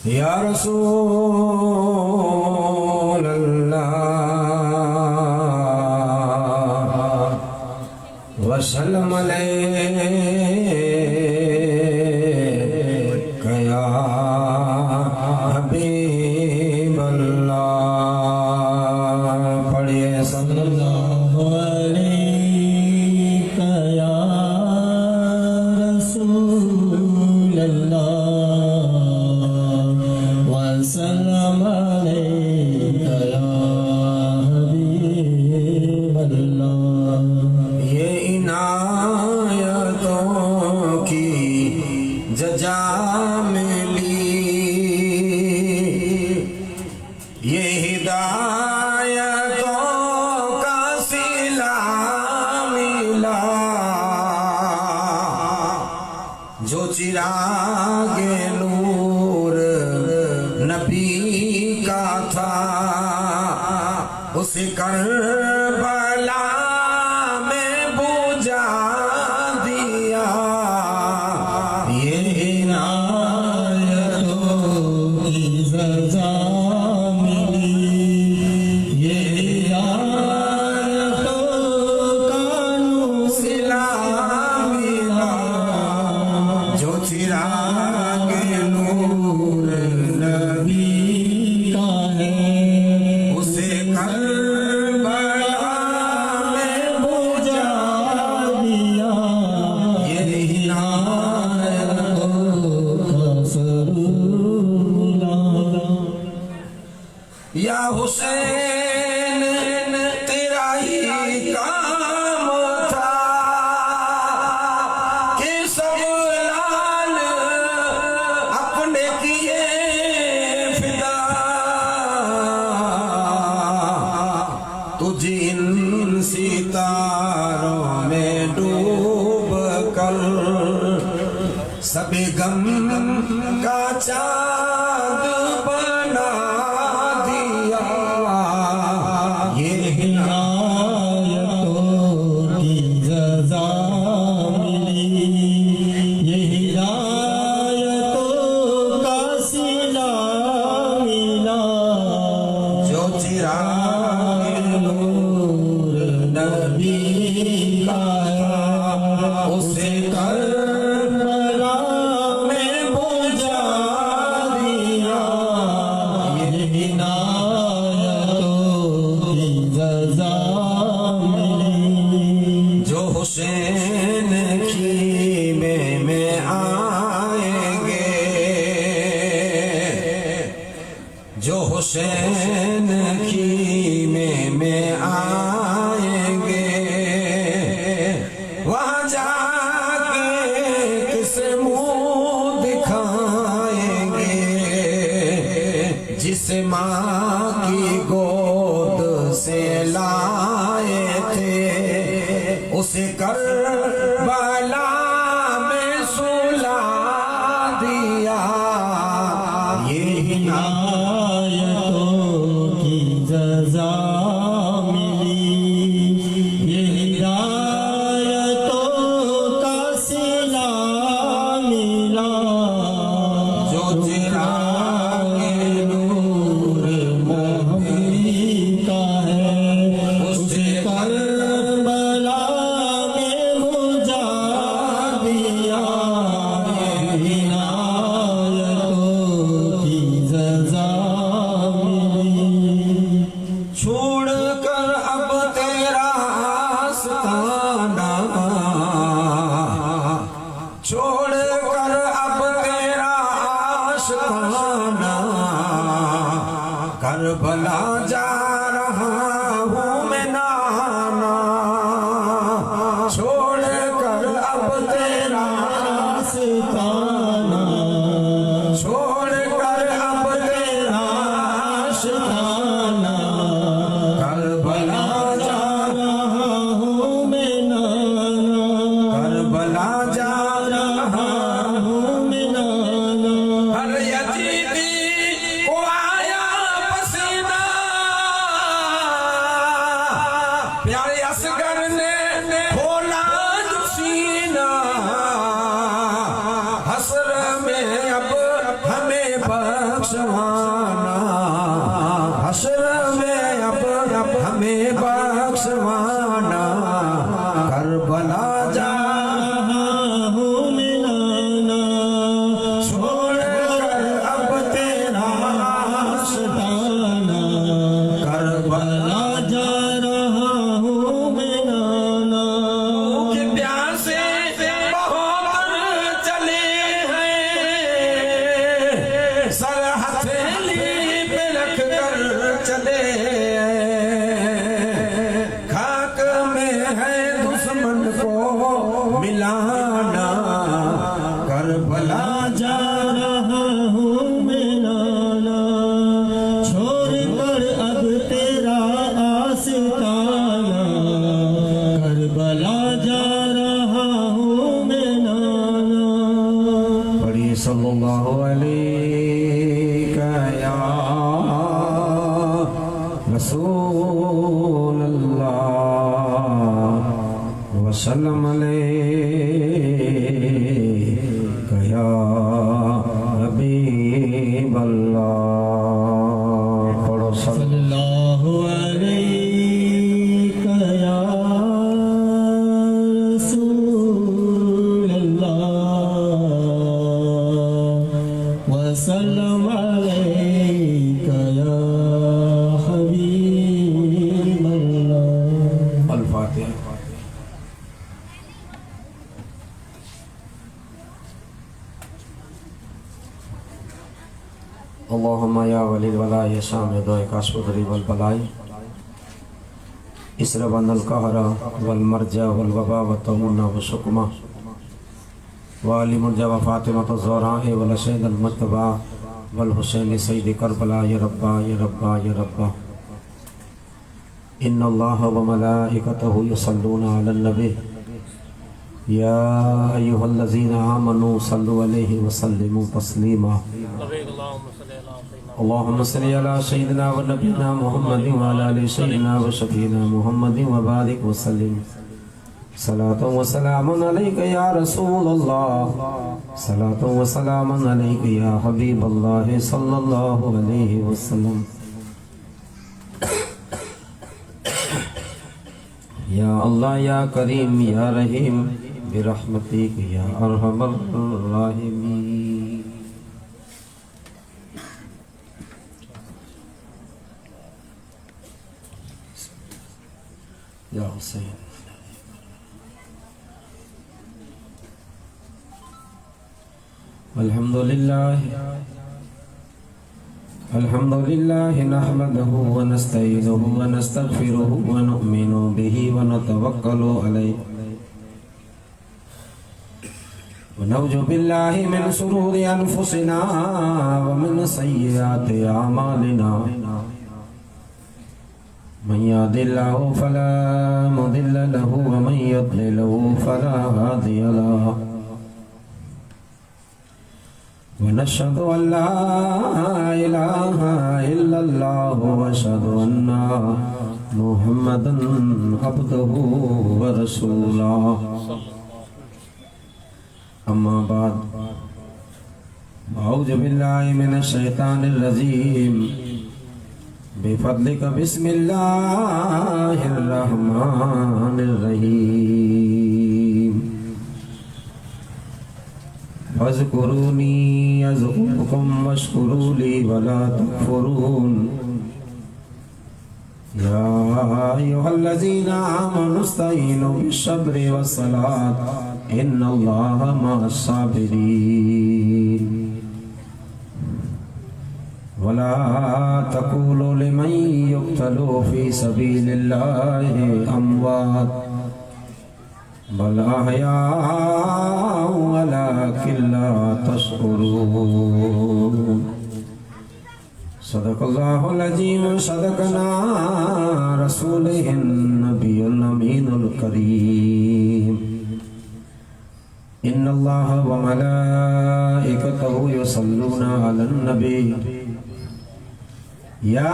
या रसूल अल्लाह वसल्लम अलैका या हबीब अल्लाह। पढ़िए सल्लल्लाहु अलैका या रसूल अल्लाह वसल्लम अलैका या हबीब अल्लाह। ये इनायतों की जजा मिली, ये हिदायतों का सिला मिला, जो चिरागे नूर नबी का था उसे करबला में बुझा दिया। ये इनायतों की सजा मिली, ये इनायतों का सिला मिला, जो चिरागे नूर नबी का है उसे करबला में बुझा दिया। ये इनायतों का सरूला। या हुसैन तेरा ही काम था कि सब लाल अपने किए फिदा, तुझे इन सितारों में डूब कर सबे गम का चाँद बना दिया। ये हिदायतों की सजा मिली, ये हिदायतों का सिला मिला, जो चिरागे नूर नबी का है उसे करबला में बुझा दिया। ये इनायतों की सजा मिली, जो हुसैन ख़ीमे में आएंगे, जो हुसैन ख़ीमे में आएंगे, वहाँ जाके किस मुँह दिखाएंगे, जिसे माँ की गोद से लाए थे उसे करबला में सुला दिया। ये हिदायतों की सजा मिली, ये हिदायतों का सिला मिला, जो चिरागे नूर नबी का है उसे करबला में बुझा दिया। ये इनायतों की सजा मिली, छोड़ कर अब तेरा आस्ताना, छोड़ कर अब तेरा आशिकाना, करबला जा रहा हूँ मैं नाना। छोड़ कर अब तेरा आस्ताना, छोड़ कर अब तेरा आशिकाना, करबला जा रहा हूँ मैं नाना, करबला जा रहा हूँ मैं नाना। हर यजीदी को आया पसीना, प्यारे असगर ने खोला जो सीना, हसर में अब हमें बख्शवाना, हश्र में अब हमें बख्शवाना, करबला जा रहा हूँ मैं नाना, छोड़ कर अब तेरा आशिकाना, करबला जा रहा हूँ मैं नाना। के प्यासे बहुत चले हैं, सर हथेली पे रख कर चले, खाक में है दुश्मन को मिलाना, करबला जा रहा हूँ मैं नाना, छोड़ कर अब तेरा आशिकाना, करबला जा रहा हूँ मैं नाना। पढ़िए सल्लल्लाहु अलैका या रसूल अल्लाह वसल्लम अलैका या हबीब अल्लाह। पढ़ो सल्लल्लाहु अलैका या रसूल अल्लाह वसल्लम अलैका या हबीब अल्लाह। अल-फातिहा। अल्लाहुम्मा या वली वला या शाम दुआ काशफुदरी वल बलाई, इसरबन अल कहरा वल मरजा वल वबा व तमुन्ना व शुकमा, व अली मुरजा व फातिमा तो ज़हरा वल शहीद अल मुज्तबा वल हुसैन सय्यद करबला या रब्बा या रब्बा या रब्बा। इन्नल्लाह व मलाइकतहु युसल्लूना अलन नबी, या अय्युहल्लज़ीना आमनू सल्लु अलैहि व सल्लिमू तस्लीमा। अल्लाहुम्मा सल्लि अला सय्यिदिना व नबीना मुहम्मदिन व अला आलि सय्यिदिना व शफीना मुहम्मदिन व बारिक व सल्लिम। सलातु व सलामुन अलैका या रसूलल्लाह, सलातु व सलामुन अलैका या हबीबल्लाह सल्लल्लाहु अलैहि वसल्लम। या अल्लाह या करीम या रहीम बिरहमतिक या अरहमर राहिमीन। या हुसैन। अल्हम्दुलिल्लाह अल्हम्दुलिल्लाह नहमदुहु व नस्तईनुहु व नस्तगफिरुहु व नु'मिनु बिही व नतवक्कलु अलैहि व नऊज़ु बिल्लाहि मिन शुरूरि अनफुसिना व मिन सय्यिआति अमालिना। मन यहदिल्लाहु फला मुदिल्ल लहु व मन युद्लिलहु फला हादिय लहु। वनश्हदु अल्ला इलाहा इल्लल्लाहु व अशहदु अन्ना मुहम्मदन अब्दुहु व रसूलुहु। अम्मा बाद, औज़ु बिल्लाहि मिनश शैतानिर रजीम। बिफद्लिका बिस्मिल्लाहिर रहमानिर रहीम। फ़ज़्कुरूनी अज़्कुरुकुम वश्कुरूली वला तकफुरून। या अय्युहल्लज़ीना आमनू इस्तईनू बिस्सब्रि वस्सलात इन्नल्लाहा मअस्साबिरीन। वला तक़ूलू लिमन युक़्तलू फ़ी सबीलिल्लाहि अमवात बल अहयाउ वलाकिन ला तशकुरून। सदक़ल्लाहुल अज़ीम व सदक़ना रसूलुहुन नबियुल अमीनुल करीम। इन्नल्लाहा व मलाइकतहु युसल्लूना अलन नबी, या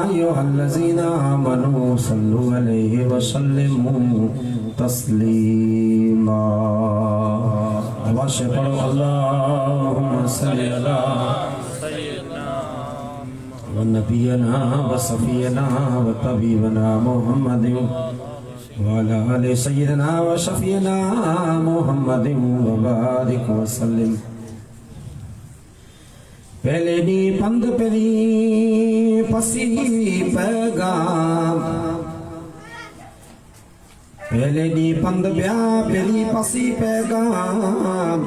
अय्युहल्लज़ीना आमनू सल्लु अलैहि व सल्लिमू तस्लीमा। आवाज़ से पढ़ो अल्लाहुम्मा सल्लि अला व नबीना व सफीना व तबीबना मुहम्मद व अला आलि सय्यिदना व शफीना मुहम्मद व बारिक व सल्लिम। पहले दी पंध परी पसी पैगाम, पहले दी पंध ब्या परी पसी पैगाम,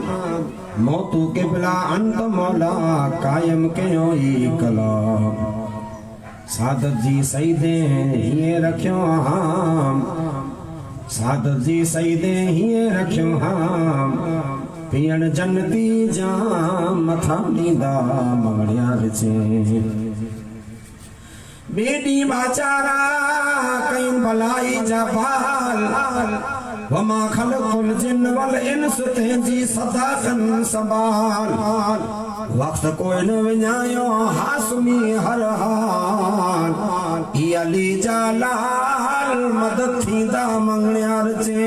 मौतू के बिला अंत मौला कायम कयो ई कलाम। सादत जी सईदे हिए रखियो हाम, सादत जी सईदे हिए रखियो हाम, पियण जन्नती जाम मथा नींदा मगड़िया रिचे। बेटी बाचारा कई भलाई जा बाल, वमा खलकुल जिन वल इंस तेजी सदा कन संभाल। वक्त कोई न विञायो हासमी हर हाल, ई अली जा लाल मदद थींदा मंगणिया रिचे।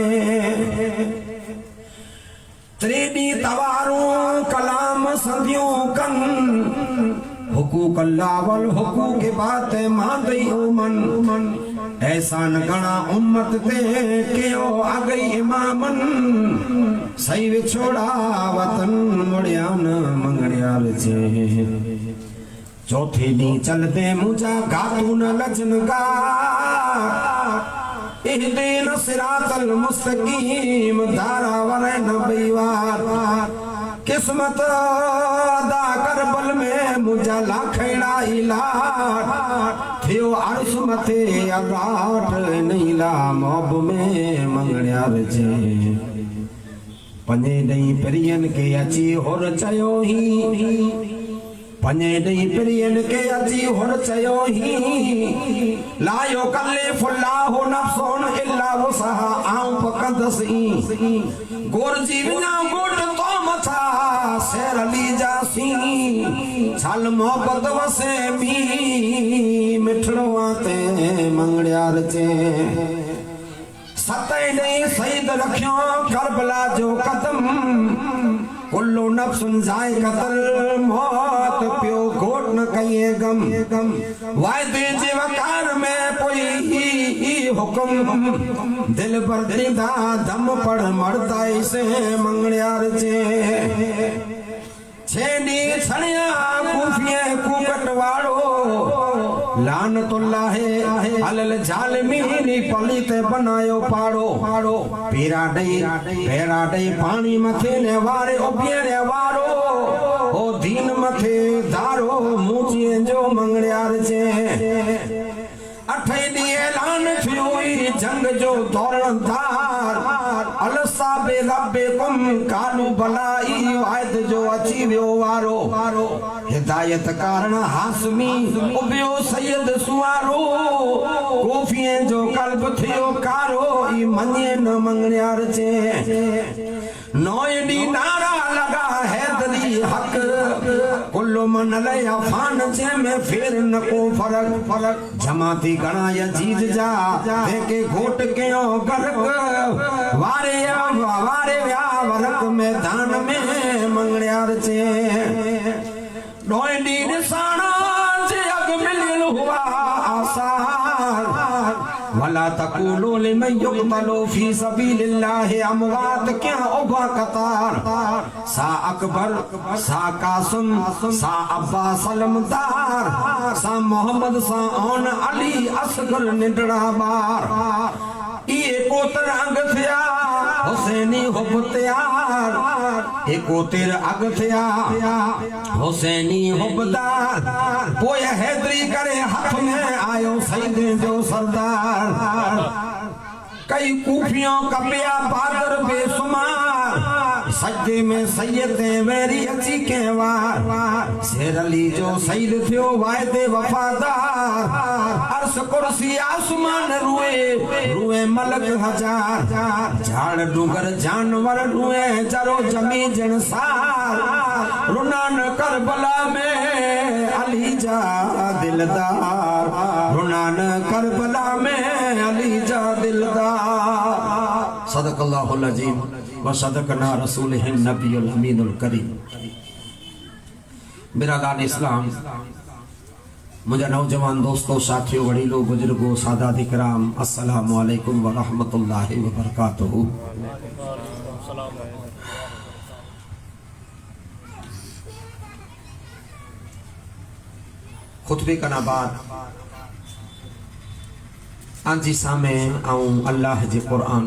त्रेडी तवारों कलाम संधियों कन, हुकूक लावल हुकूक बात मांदई उमन। ऐसा न गणा उम्मत ते कयो अगई इमामन, सही विछोड़ा वतन मुड़िया न मंगड़िया रिचे। चौथे दी चलते मुझा गातू न लजन का, इहदीन सिरातल मुस्तकीम दारा वरे नबीवार। किस्मत दा करबल में मुझा लाखड़ा इलाट, थियो अर्श मथे अगाट नीला मोब में मंगड़िया रिचे। पंजे ॾई पिरियन के अची होर चयो ही, पंजे ॾई पिरियन के अची होर चयो ही, लायो कले फुल्लाहो नफ्सोन इल्ला वसहा आऊं पकंदसी। गोरजी बिना गोट तो मथा शेर अली जासी, छल मोहब्बत वसे मी मिठड़वा ते मंगड़िया रिचे। सतई ॾई सईद रखियो करबला जो कदम, कुल्लू नफ्सुन जायक़तुल मौत, पियो घोट न कये गम। वायदे जे वकार में पोई ही हुक्म, दिल पर दीदा दम पढ़ मरदाई से मंगड़िया रिचे। छेड़ी छड़िया कूफिए कूकट वाड़ो, लानतुल्लाह अलल जालिमीनी पलीते बनायो पाड़ो। पीरा डई पानी मथे ने वारे उबियणे वारो, ओ दीन मथे दारो मूचिए जो मंगड़िया रिचे। अठे दी ऐलान थियो जंग जो दौरण धार, अलसा बे रब्बे कुम कालू भलाई वायद जो अची वियो वारो। हिदायत कारण हासमी उबियो सैयद सुवारो, कोफिए जो कल्ब थियो कारो, ई मने न मंगड़िया रिचे। नौय दी नारा लगा हैदरी हक, कुल्लो मन ले अफान जे में फिर न को फरक। जमाती गणा यजीज जा देके घोट कयो गर्क, वारे व्या वरक मैदान में मंगड़िया रिचे। नौय दी निशाना जे अग मिलियल हुआ आसार, वला तकूलू लिमन युक़तलू फी सबीलिल्लाहि अमवात, क्या उबा कतार। सा अकबर सा कासिम सा अब्बास अलमदार, सा मोहम्मद सा ओन अली असगर निडड़ा बार। ये कोतर अंग थिया हुसैनी हुब तयार, एको तिर अग थिया हुसैनी हुबदार। पोइ हैदरी करे हथ में आयो सईदे जो सरदार। कई कूफियों कपिया बादर बेसुमार, सज्जे में सैयद वेरी अची के वार। शेर अली जो सईद थियो वायदे वफादार, अर्श कुर्सी आसमान रुए मलक हजार। झाड़ डूंगर जानवर रुए जरो जमी जनसार, रुनान करबला में अली जा दिलदार, रुनान करबला में अली जा दिलदार। सदकल्लाहुल अज़ीम व सदकना रसूलुहुन नबियुल अमीनुल करीम। बिरादान इस्लाम, मुझे नौजवान दोस्तों, साथियों, वडीलों, बुजुर्गों, सादात इकराम, अस्सलामु अलैकुम व रहमतुल्लाहि व बरकातुहू। खुतबे का बाद आंजी सामे आऊं अल्लाह जे कुरान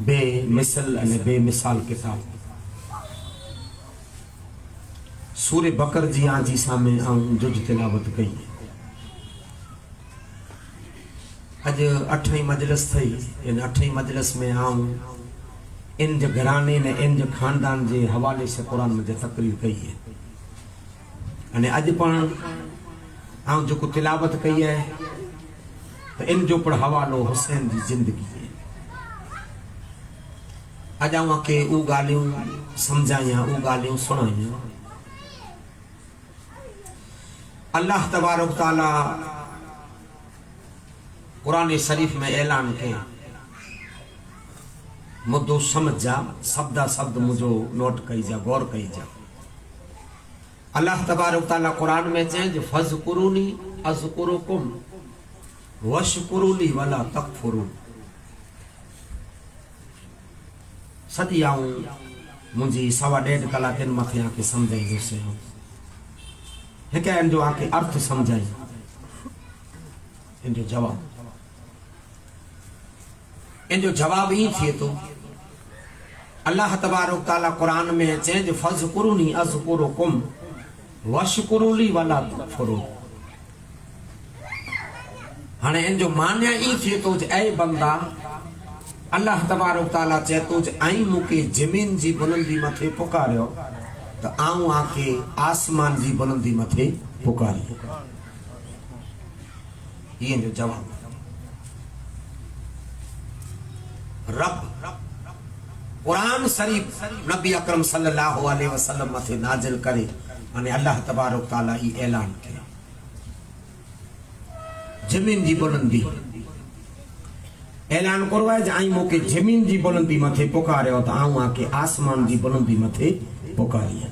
बेमिसल अने बेमिसाल किताब सूरे बकर जी आंजी सामे आऊं जुज तिलावत कई। अज 8वीं मजलिस थई। इन 8वीं मजलिस में आऊं इन जे घराने ने इन जे खानदान जे हवाले से कुरान में तकरीर कई है। अने अज पण आऊं जो तिलावत कई है तो इन जो पण हवालो हुसैन जी जिंदगी है। अज आऊं के ऊ गालियों समझाया, ऊ गालियों सुनाया। अल्लाह तबारक ताला कुरान शरीफ में ऐलान के मुद्दो समझ जा, शब्दा शब्द मुझो नोट कई जा, गौर कई जा। अल्लाह तबारक ताला कुरान में चए जो फज़कुरूनी अज़कुरुकुम वशकुरूली वला तकफुरून। सदी आऊं मुझी 1.5 कलाक इन मथे आके समझाई से हिक इन जो आके अर्थ समझाई, इन जो जवाब ही थिए तो अल्लाह तबारक ताला कुरान में चए जो फज़कुरूनी अज़कुरुकुम वशकुरूली वला तकफुरून। हाने इन जो मान्या ई थिए तो ऐ बंदा अल्लाह तबारक ताला चए तो आई मुके जमीन जी बुलंदी मथे पुकारियो तो आऊं आके आसमान जी बुलंदी मथे पुकारियो। ये जो जवाब रब कुरान शरीफ नबी अकरम सल्लल्लाहु अलैहि वसल्लम मथे नाजिल करे अने अल्लाह तबारक ताला ई ऐलान करे जमीन जी बुलंदी ऐलान करो है आई मोके जमीन जी बुलंदी मथे पुकारियो तो आऊं आके आसमान जी बुलंदी मथे पुकारियो।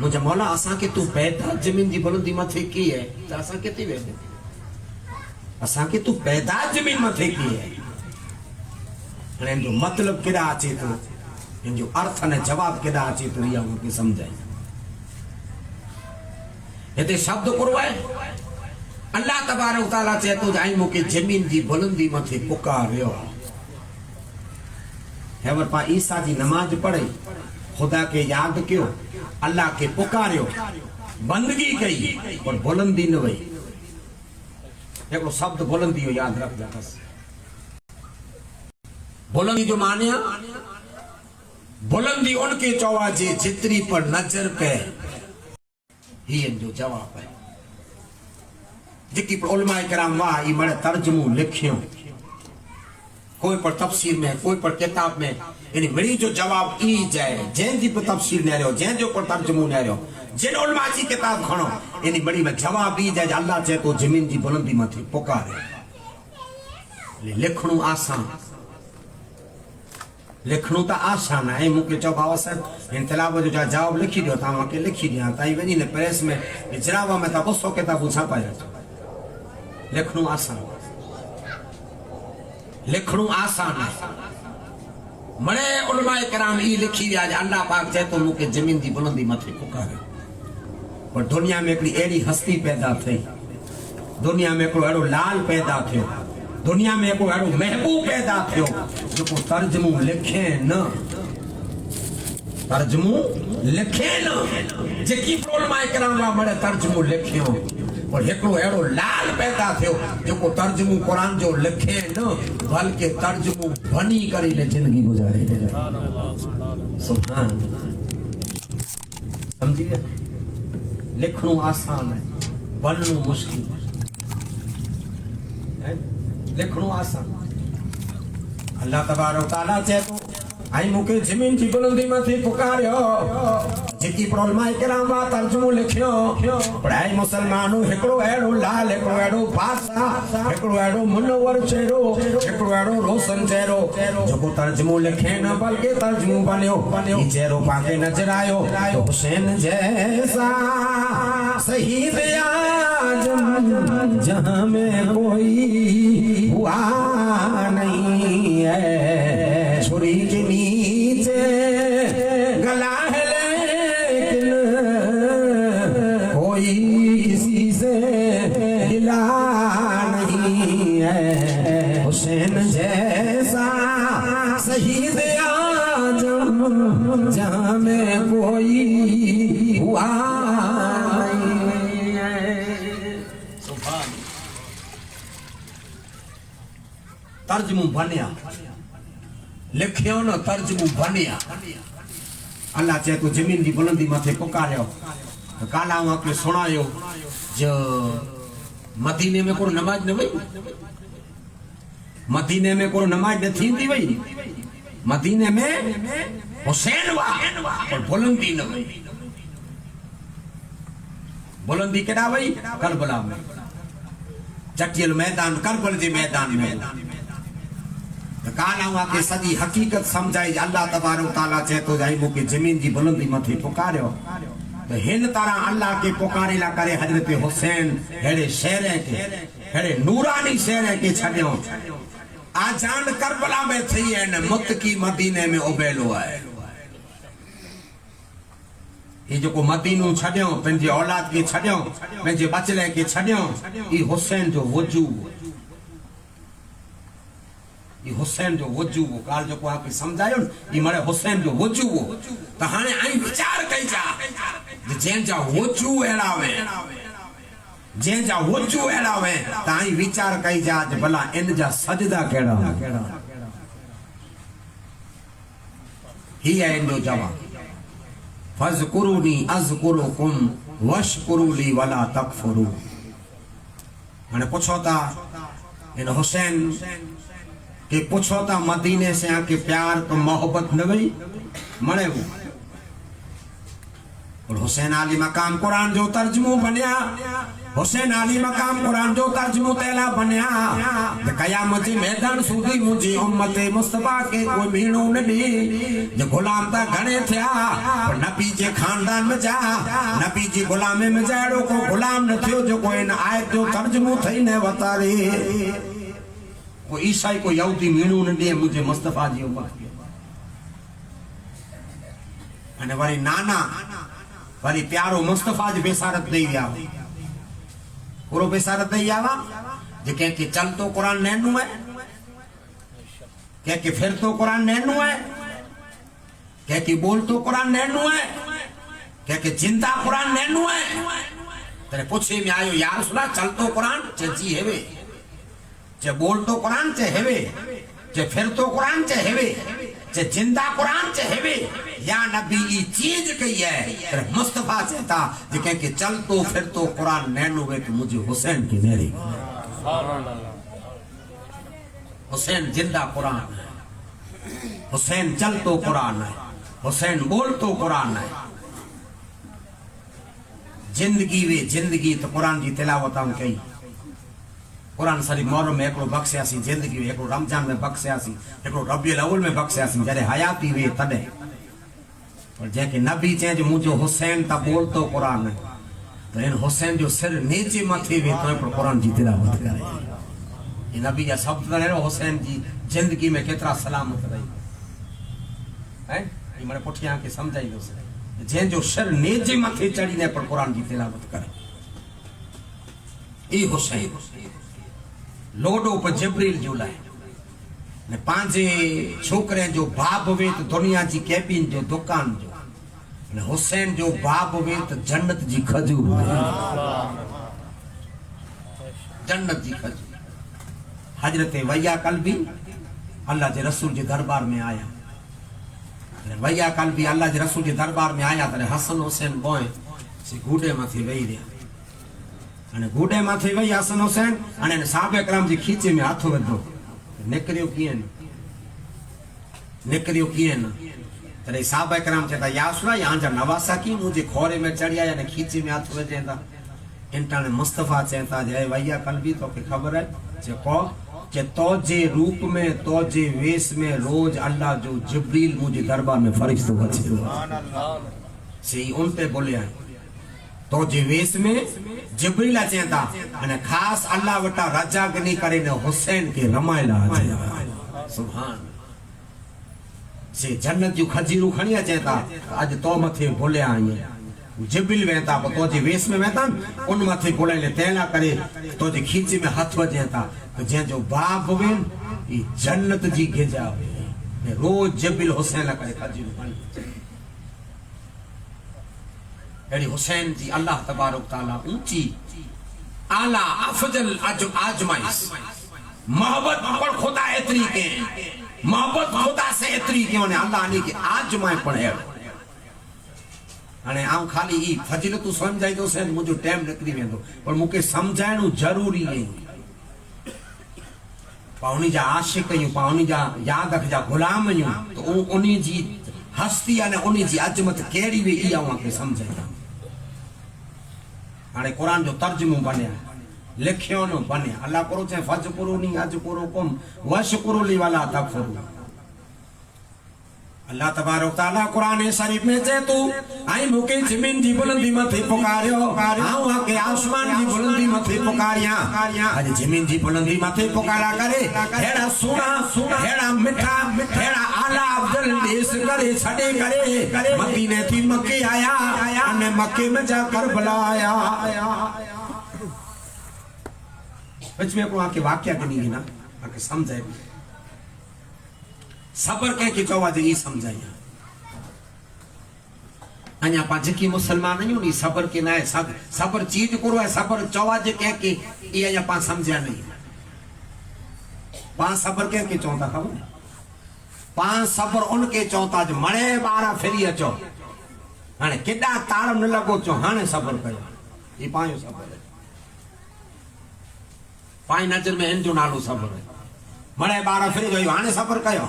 मुझे मौला असा के तू पैदा जमीन जी बुलंदी मथे की है तो असा के ती वेदे असा के तू पैदा जमीन मथे की है। इन जो मतलब केड़ा अचे तो इन जो अर्थ ने जवाब केड़ा अचे तो या उनके समझाई। इते शब्द करो है अल्लाह तबारक ताला चए तो आई मुके जमीन जी बुलंदी मथे पुकारियो। हैवर पा ईसा जी नमाज पढ़े, खुदा के याद कियो, अल्लाह के पुकारियो, बंदगी कई और बुलंदी न वई। देखो शब्द बुलंदी हो याद रख जा बस। बुलंदी जो मानिया बुलंदी उनके चौवा जे जितरी पर नजर पे ही जो जवाब है। जिकी पर उलमा इकराम वाह ई मड़े तर्जुमो लिखियो, कोई पर तफसीर में, कोई पर किताब में, यानी मेरी जो जवाब ई जाए जैन जी पर तफसीर न रहो, जैन जो पर तर्जुमो न रहो, जिन उलमा जी किताब खणो यानी बड़ी में जवाब ई जाए अल्लाह चाहे तो जमीन जी बुलंदी मथे पुकारे। लिखणो आसान, लिखणो तो आसान है। मुके चो बाबा साहब इन तिलावत जो जवाब लिखी दियो ता के लिखी दिया ताई वनी ने प्रेस में इजरावा में ता 200 किताब छापाया। लिखणो आसान, लिखणो आसान है। मणे उलमा इकराम ई लिखी दिया अल्लाह पाक चाहे तो मुके जमीन दी बुलंदी मथे पुकारे। पर दुनिया में एकड़ी एड़ी हस्ती पैदा थई, दुनिया में को एड़ो लाल पैदा थियो, दुनिया में को एड़ो महबूब पैदा थियो जो को तर्जुमो लिखे न, तर्जुमो लिखे न। जेकी उलमा इकराम वा मणे तर्जुमो लिखियो और एकड़ो एड़ो लाल पैदा थियो जो को तर्जुमो कुरान जो लिखे न बल्कि तर्जुमो बनी करी ले जिंदगी गुजारे। सुभान समझिए, लिखणो आसान है, बनणो मुश्किल है। लिखणो आसान, अल्लाह तबारक ताला चाहे तो आई मुके जमीन की बुलंदी में पुकारियो जिकी प्रॉब्लम कराम वा तर्जुमो लिखियो पढ़ाई मुसलमानों हिकड़ो एड़ो लाल हिकड़ो एड़ो बादशाह हिकड़ो एड़ो मुनव्वर चेहरो हिकड़ो एड़ो रोशन चेहरो जो तर्जुमो लिखे न बल्कि तर्जुमो बनियो ई चेहरो पाके नजर आयो तो हुसैन जैसा शहीद आजम जहां में कोई हुआ नहीं है छुरी के नीचे गला है लेकिन कोई किसी से हिला नहीं है हुसैन जैसा शहीद आजम जहां में कोई हुआ नहीं है। तर्जुमो बनिया लिखियो न तर्जुमो बनिया अल्लाह चाहे तो जमीन की बुलंदी माथे पुकारियो काला आके सुनायो जो मदीने में को नमाज न वई मदीने में को नमाज न थींदी वई मदीने में हुसैन वा और बुलंदी न वई बुलंदी केड़ा वई करबला में जटिल मैदान करबल जे मैदान में काला के सजी हकीकत समझाई अल्लाह तबारक तआला चे तो जाई मुके जमीन की बुलंदी मथे पुकारियो तो हिन तरह अल्लाह के पुकारे ला करे हजरत हुसैन हेड़े शेर के हेड़े नूरानी शेर के छडियो आजान करबला में थई है न मुत्तकी मदीने में उबेलो है ये जो को मदीनो छडियो पंजे औलाद के छडियो पंजे बचले के छडियो ई हुसैन जो वजूद हुसैन जो वजू वो काल जो को आपे समझायो ई मारे हुसैन जो वजू वो त हाने आई विचार कई जा जे जा वजू एड़ावे जे जा वजू एड़ावे त आई विचार कई जा भला इन जा सजदा केड़ा ही है इनो जवाब फज़कुरूनी अज़कुरुकुम वशकुरूली वला तकफुरू माने पूछो ता इन हुसैन के पूछो ता मदीने से आके प्यार तो मोहब्बत न गई मरे वो और हुसैन अली मकाम कुरान जो तर्जुमो बनिया हुसैन अली मकाम कुरान जो तर्जुमो तेला बनिया कयामत के मैदान सूदी मुझे उम्मत मुस्तफा के कोई मीणो न दी जो गुलाम ता घणे थिया पर नबी जे खानदान में जा नबी जी गुलामे में जाड़ो को गुलाम न थियो जो कोई न आयत जो तर्जुमो थई न वतारे वो ईसाई को यहूदी मीणो न दे मुझे मुस्तफा जी उम्मत अने वारी नाना वारी प्यारो मुस्तफा जी बेसारत दई गया पूरो बेसारत दई आवा जे के चल तो कुरान नैनु है के फिर तो कुरान नैनु है के बोल तो कुरान नैनु है के जिंदा कुरान नैनु है तेरे पूछे में आयो यार सुना चल तो कुरान जी हेवे जे बोल तो कुरान चे हेवे जे फिर तो कुरान चे हेवे जे जिंदा कुरान चे हेवे या नबी ई चीज कही है तेरे मुस्तफा चाहता जे के चल तो फिर तो कुरान नैनो वे कि मुझे हुसैन की मेरी हुसैन जिंदा कुरान है हुसैन चल तो कुरान है हुसैन बोल तो कुरान है जिंदगी तो कुरान की तिलावत हम कई कुरान शरीफ मोहर्रम में एकड़ो बख्शियासी जिंदगी में एकड़ो रमजान में बख्शियासी एकड़ो रबीउल अव्वल में बख्शियासी जरे हयाती वे तडे और जेके नबी चे जो मुझो हुसैन ता बोल तो कुरान है तो इन हुसैन जो सिर नीचे मथे वे तो पर कुरान जी तिलावत करे ये नबी या शब्द करे हुसैन जी जिंदगी में केतरा सलामत रही है ये मारे पुठिया के समझाई दो जे जो सिर नीचे मथे चढ़ी ने पर कुरान जी तिलावत करे ई हुसैन लोडो पर जिब्रील जुलाए ने पांचे छोकरे जो बाप वे तो दुनिया जी कैबिन जो दुकान जो ने हुसैन जो बाप वे तो जन्नत जी खजूर जन्नत जी खजूर हजरत वैया कल्बी अल्लाह के रसूल के दरबार में आया वैया कल्बी अल्लाह के रसूल के दरबार में आया तो हसन हुसैन बोए से घूडे माथे वही रहा अने घूडे माथे वही हसन हुसैन अने साहब इकराम जी खीचे में हाथ वधो निकरियो किए निकरियो कीअं न तॾहिं साहब कराम चवंदा या रसूल अल्लाह यहाँ जा नवासा की मुझे खोरे में चढ़िया या न खीचे में हथ विझंदा इंटाने मुस्तफ़ा चवनि था जय भैया कल्बी तोखे ख़बर है जेको कि तोजे रूप में तोजे वेश में रोज अल्लाह जो जिब्रील मुझे दरबार में फरिश्तो अचे सही उन पे बोलिया तोजे वेश में जिब्रील अचे था अने खास अल्लाह वटा रजा गनी करे ने हुसैन के रमायला अचे सुभान से जन्नत जो खजीरू खणी अचे था आज तो मथे बोलिया आए जिब्रील वेंदा तोजे वेश में वेंदा उन मथे बोले तैला करे तोजे खीचे में हथ वजे था तो जे जो बाप वे ई जन्नत जी गेजा वे रोज जिब्रील हुसैन करे खजीरू खणी अड़ी हुसैन जी अल्लाह तबारक तआला ऊंची आला अफजल आजमाइश मोहब्बत पर खुदा एतरी के मोहब्बत खुदा से एतरी के ने अल्लाह ने के आजमाए पड़े अने आऊं खाली ई फजीलत तू समझाई दो से मुझो टाइम निकरी वेंदो पर मुके समझाइणो जरूरी है पाउनी जा आशिक यू पाउनी जा याद रख जा गुलाम यू तो उनी जी हस्ती अने उनी जी अजमत केड़ी वे ई आऊं के समझाई हाने कुरान जो तर्जुमो बने लिखियो न बने अल्लाह करो चाहे फज करो नी अज करो कुम वशकुरु ली वाला तकफुरु अल्लाह तबारक तआला कुरान शरीफ में जे तू आई मुके जमीन जी बुलंदी मथे पुकारियो आऊं आके आसमान जी बुलंदी मथे पुकारिया आज जमीन जी बुलंदी मथे पुकारा करे हेड़ा सुना हेड़ा मिठा हेड़ा आला अफजल देश करे छड़े करे मदीने थी मक्के आया अने मक्के में जा करबला आया बीच में को आके वाकया कनी ना आके समझाए सबर के चौवा जे समझाई अञा पा जेकी मुसलमान आहियूं नी सबर के ना है सबर चीज करो है सबर चौवा जे के ये अञा पा समझा नहीं पा सबर के चौथा खबर पा सबर उनके चौथा जो मणे बारा फेरी अचो हाने केडा ताड़ न लगो चो हाने सबर कयो ये पायो सबर है पाई नजर में इन जो नालो सबर है मणे बारा फेरी जो हाने सबर कयो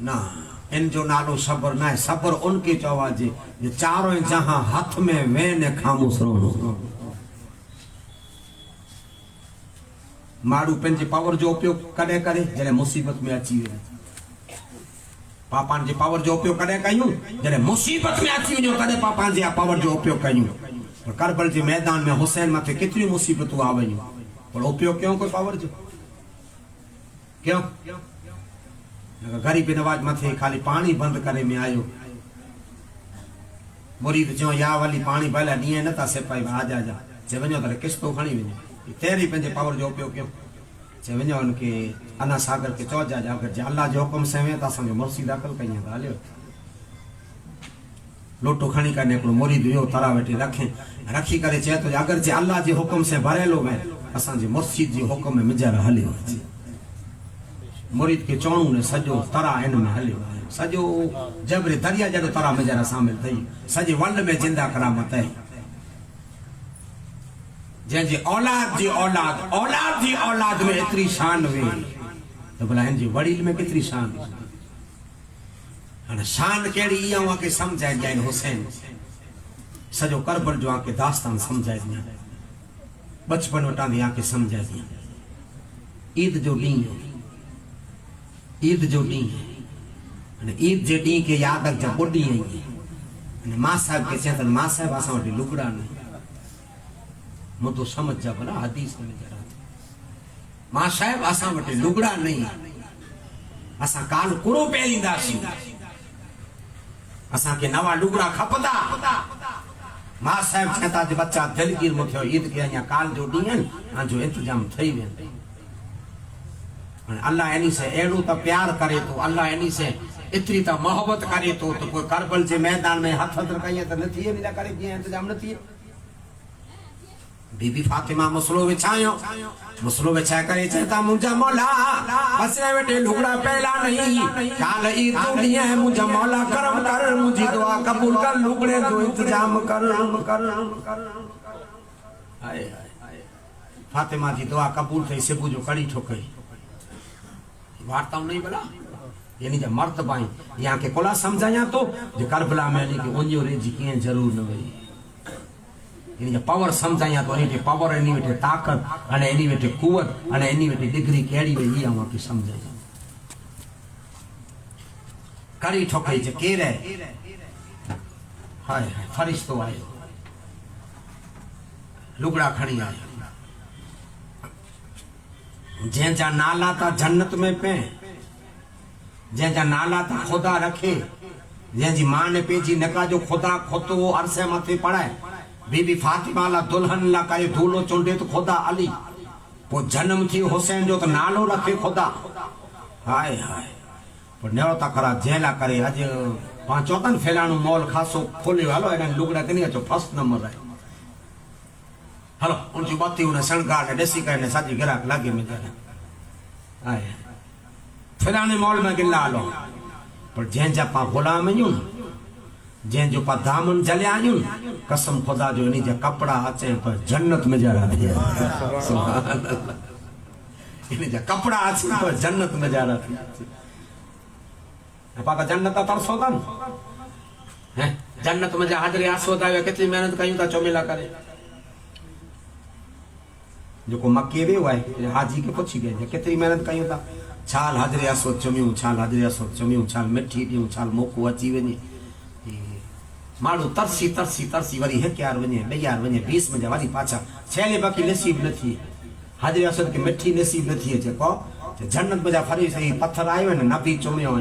ना इन जो नालो सबर ना है सबर उनके चौवा जे चारों जहां हाथ में वेन खामोश रहो मारू पंहिंजे पावर जो उपयोग कॾहिं करे जॾहिं मुसीबत में अची वे पापा जे पावर जो उपयोग कॾहिं कयूं जॾहिं मुसीबत में अची वञो तॾहिं पापा जे पावर जो उपयोग कयूं करबल जे मैदान में हुसैन मथे केतिरियूं मुसीबतूं आ वयूं पर उपयोग क्यों कोई पावर जो क्यों गरीब नवाज मथे खाली पानी बंद करे में आयो मुरीद जो या वाली पानी भला नी न ता से पाई आ जा जे वञो त किस्तो खणी वञो तेरी पंहिंजे पावर जो उपयोग क्यों जे वञो उनके अना सागर के चौ जा अगर जे अल्लाह जो हुकुम से में ता संगे मुर्सी दाखिल कई हालियो लोटो खणी करने को मुरीद यो तरा वेठी रखी करे चे तो अगर जे अल्लाह जे हुकुम से भरेलो में असा जे मुर्शिद जे हुकुम में मिजर हलियो मुरीद के चौणू ने सजो तरा इन में हलियो सजो जबरे दरिया जड़ो तरा मिजर शामिल थई सजे वर्ल्ड में जिंदा करामत है जे औलाद जी औलाद में इतनी शान वे तो भला इन जी वडील में कितनी शान है शान केड़ी ई आवा के समझाए जाए हुसैन सजो करबल जो आके दास्तान समझाए दिया बचपन वटा दी आके समझाए दिया ईद जो डी ईद जे डी के याद रख जब बुढ़ी आई मां साहब के चेतन मां साहब असा वटी लुगड़ा नहीं मु तो समझ जा भला हदीस में जरा मां साहब असा वटी लुगड़ा नहीं असा काल कुरो पहरींदासी असा के नवा लुगड़ा खपदा मां साहब चेता जे बच्चा दिलगीर मुथियो ईद के अया काल जो डी जो इंतजाम थई वे अल्लाह एनी से एड़ो तो प्यार करे तो अल्लाह एनी से इतनी तो मोहब्बत करे तो कोई करबल के मैदान में हथ कई तो नथी इन करे कि इंतजाम नथी बीबी फातिमा मसलो विछाए करे चेता मुझा मौला बसे बेटे लुगड़ा पहला नहीं काल ईद तो नहीं है मुझा मौला करम कर मुझे दुआ कबूल कर लुगड़े जो इंतजाम कर हाय फातिमा जी दुआ कबूल थई सुबह जो कड़ी ठोकई वार्ता नहीं बोला यानी जा मर्द पाई यहाँ के कोला समझाया तो जो करबला में यानी कि उन्यो रे जी की जरूर न वही यानी जा पावर समझाया तो यानी के पावर यानी बेटे ताकत अने यानी बेटे कुवत अने यानी बेटे डिग्री केड़ी वे ये आवा की समझाया करी ठोकाई जे के रे हाय हाय फरिश्तो आयो लुगड़ा खड़ी आयो जैसा नाला था जन्नत में पे जैसा नाला था खुदा रखे जैसी मां ने पेजी नका जो खुदा खोतो वो अरसे मथे पड़ाए बीबी फातिमा ला दुल्हन ला करे धूलो चुंडे तो खुदा अली वो जन्म थी हुसैन जो तो नालो रखे खुदा हाय हाय पर नेवता करा जेला करे आज पांचों तन फैलाणु मॉल खासो खोले वालो एने लुगड़ा कनी अचो फर्स्ट नंबर है हेलो उनकी बात उन्हें शणगार ने देसी करने साजी गिराक लागे में जाने आए फैलाने मॉल में गिल्ला लो पर जैन जा पा गुलाम यूं जैन जो पा दामन जलिया यूं कसम खुदा जो इन्हीं जा कपड़ा आचे पर जन्नत में जा रहा है सुभान अल्लाह इन्हीं जा कपड़ा आचे पर जन्नत में जा रहा है पाता जन्नत तरसो तन हैं जन्नत में जा हाजरी आसवत आवे कितनी मेहनत कयूं ता चोमेला करे जो को मक्के भी हुआ है हाजी के पूछी गए कितनी मेहनत कयूं ता छाल हाजरी आसवत चोमियूं छाल हाजरी आसवत चोमियूं छाल मिठी दियूं छाल मोको अची वने माण्हू तरसी तरसी तरसी वरी हिक यार वने बे यार वने 20 में वरी पाछा छेले बाकी नसीब न थी हाजरी आसवत के मिठी नसीब न थी जेको जन्नत में जा फरी सही पत्थर आयो न नबी चोमियो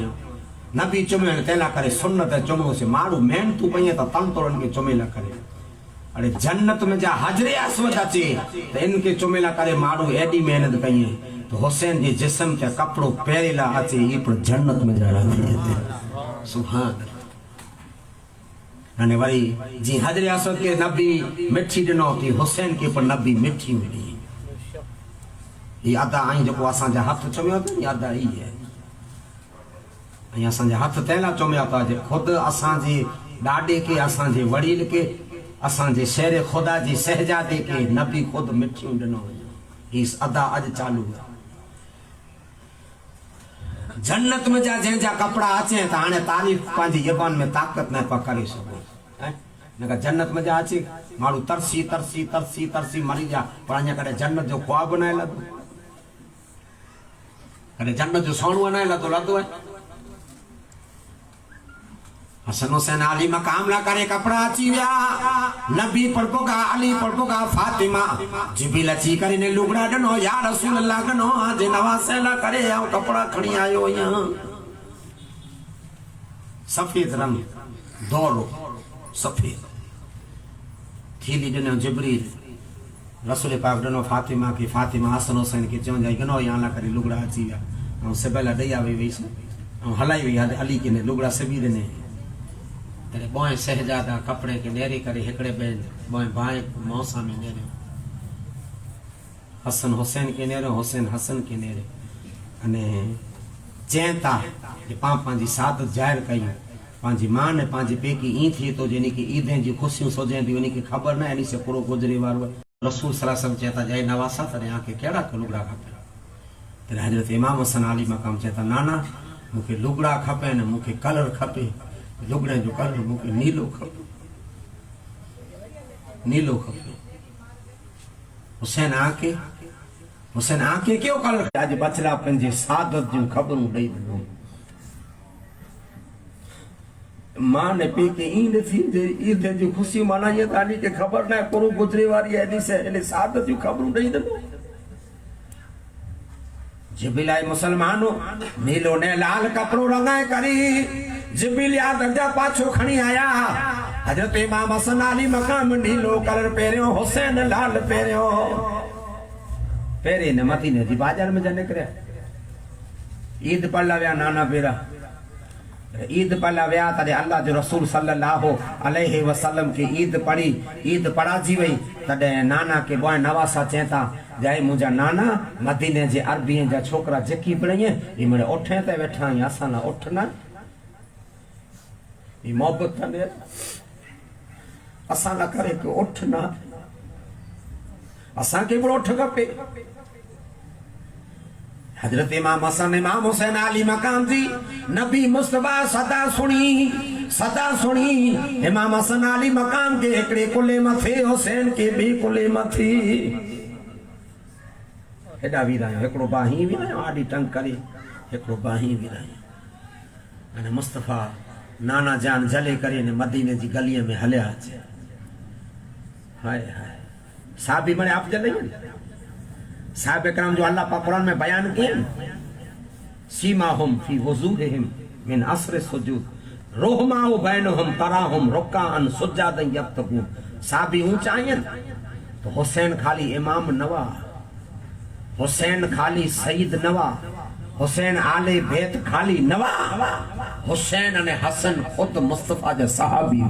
नबी चुमे तेला करे सुन्नत चुमो से मारू मेन तू पई त तन तोड़न के चुमेला करे अरे जन्नत में जा हाजरे अस्वद अचे तो इनके चुमेला करे मारू एडी मेहनत कई तो हुसैन जे जिस्म के कपड़ो पहरेला अचे ये पर जन्नत में जा रहा सुभान अने वरी जी हाजरे अस्वद के नबी मिठी दिनो थी हुसैन के पर नबी मिठी मिली ये अदा आई जो असा जा हाथ चुमियो तो याद आई है असांजे हथ तेला चुमिया था जे खुद असांजे ॾाॾे के असांजे वड़ील के असांजे शेर खुदा जी शहजादे के नबी खुद मिठियूं ॾिनो इस अदा अज चालू है जन्नत में जा जंहिंजा कपड़ा अचे त हाणे तारीफ़ पंहिंजी ज़बान में ताक़त न पा करे सघो न जन्नत में जा अचे माण्हू तरसी तरसी तरसी तरसी मरी जा पर अञा कॾहिं जन्नत जो ख्वाब न लॻो कॾहिं जन्नत जो सोणो न लॻो है हसन हुसैन अली मकाम ला करे कपड़ा अची विया नबी पड़पोगा अली पड़पोगा फातिमा जिबिल अची करे ने लुगड़ा ॾिनो या रसूल अल्लाह गनो जे नवासे ला करे आओ कपड़ा खणी आयो यहाँ सफेद रंग दौड़ो सफेद थीली ॾिनो जिब्रील रसूल पाक ॾिनो फातिमा की फातिमा हसन हुसैन के चवंदा गनो यहाँ ला करे लुगड़ा अची विया ऐं सिबल ॾई आवे वई ऐं हलाई वई अली के ने लुगड़ा सिबी ॾिने तेरे बोए शहजादा कपड़े के नेरी करे हिकड़े बेन बोए बाए मौसा में नेरे हसन हुसैन के नेरे हुसैन हसन के नेरे अने चेता जे पांजी सादत जाहिर कई पांजी मां ने पांजी पेकी ई थी तो जेनी की ईदें जी खुशियों सोजे दी उनी की खबर ना एनी से पूरो गुजरी वारो रसूल सल्लल्लाहु अलैहि वसल्लम चेता जाए नवासा तने आके केड़ा लुगड़ा खपे तेरे हजरत इमाम हसन अली मकाम चेता नाना मुके लुगड़ा खपे न मुके कलर खपे लुगड़े जो कलर मुके नीलो खपे हुसैन आके क्यों कलर आज बचड़ा पंजे सादत जो खबरूं ॾेई ॾिनो मां ने पी के ईद थी ईद जी खुशी मनाई ताली के खबर ना पूरो गुजरे वाली है से एले सादत जो खबरूं ॾेई ॾिनो जिबिलाई मुसलमानो नीलो ने लाल कपड़ो रंगाए करी जिबिल याद जा पाछो खणी आया हजरत इमाम हसन अली मकाम नीलो कलर पेरियो हुसैन लाल पेरियो पेरे ने मती ने जी बाजार में जने करे ईद पढ़ला व्या नाना पेरा ईद पढ़ला व्या तदे अल्लाह जो रसूल सल्लल्लाहु अलैहि वसल्लम की ईद पढ़ी ईद पढ़ाजी वई तदे नाना के बोए नवासा चेता जाए मुजा नाना मदीने जे अरबी जा छोकरा जकी पड़े ई मेरे उठे ते बैठा असा ना उठना ई मोहब्बत ने असा ना करे के उठना असा के बड़ो उठ खपे हजरत इमाम हसन इमाम हुसैन अली मकाम जी नबी मुस्तफा सदा सुनी इमाम हसन अली मकाम के एकड़े कुले मथे हुसैन के बे कुले मथे हेडा वीरायो एकड़ो बाही वीरायो आडी टंग करे एकड़ो बाही वीरायो अने मुस्तफा नाना जान जले करे ने मदीने जी गली में हलिया अचे हाय हाय साहबी मने आप जले साहब इकराम जो अल्लाह पाक कुरान में बयान किए सीमाहुम फी वुजूहिहिम मिन असर सुजूद रोहमाउ बैनहुम तराहुम रुकाअन सुजादन यब्तगून साहबी ऊंचा आयन तो हुसैन खाली इमाम नवा हुसैन खाली सईद नवा हुसैन आले बैत खाली नवा हुसैन अने हसन खुद मुस्तफा जे सहाबी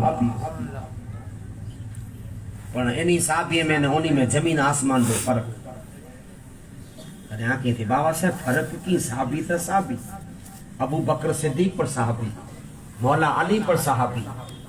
पण एनी साहबी में ने ओनी में जमीन आसमान जो फर्क अरे आंखें थी बाबा साहब फर्क की साहबी तो साहबी अबू बकर सिद्दीक पर साहबी मौला अली पर साहबी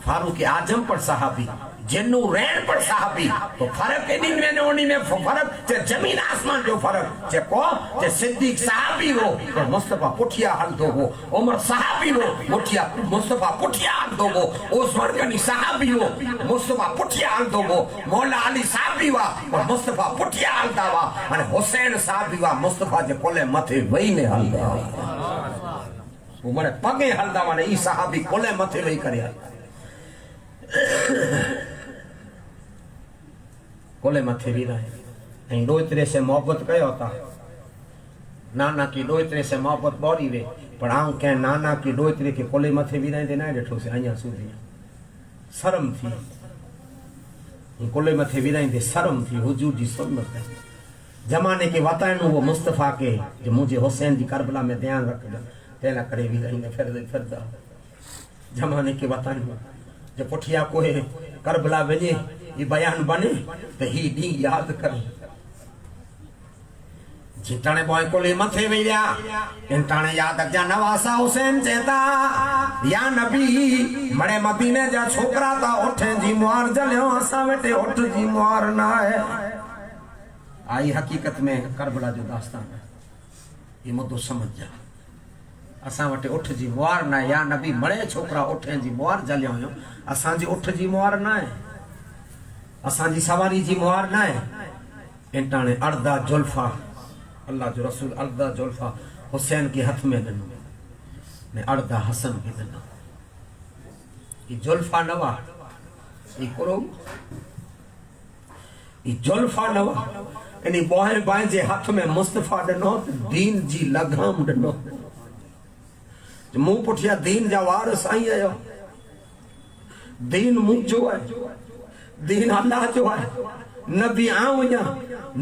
फारूक आजम पर साहबी जिन्नू रैन पर साहबी तो फर्क इन में ओनी में फर्क जे जमीन आसमान जो फर्क जे को जे सिद्दीक साहबी हो तो मुस्तफा पुठिया हल दो हो उमर साहबी हो मुठिया मुस्तफा पुठिया हल दो हो उस्मान गनी साहबी हो मुस्तफा पुठिया हल दो हो मौला अली साहबी वा और मुस्तफा पुठिया हल दावा अने हुसैन साहबी वा मुस्तफा जे कोले मथे वही ने हल दावा उमर पगे हल दावा ने ई साहबी कोले मथे वही करे कोले मथे भी रहे डोतरे से मोहब्बत कयो था नाना की डोतरे से मोहब्बत बोरी वे पर आऊं कह नाना की डोतरे के कोले मथे भी रहे ना डेठो से अया सुधी शर्म थी कोले मथे भी रहे शर्म थी हुजूर जी सुन्नत जमाने के वातायन वो मुस्तफा के जो मुझे हुसैन जी करबला में ध्यान रख तेला करे भी रही फिर जमाने के वातायन जो पुठिया कोई करबला वजे ये बयान बने तो ही डी याद करे जिताने बॉय कोले मथे वेया इंताने याद जा नवासा हुसैन चेता या नबी मड़े मदीने जा छोकरा ता उठे जी मुआर जलियो असा बेटे उठ जी मुआर ना है आई हकीकत में करबला जो दास्तान है ये मुद्दो समझ जा असा वटे उठ जी मुआर ना या नबी मड़े छोकरा उठे जी मुआर जलियो असा जी उठ जी मुआर ना है असा जी सवारी जी मुआर ना है इंटाने अर्दा जुल्फा अल्लाह जो रसूल अर्दा जुल्फा हुसैन के हाथ में दनो ने अर्दा हसन के दनो ये जुल्फा नवा ये करो ये जुल्फा नवा यानी बोहे बाएं जे हाथ में मुस्तफा दनो दीन जी लगाम दनो मुंह पुठिया दीन जा वार साईं आयो दीन मुंह जो है दीन अल्लाह जो है नबी आऊं या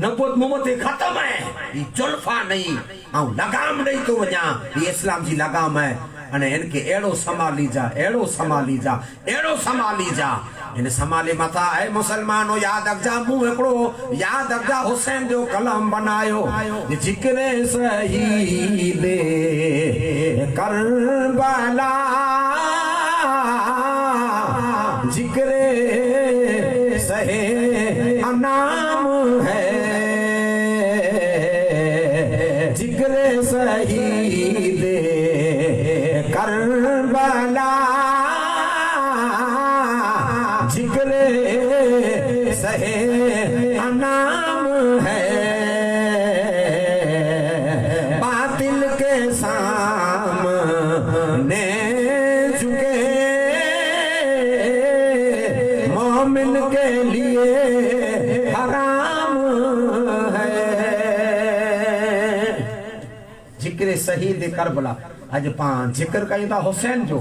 नबूत मोहम्मद खत्म है ये जुल्फा नहीं आऊं लगाम नहीं तो वजा ये इस्लाम जी लगाम है अने इनके एड़ो संभाली जा एड़ो संभाली जा एड़ो संभाली जा इन संभाले मथा है मुसलमानो याद रखजा मुंह एकड़ो याद रखजा हुसैन जो कलम बनायो जिक्र शहीद करबला जिक्र सहे नाम है जिक्र शहीद करबला जिक्र सहे नाम है बातिल के सामने झुके मोमिन के लिए हराम है जिक्र शहीद करबला अज पान जिक्र कई था हुसैन जो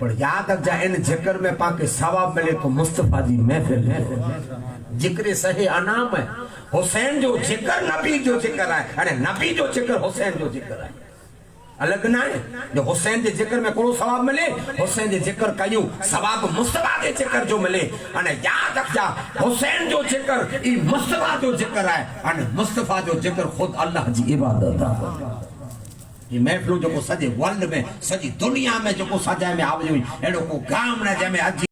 पर याद रख जा इन जिक्र में पाके सवाब मिले तो मुस्तफा जी महफिल है जिक्र सही अनाम है हुसैन जो जिक्र नबी जो जिक्र है अरे नबी जो जिक्र हुसैन जो जिक्र है अलग ना है जो हुसैन के जिक्र में कोनो सवाब मिले हुसैन के जिक्र कयूं सवाब मुस्तफा के जिक्र जो मिले अने याद रख जा हुसैन जो जिक्र ई मुस्तफा जो जिक्र है अने मुस्तफा जो जिक्र खुद अल्लाह जी इबादत है ये महफिल जो सजे वर्ल्ड में सजी दुनिया में जो सजा में आवजी एड़ो को गाम न जमे अज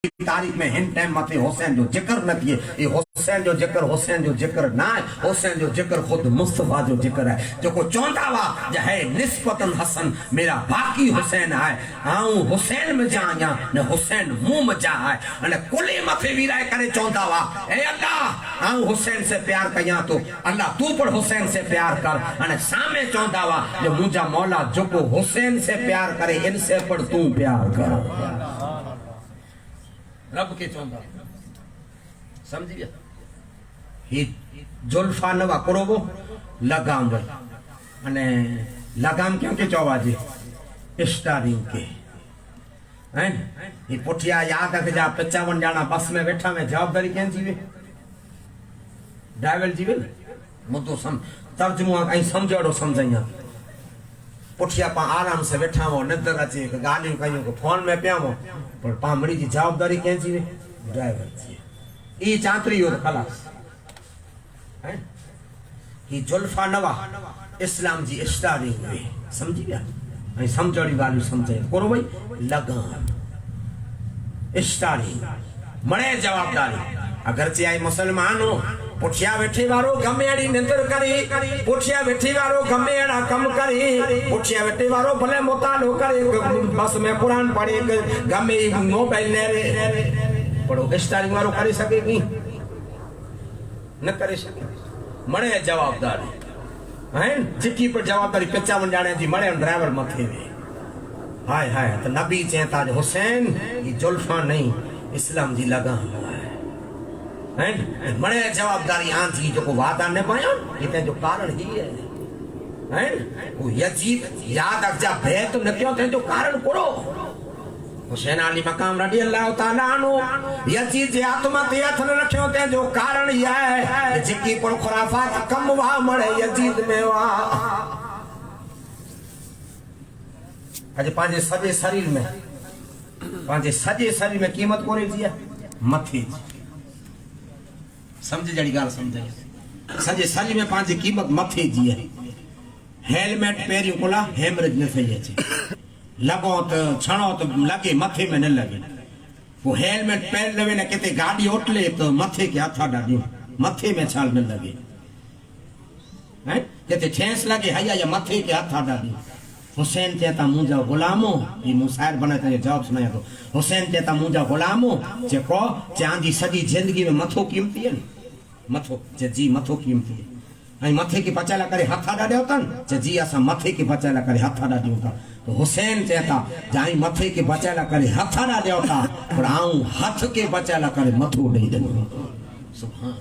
तारीख में हिन टाइम मथे हुसैन जो जिक्र न थिए। ये हुसैन जो जिक्र ना है, हुसैन जो जिक्र खुद मुस्तफा जो जिक्र है। जो को चौंदा वा है निस्बतन हसन मेरा बाकी हुसैन है। आऊं हुसैन में जा या न हुसैन मुंह में जा है। अने कुली मथे विराए करे चौंदा वा ए अल्लाह आऊं हुसैन से प्यार कया तो अल्लाह तू पर हुसैन से प्यार कर। अने सामे चौंदा वा जो मुझा मौला जो को हुसैन से प्यार करे इनसे पर तू प्यार कर। रब के चौंदा समझी गया। ही जुल्फा नवा करोबो लगाम वई अने लगाम क्यों के चौवा जे स्टारिंग के हैं। ये पुठिया याद रख जा 55 जाना बस में बैठा में जवाबदारी कें जीवे ड्राइवर जीवे मुद्दो सम तर्जुमा कहीं समझो समझाइया। पुठिया पा आराम से बैठा हो नजर अचे गालियों कयूं फोन में पिया हो पर पामड़ी की जवाबदारी कें जीवे ड्राइवर जी। ई चांतरी हो खलास हैं। ही जुल्फा नवा इस्लाम जी स्टारिंग हुई समझी गया। ऐं समझड़ी गालियों समझे करो भाई लगाम स्टारिंग मणे जवाबदारी। अगर चाहे मुसलमान हो पुठिया वेठी वारो गमे अड़ी निंदर करी पुठिया वेठी वारो गमे अड़ा कम करी पुठिया वेठी वारो भले मुतालो करे बस में कुरान पढ़े गमे मोबाइल ले रे पढ़ो स्टारिंग वारो करे सके की न करे सके। मणे जवाबदारी हैं चिट्ठी पर जवाबदारी 55 जाने जी मणे ड्राइवर मथे वे हाय हाय। तो नबी चेता हुसैन ये जुल्फा नहीं इस्लाम जी लगाम हैं। मणे जवाबदारी आन थी जो को वादा ने पाया इते जो कारण ही है हैं। वो यजीद याद रख जा भेद न क्यों थे जो कारण करो। हुसैन अली मकाम रजी अल्लाह ताला अनु यजीद जे आत्मा ते हथ न रखियो थे जो कारण ही है जिकी पर खुराफात कम वा मणे यजीद में वा। अज पांजे सजे शरीर में कीमत कोने जी मथे समझ जड़ी गाल समझे सजे शरीर में पांजे कीमत मथे जी है। हेलमेट पेरियो कोला हेमरेज न थई अचे लगो तो छणो तो लगे मथे में न लगे। वो हेलमेट पहन लेवे न केते गाड़ी ओटले तो मथे के हथा डाडी मथे में छाल न लगे हैं। केते ठेस लगे हया या मथे के हथा डाडी। हुसैन चेता मुंजा गुलामो ये मुसायर बने ते जवाब सुनाया तो हुसैन चेता मुंजा गुलामो जेको चांदी सजी जिंदगी में मथो कीमती है मथो जी मथो कीमती है। मथे के बचाला करे हथा डाडे होतन जी असा मथे के बचाला करे हथा डाडे होता। तो हुसैन चेता जाई मथे के बचाला करे हथा डाडे होता पर आऊं हाथ के बचाला करे मथो दई दे। सुभान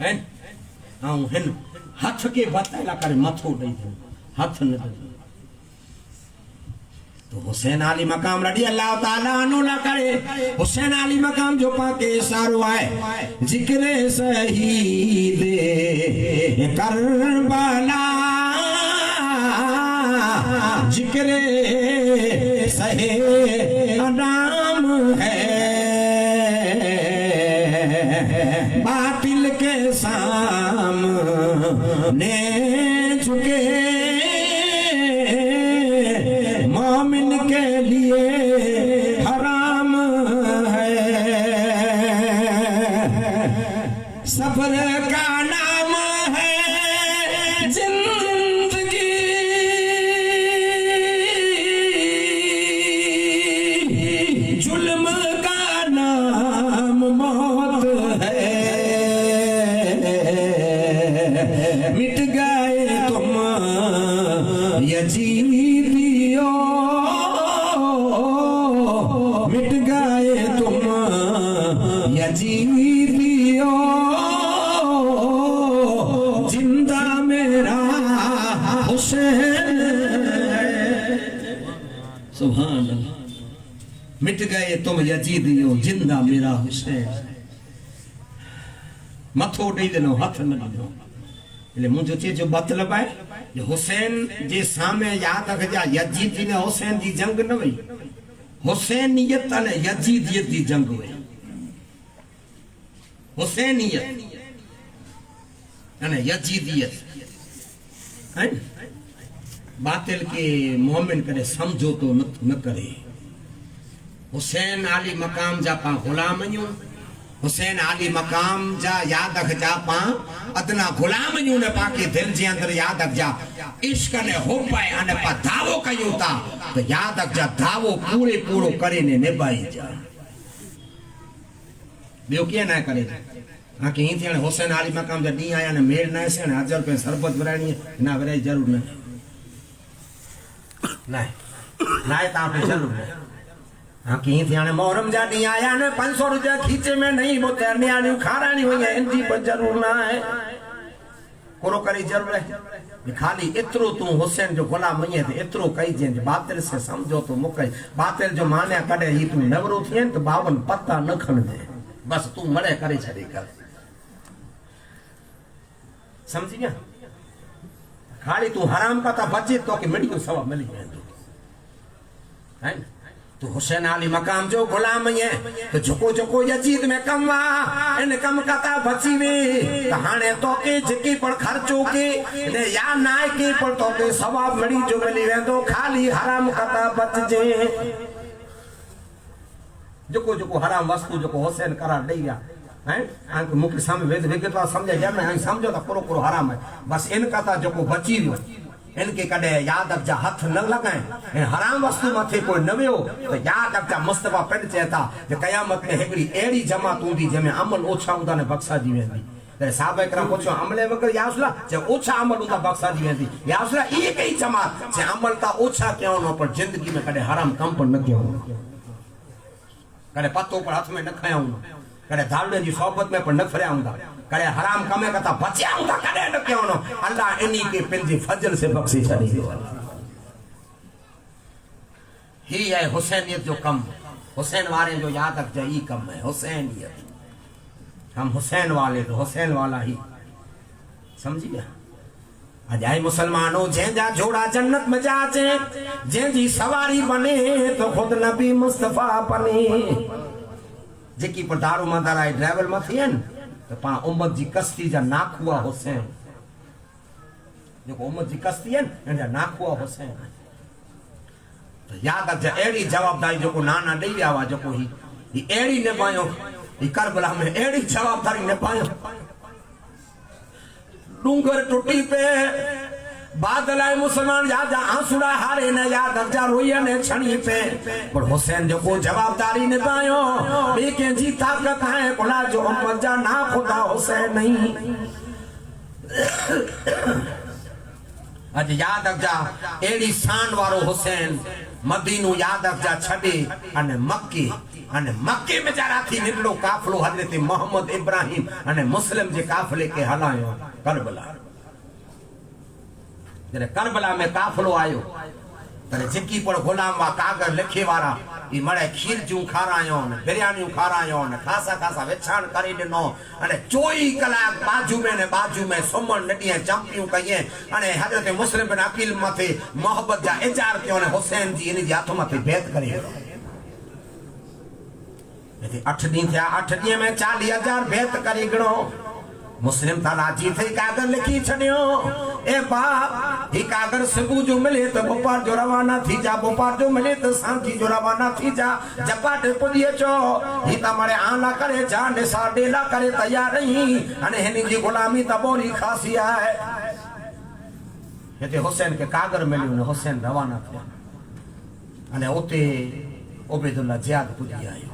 हैं आऊं हिन हाथ के बचाला करे मथो दई दे हाथ न दे। तो हुसैन अली मकाम रजी अल्लाह ताला अनु ना करे। हुसैन अली मकाम जो पाके सारो है जिक्र शहीद करबला जिक्र सहे नाम है बातिल के सामने झुके मोमिन के लिए हराम है। सफर का नाम है जिंदगी जुल्म का नाम मौत है। मिट गए तुम यजीदियो मिट गए तुम यजीदियो जिंदा मेरा हुसैन। सुभान अल्लाह मिट गए तुम यजीदियो जिंदा मेरा हुसैन। मथो ॾेई ॾिनो हथ न ॾिनो એટલે मुंहिंजो चए जो मतलब है हुसैन जे सामे याद रखजा यजीद जी ने हुसैन जी जंग न वई हुसैनियत अने यजीदियत जी जंग हुई। हुसैनियत अने यजीदियत बातिल के मोमिन करे समझो तो न करे हुसैन आली मकाम जा पा गुलाम यूं हुसैन आली मकाम जा याद रखजा पा अदना गुलाम यूं ने पाके दिल जे अंदर याद रखजा इश्क ने हो पाए अने पा दावो कयूं ता तो याद रखजा दावो पूरे पूरो करे ने निभाई जा बियो के ना करे हां के ही थे हुसैन आली मकाम जा डी आया ने मेल ना से ने अजर पे शरबत वराणी ना वराई जरूर नहीं ना ता पे जरूर नहीं हाँ की थे मोहरम जा डी आया ने 500 रुपया खींचे में नहीं वो तेरनी खारानी हुई है इनकी पर जरूर ना है कोरो करी जरूर है खाली इतरो तू हुसैन जो गुलाम मई है इतरो कई जे बातिल से समझो तो मुकई बातिल जो माने कड़े ही तू नवरो थिए तो 52 पत्ता न खण दे बस तू मरे करे छड़ी कर समझी गया खाली तू हराम पता बचे तो कि मिली सवा मिली है तो हुसैन आली मकाम जो गुलाम है तो झुको झुको यजीद में कमवा इन कम कता बची वे कहाने तो के झकी पर खर्चो के ने या नाय के पर तो के सवाब मिली जो मिली वे तो खाली हराम कता बच जे झुको झुको हराम वस्तु जो हुसैन करार दे गया है आंख मुख सामने वेद वेद तो समझ जा मैं समझो तो पूरो पूरो हराम है बस इन कता जो बची रियो इनके कदे याद अफ़जा हथ न लगाए हराम वस्तु मथे कोई न वियो तो याद अफ़जा मुस्तफा पिंड चेता जे कयामत में हिकड़ी एड़ी जमात हूंदी जंहिंमें अमल ओछा हूंदा ने बख्शाजी वेंदी त साहब इकराम पुछो अमले वगर या रसूल जे ओछा अमल हूंदा बख्शाजी वेंदी या रसूल ई कई जमात जे अमल ता ओछा कयो न पर जिंदगी में कदे हराम कम पर न कयो कदे पत्तो पर हाथ में न खाया कदे दारूड़े जी सोबत में पर न फरिया हूंदा करे हराम कमे कता बचिया हूंदा कदे न कयो न अल्लाह इन्हीं के पिंजी फजल से बख्शी छड़ी ही है हुसैनियत जो कम हुसैन वाले जो याद रख जा ई कम है हुसैनियत हम हुसैन वाले तो हुसैन वाला ही समझिए अजाई मुसलमानों जेजा जोड़ा जन्नत में जाचे जेजी सवारी बने तो खुद नबी मुस्तफा बने जेकी पर दारू मदारा ड्राइवर में थी तो पा उम्मत जी कस्ती जा नाखुआ हुसैन जो उम्मत जी कस्ती है ना नाखुआ हुसैन तो याद रख जा एड़ी जवाबदारी जो को नाना दे आवा जो को ही एड़ी निभायो ही करबला में एड़ी जवाबदारी निभायो डूंगर टूटी पे बादल आए मुसलमान याद आंसुड़ा हारे ने याद अफ़जा रोइया ने छणी पे पर हुसैन जो को जवाबदारी निभायो बे के जी ताकत है कोला जो उम्मत जा ना खुदा हुसैन नहीं आज याद अफ़जा एड़ी शान वारो हुसैन मदीनो याद अफ़जा छडे अने मक्के में जरा थी निकलो काफलो हजरत मोहम्मद इब्राहिम अने मुस्लिम जे काफले के हलायो करबला जरे करबला में काफलो आयो पर जिकी पर गुलाम वा कागर लिखे वारा ई मड़े खीर जू खारायो ने बिरयानी खारायो ने खासा खासा विछाण करी दिनो अने 24 कलाक बाजू में सुमन नडिया चंपियूं कये अने हजरत मुस्लिम बिन अकील मथे मोहब्बत जा इजार कयो ने हुसैन जी इन जी हाथ मथे बैत करे ये 8 दिन थे 8 दिन में 40,000 बैत करी गणो मुस्लिम था राजी थे कागर लिखी छड़ियो ए बाप ही कागर सुबह जो मिले तो बोपार जो रवाना थी जा बोपार जो मिले तो सांझी जो रवाना थी जा जपाटे पुदिए चो ही तमारे आला करे जा ने साडेला करे तैयार नहीं अने हनी जी गुलामी तबोरी खासिया है ये हुसैन के कागर मिलियो ने हुसैन रवाना थे अने ओते उबैदुल्लाह जियाद पुदी आयो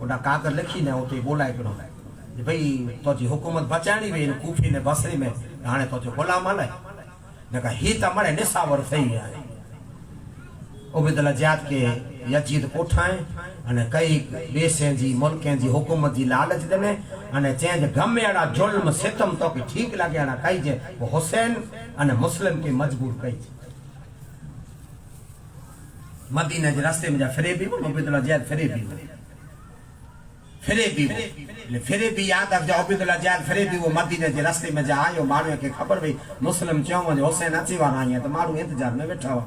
ओडा कागर लिखी ने ओते बोलाए करो भाई तो जी हुकूमत बचानी वे कूफी ने बसरी में हाने तो जो गुलाम हले ने कहा ही त मरे निसावर सही है उबैदुल्लाह जियाद के यजीद कोठाए अने कई देशे जी मुल्के जी हुकूमत जी लालच देने अने चेंज गमे एड़ा जुल्म सितम तो के ठीक लागे अने कई जे हुसैन अने मुस्लिम के मजबूर कई मदीना जे रास्ते में जा फिरे भी उबैदुल्लाह जियाद फिरे भी याद अफ़जा उबैदुल्लाह जियाद फिरे भी वो मदीने जे रास्ते में जा आयो माण्हू के खबर भई मुस्लिम चयो वञे हुसैन अची वारा आया तो माण्हू इंतजार में बैठा हुआ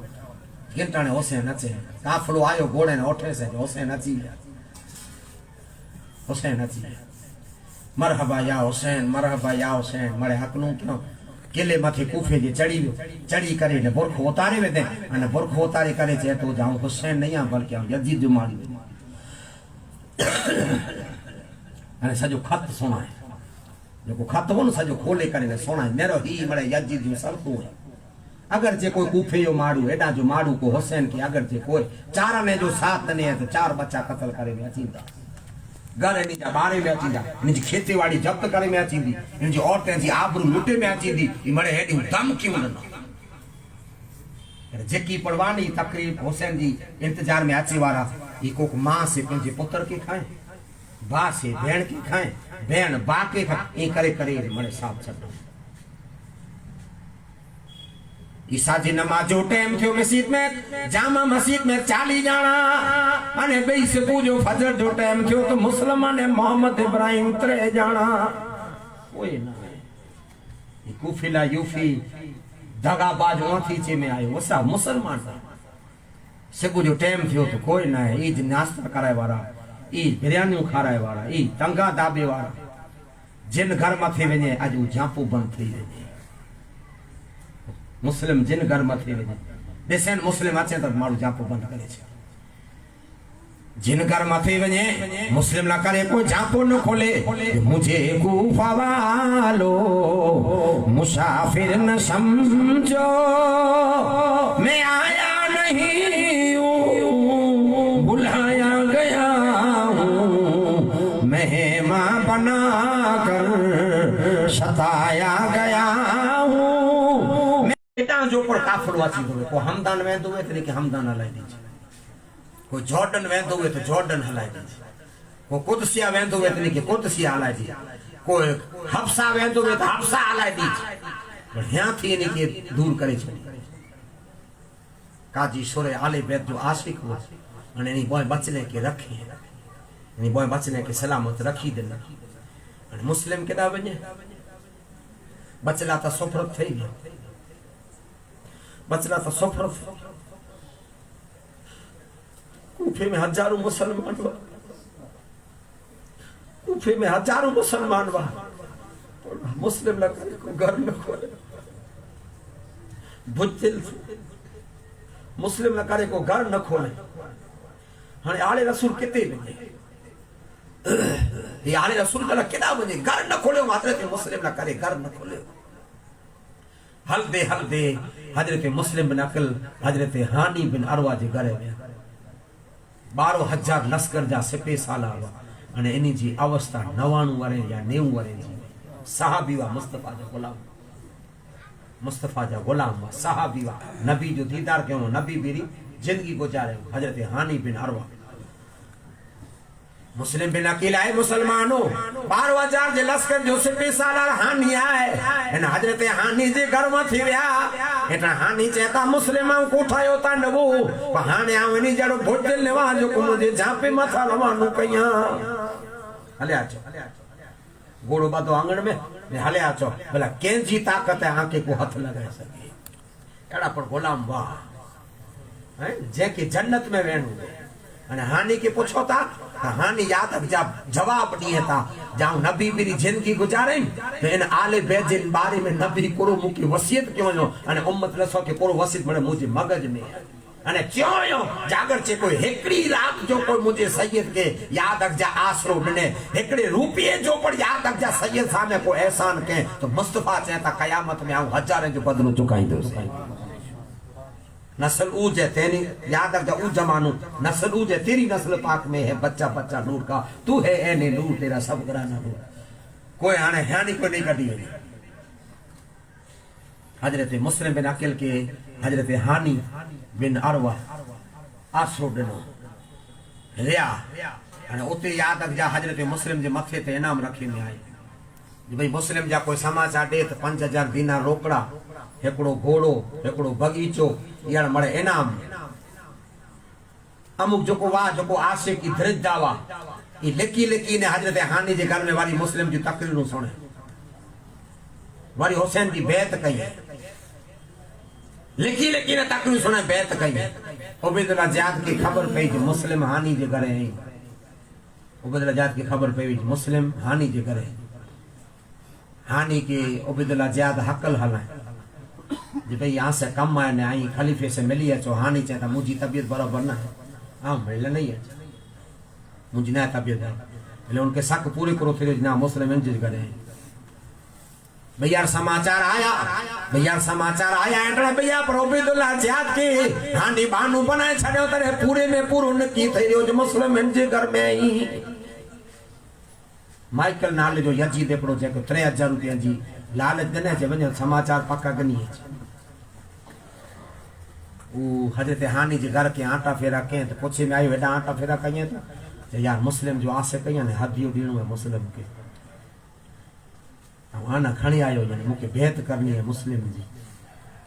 गिनटाणे हुसैन अचे काफिलो आयो घोड़े ने ओठे से हुसैन अची मरहबा या हुसैन मरे हकनू क्यों किले मथे कूफे जे चढ़ी वियो चढ़ी करे ने बुरखो उतारे वेंदे अने बुरखो उतारे करे चए तो जाऊं हुसैन नहीं आ बल्कि आऊं यजीद जो मारी अने सजो खत सुणाए जो खत हो न सजो खोले करे सुणाए मेरो ही मरे यजीद जो सरतो है अगर जे कोई कूफे जो मारू एडा जो मारू को हुसैन की अगर जे कोई चार ने जो साथ ने है तो 4 बच्चा कत्ल करे में अचींदा घर इन जा बारे में अचींदा इन जी खेती वाड़ी जब्त करे में अचींदी इन जी औरतें जी आबरू लुटे में अचींदी ई मरे हेडी दम क्यों न जेकी परवानी तकरीब हुसैन जी इंतजार में अचे वाला ई कोक मां से पंजे पुत्र के खाए बा से भेण के खाए भेण बा के खाए ई करे करे मरे साहब छड़ ईसा जी नमाज जो टाइम थियो मस्जिद में जामा मस्जिद में 40 जाना अने बेई से पूजो फजर जो टाइम थियो तो मुसलमान ने मोहम्मद इब्राहिम 3 जाना कोई ना ये कुफिला यूफी दगाबाज ओथी चे में आयो वसा मुसलमान से जो टाइम थियो तो कोई ना है ईद नाश्ता कराए वाला ई बिरयानी खाराए वाला ई तंगा दाबे वाला जिन घर मथे वने अजू जापू बंद थई वने मुस्लिम जिन घर मथे वने देसन मुस्लिम अचे तो मारू जापो बंद करे छे जिन घर मथे वने मुस्लिम ला करे कोई जापो न खोले मुझे कूफा वालो मुसाफिर न समझो मैं आया नहीं हूँ बुलाया गया हूँ मेहमान बना कर सताया गया हूँ जो पर काफिर वाची होवे को हमदान वेंदो वे तने के हमदान हलाई दीजे को जॉर्डन वेंदो वे तो जॉर्डन हलाई दीजे को कुदसिया वेंदो वे तने के कुदसिया हलाई दीजे को हफ्सा वेंदो वे तो हफ्सा हलाई दीजे बढ़िया थी ने के दूर करे छे काजी सोरे आले बैत जो आशिक हो अने नी बॉय बचने के रखे नी बॉय बचने के सलामत रखी दे अने मुस्लिम केदा वने बचला तो सफरत थई गयो बचला तो सफर कूफे में हजारों मुसलमान हुआ कूफे में हजारों मुसलमान हुआ मुस्लिम घर न खोले बुझिल मुस्लिम न करे को घर न खोले हाने आले रसूल किते वने ये आले रसूल कला केदा वने घर न खोले मात्र ते मुस्लिम न करे घर न खोले हल दे हजरत मुस्लिम बिन अकल हजरत हानी बिन अरवा जे घरे में 12,000 लश्कर जा सिपे साला हुआ अने इनी जी अवस्था 99 वरे या 90 वरे जी सहाबी वा मुस्तफा जा गुलाम वा सहाबी वा नबी जो दीदार कयो नबी बेरी जिंदगी गुजारे हजरत हानी बिन अरवा मुस्लिम बिन अकील आए मुसलमानों 12,000 जे लश्कर जो सिपे साला हानी आए इन हजरत हानी जे घर में थी व्या एटा हानी चेता मुस्लिमां को ठायो ता नवो हाने आवनी जड़ो भोजल लेवा जो को मुझे जापे मथा लवानो कया हले आचो गोड़ो बातो आंगण में हले आचो भला केन जी ताकत है आके को हाथ लगाए सके एड़ा पर गुलाम वाह है जे के जन्नत में वेणु अने हानी के पूछो ता हानी याद जवाब दिए था जाऊं नबी मेरी जिंदगी गुजारे तो इन आले बैजिन बारे में नबी कोरो मुकी वसियत क्यों नो अने उम्मत रसो के कोरो वसियत मने मुझे मगज में अने क्यों यो जागर चे कोई हेकड़ी रात जो कोई मुझे सैयद के याद रख जा आसरो ने हेकड़े रुपये जो पर याद रख जा सैयद सामने को एहसान के तो मुस्तफा चाहता कयामत में आऊं हजारे जो बदलो चुकाई दो नस्ल ऊज है तेरी याद रख जा ऊ जमानो नस्ल ऊज है तेरी नस्ल पाक में है बच्चा बच्चा नूर का तू है एने नूर तेरा सब घराना नूर कोई आने हानि को नहीं कटी है हजरत मुस्लिम बिन अकील के हजरत हानी बिन अरवा आसरो दिनो रिया अने उते याद रख जा हजरत मुस्लिम जे मथे ते इनाम रखी में आई भाई मुस्लिम जा कोई समाचार दे तो 5,000 दीनार रोकड़ा एकड़ो घोड़ो एकड़ो बगीचो यार मरे इनाम अमुक जो को वाह जो को आशिक की धृजा वा ये लिखी ने हजरत हानी जे घर में वाली मुस्लिम जी तकरीर सुने वाली हुसैन की बैत कही लिखी ने तकरीर सुने बैत कही उबैदुल्लाह जात की खबर पई कि मुस्लिम हानी जे घरे है उबैदुल्लाह जात की खबर पई मुस्लिम हानी जे घरे हानि के उबैदुल्लाह ज़ियाद हकल हलाए जी भाई यहाँ से कम आए ने आई खलीफे से मिली अचो। हानि चए त मुंहिंजी तबीयत बराबर न है हाँ मिल नहीं है मुंहिंजी न तबीयत है એટલે उनके शक पूरे करो थे ना मुस्लिम इंज करे भैया समाचार आया एंडड़ा भैया पर उबैदुल्लाह ज़ियाद के हांडी बानू बनाए छड़ियो तरे पूरे में पूरो नकी थई रहियो जो मुस्लिम जे घर में ही माइकल नाले जो यजी देखड़ो जेको 3000 रुपया जी लालच दने जे वने समाचार पक्का गनी है ऊ हजरत हानी जे घर के आटा फेरा के तो पूछे में आयो हेडा आटा फेरा कई तो यार मुस्लिम जो आसे कई ने हदियो दीणो है मुस्लिम के आना खणी आयो यानी मुके भेत करनी है मुस्लिम जी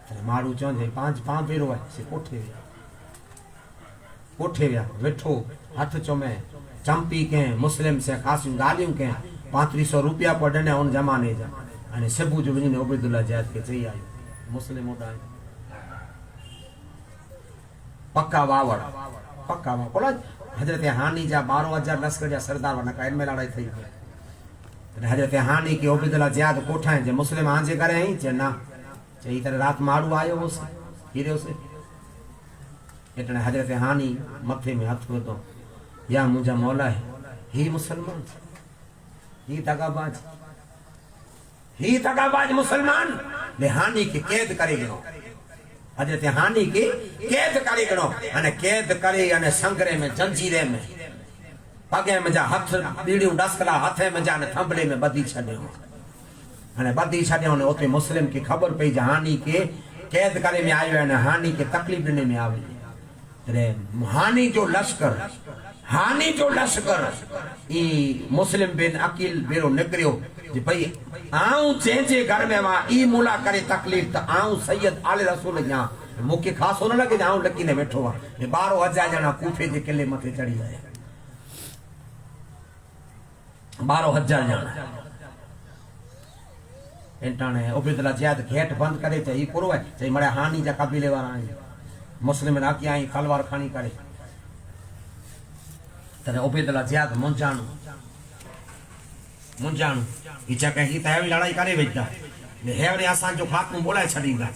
अरे मारू चोंजे पांच भेरो है से कोठे गया वेठो हाथ चोमे चंपी के मुस्लिम से खासी गालियों के 3500 रुपया पर डने उन जमाने जा अने सबू जो वनी उबैदुल्लाह ज़ियाद के चई आयो मुस्लिम उड़ा पक्का वावड़ बोला हजरत हानी जा 12000 लश्कर जा सरदार वना कायन में लड़ाई थई हजरत हानी के उबैदुल्लाह ज़ियाद कोठाए जे मुस्लिम आंजे करे ही जे ना चई तरह रात मारू आयो हो से हीरो से इतने हजरत हानी मथे में हाथ रखो या मुझा मौला है ही मुसलमान ही दगाबाज मुसलमान ले हानी के कैद करे गयो हजरत हानी के कैद करे गयो अने कैद करे अने संगरे में जंजीरे में पगे में जा हाथ बीड़ियों डसकला हाथे में जा ने थंबले में बदी छड्यो अने बदी छड्यो ने ओते मुस्लिम की खबर पई जे हानी के कैद करे में आयो अने हानी के तकलीफ देने में आवे रे हानी जो लश्कर ई मुस्लिम बिन अकील बेरो निकरियो जे भाई आऊं जे घर में वा ई मुला करे तकलीफ त आऊं सैयद आले रसूल या मुके खास न लगे आऊं लकी ने बैठो वा 12000 जना कूफे जे किले मथे चढ़ी आए 12000 जना एंटाने उबैदुल्लाह ज़ियाद गेट बंद करे त ई पूरो है जे मरे हानी जा कबीले वाला आई मुस्लिम राखी आई खलवार खानी करे तने उबैदुल्लाह ज़ियाद मुंजाणू इचा कहीं तयारी लड़ाई करे वेचा ने हेवरे आसान जो खात्मो बोलाए छडींदा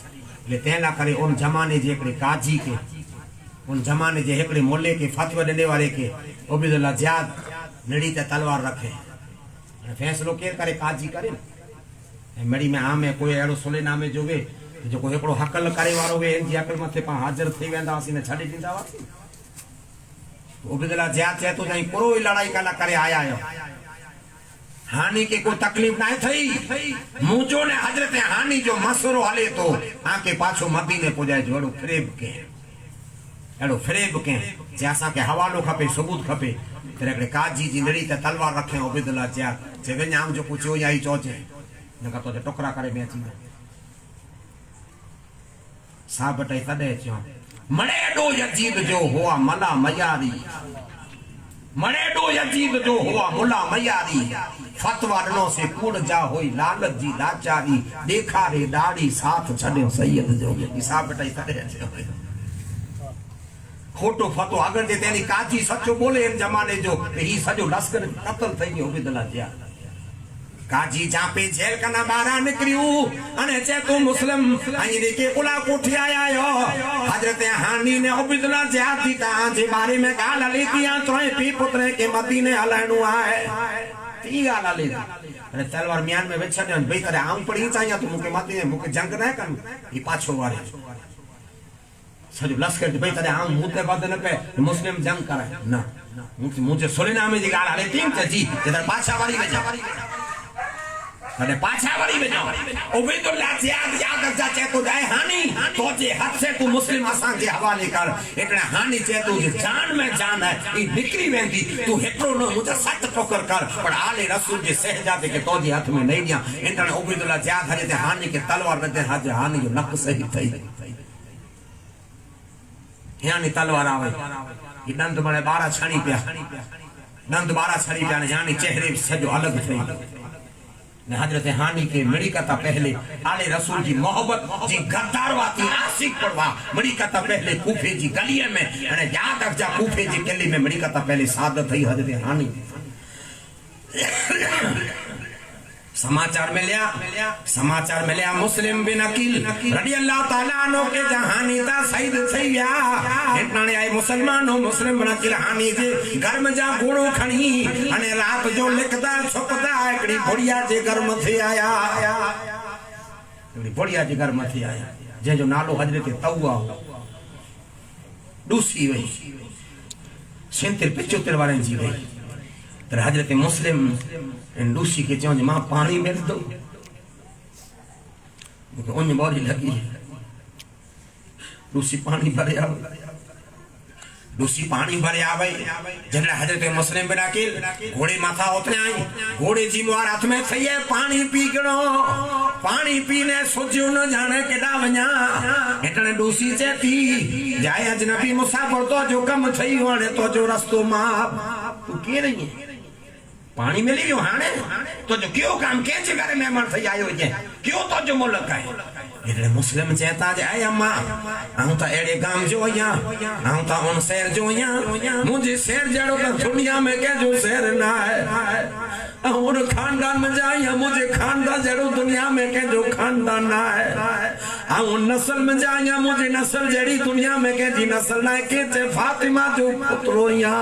ले तेला करे उन जमाने जे एकड़े काजी के उन जमाने जे एकड़े मोल्ले के फतवा देने वाले के उबैदुल्लाह ज़ियाद नड़ी ते तलवार रखे फैसलो के करे काजी करे मड़ी में आमे कोई एड़ो सुले नामे जोगे जो को एकड़ो हकल करे वारो वे इन जी अकल मथे पा हाजिर थी वेंदा सी ने छडी दींदा वा उबैदुल्लाह ज़ियाद चे तो जाई पूरो लड़ाई कला करे आया हानि के को तकलीफ ना थई मुजो ने हजरत हानि जो मसरो हले तो आके पाछो मदीने पुजाए जो एड़ो फ्रेब के जैसा के हवालो खपे सबूत खपे तेरे काजी जी नड़ी ते तलवार रखे उबैदुल्लाह ज़ियाद जे वन्याम जो पूछो याई चोचे नका तो टोकरा करे में अची साहब बटई तदे चो मणे डो यजीद जो हुआ मला मयारी मणे डो यजीद जो हुआ मुला मयारी फतवा डनो से कूड़ जा होई लालच जी लाचारी देखा रे दाढ़ी साथ छड्यो सैयद जो साहब बटई तदे चो खोटो फतो अगर जे तेनी काजी सच्चो बोले इन जमाने जो ही सजो लश्कर कत्ल थई गयो उबैदुल्लाह ज़ियाद काजी जापे जेल कना बारा निकरियो अने चे तू मुस्लिम आई रे के उला कोठी आया यो हजरत हानी ने उबैदुल्लाह ज़ियाद दी ता जे बारे में गाल ली दिया तोए पी पुत्र के मदीने हलाणो आए ती गाल ली अने तलवार म्यान में वेछा ने भई करे आऊं पड़ी चाहिया तू मुके मदीने मुके जंग न कर ई पाछो वारे सजो लश्कर भई करे आऊं मुते बद न पे मुस्लिम जंग करे ना मुझे सुलेना में जी गाल हले तीन जी इधर पाछा वाली में जा अने पाछा वाली में जाओ उबैदुल्लाह ज़ियाद याद जा चे तो जाए हानि तो जे हद से तू मुस्लिम आसान के हवाले कर इतने हानि चे तू जान में जान है ई निकली वेंदी तू हेकड़ो न मुझे सच ठोकर कर पर आले रसूल जे शहजादे के तो जे हाथ में नहीं दिया इतने उबैदुल्लाह ज़ियाद हजे ते हानि के तलवार रते हाथ हानि जो नक सही थई यानी तलवार आवे ई दंत बड़े 12 छणी पिया दंत 12 छणी पिया यानी चेहरे सजो अलग थई हजरत हानि के मिड़ी कता पहले आले रसूल की मोहब्बत जी गद्दार वाती आशिक पड़वा मिड़ी कता पहले कूफे जी गलिये में अने याद रख जा कूफे जी गली में मिड़ी कता पहले सादत थई हजरत हानि समाचार मिलिया मुस्लिम बिन अकील रडी अल्लाह ताला अन्हु के जहानी ता शहीद थई विया हेठाणे आए मुसलमानो मुस्लिम बिन अकील हानी जे घर में जा घोड़ो खणी अने रात जो लिखदा छुपदा एकड़ी बुढ़िया जे घर मथे आया एकड़ी बुढ़िया जे घर मथे आया जे जो नालो हजरत तौआ दूसरी वही 76 वाले जी गई तर हजरत मुस्लिम लूसी के चौंज मां पानी मिल दो उन बॉडी लगी लूसी पानी भरे आवे जने हजरत मुस्लिम बिन अकील घोड़े माथा उतरे आई घोड़े जी मुहार हाथ में थई है पानी पी गणो पानी पीने सोचियो न जाने केडा वणा एटने डूसी चेती जाए अजनबी मुसाफिर तो जो कम थई वणे तो जो रस्तो माप तू के रही है पानी मिली वियो हाणे तो जो क्यों काम के जे घर मेहमान थई आयो जे क्यों तो जो मुल्क है एटले मुस्लिम चेता जे आय अम्मा आऊं ता एड़े गाम जो आया आऊं ता उन शहर जो आया मुझे शहर जड़ो तो दुनिया में के जो शहर ना है और खानदान में जाया मुझे खानदान जड़ो दुनिया में के जो खानदान ना है आऊं नस्ल में जाया मुझे नस्ल जड़ी दुनिया में के जी नस्ल ना के ते फातिमा जो पुत्रो या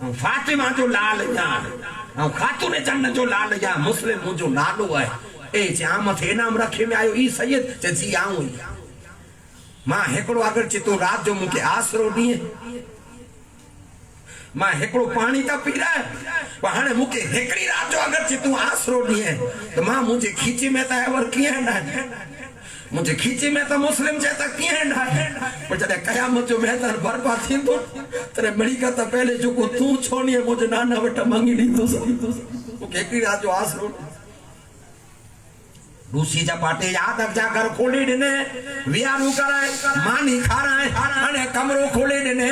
फातिमा जो लाल या खातून जन्न जो लाल या मुस्लिम जो नालो है ए जाम थे नाम रखे में आयो ई सैयद जे जी आऊं मां हेकड़ो अगर चितो रात जो मुके आसरो दिए मां हेकड़ो पानी ता पी रहा है हाने मुके हेकड़ी रात जो अगर चितो आसरो दिए तो मां मुझे खींची में ता वर किए ना मुझे खींची में तो मुस्लिम चेता किए ना पर जदे कयामत जो मैदान बर्बाद थिंदो तरे मड़ी का ता पहले जो को तू छोनी मुझे नाना बेटा मांगी दी तो मुके हेकड़ी रात जो आसरो दूसरी जपाटे याद अब जा घर खोले दिने वियारू कराए मानी खाराए अने कमरो खोले दिने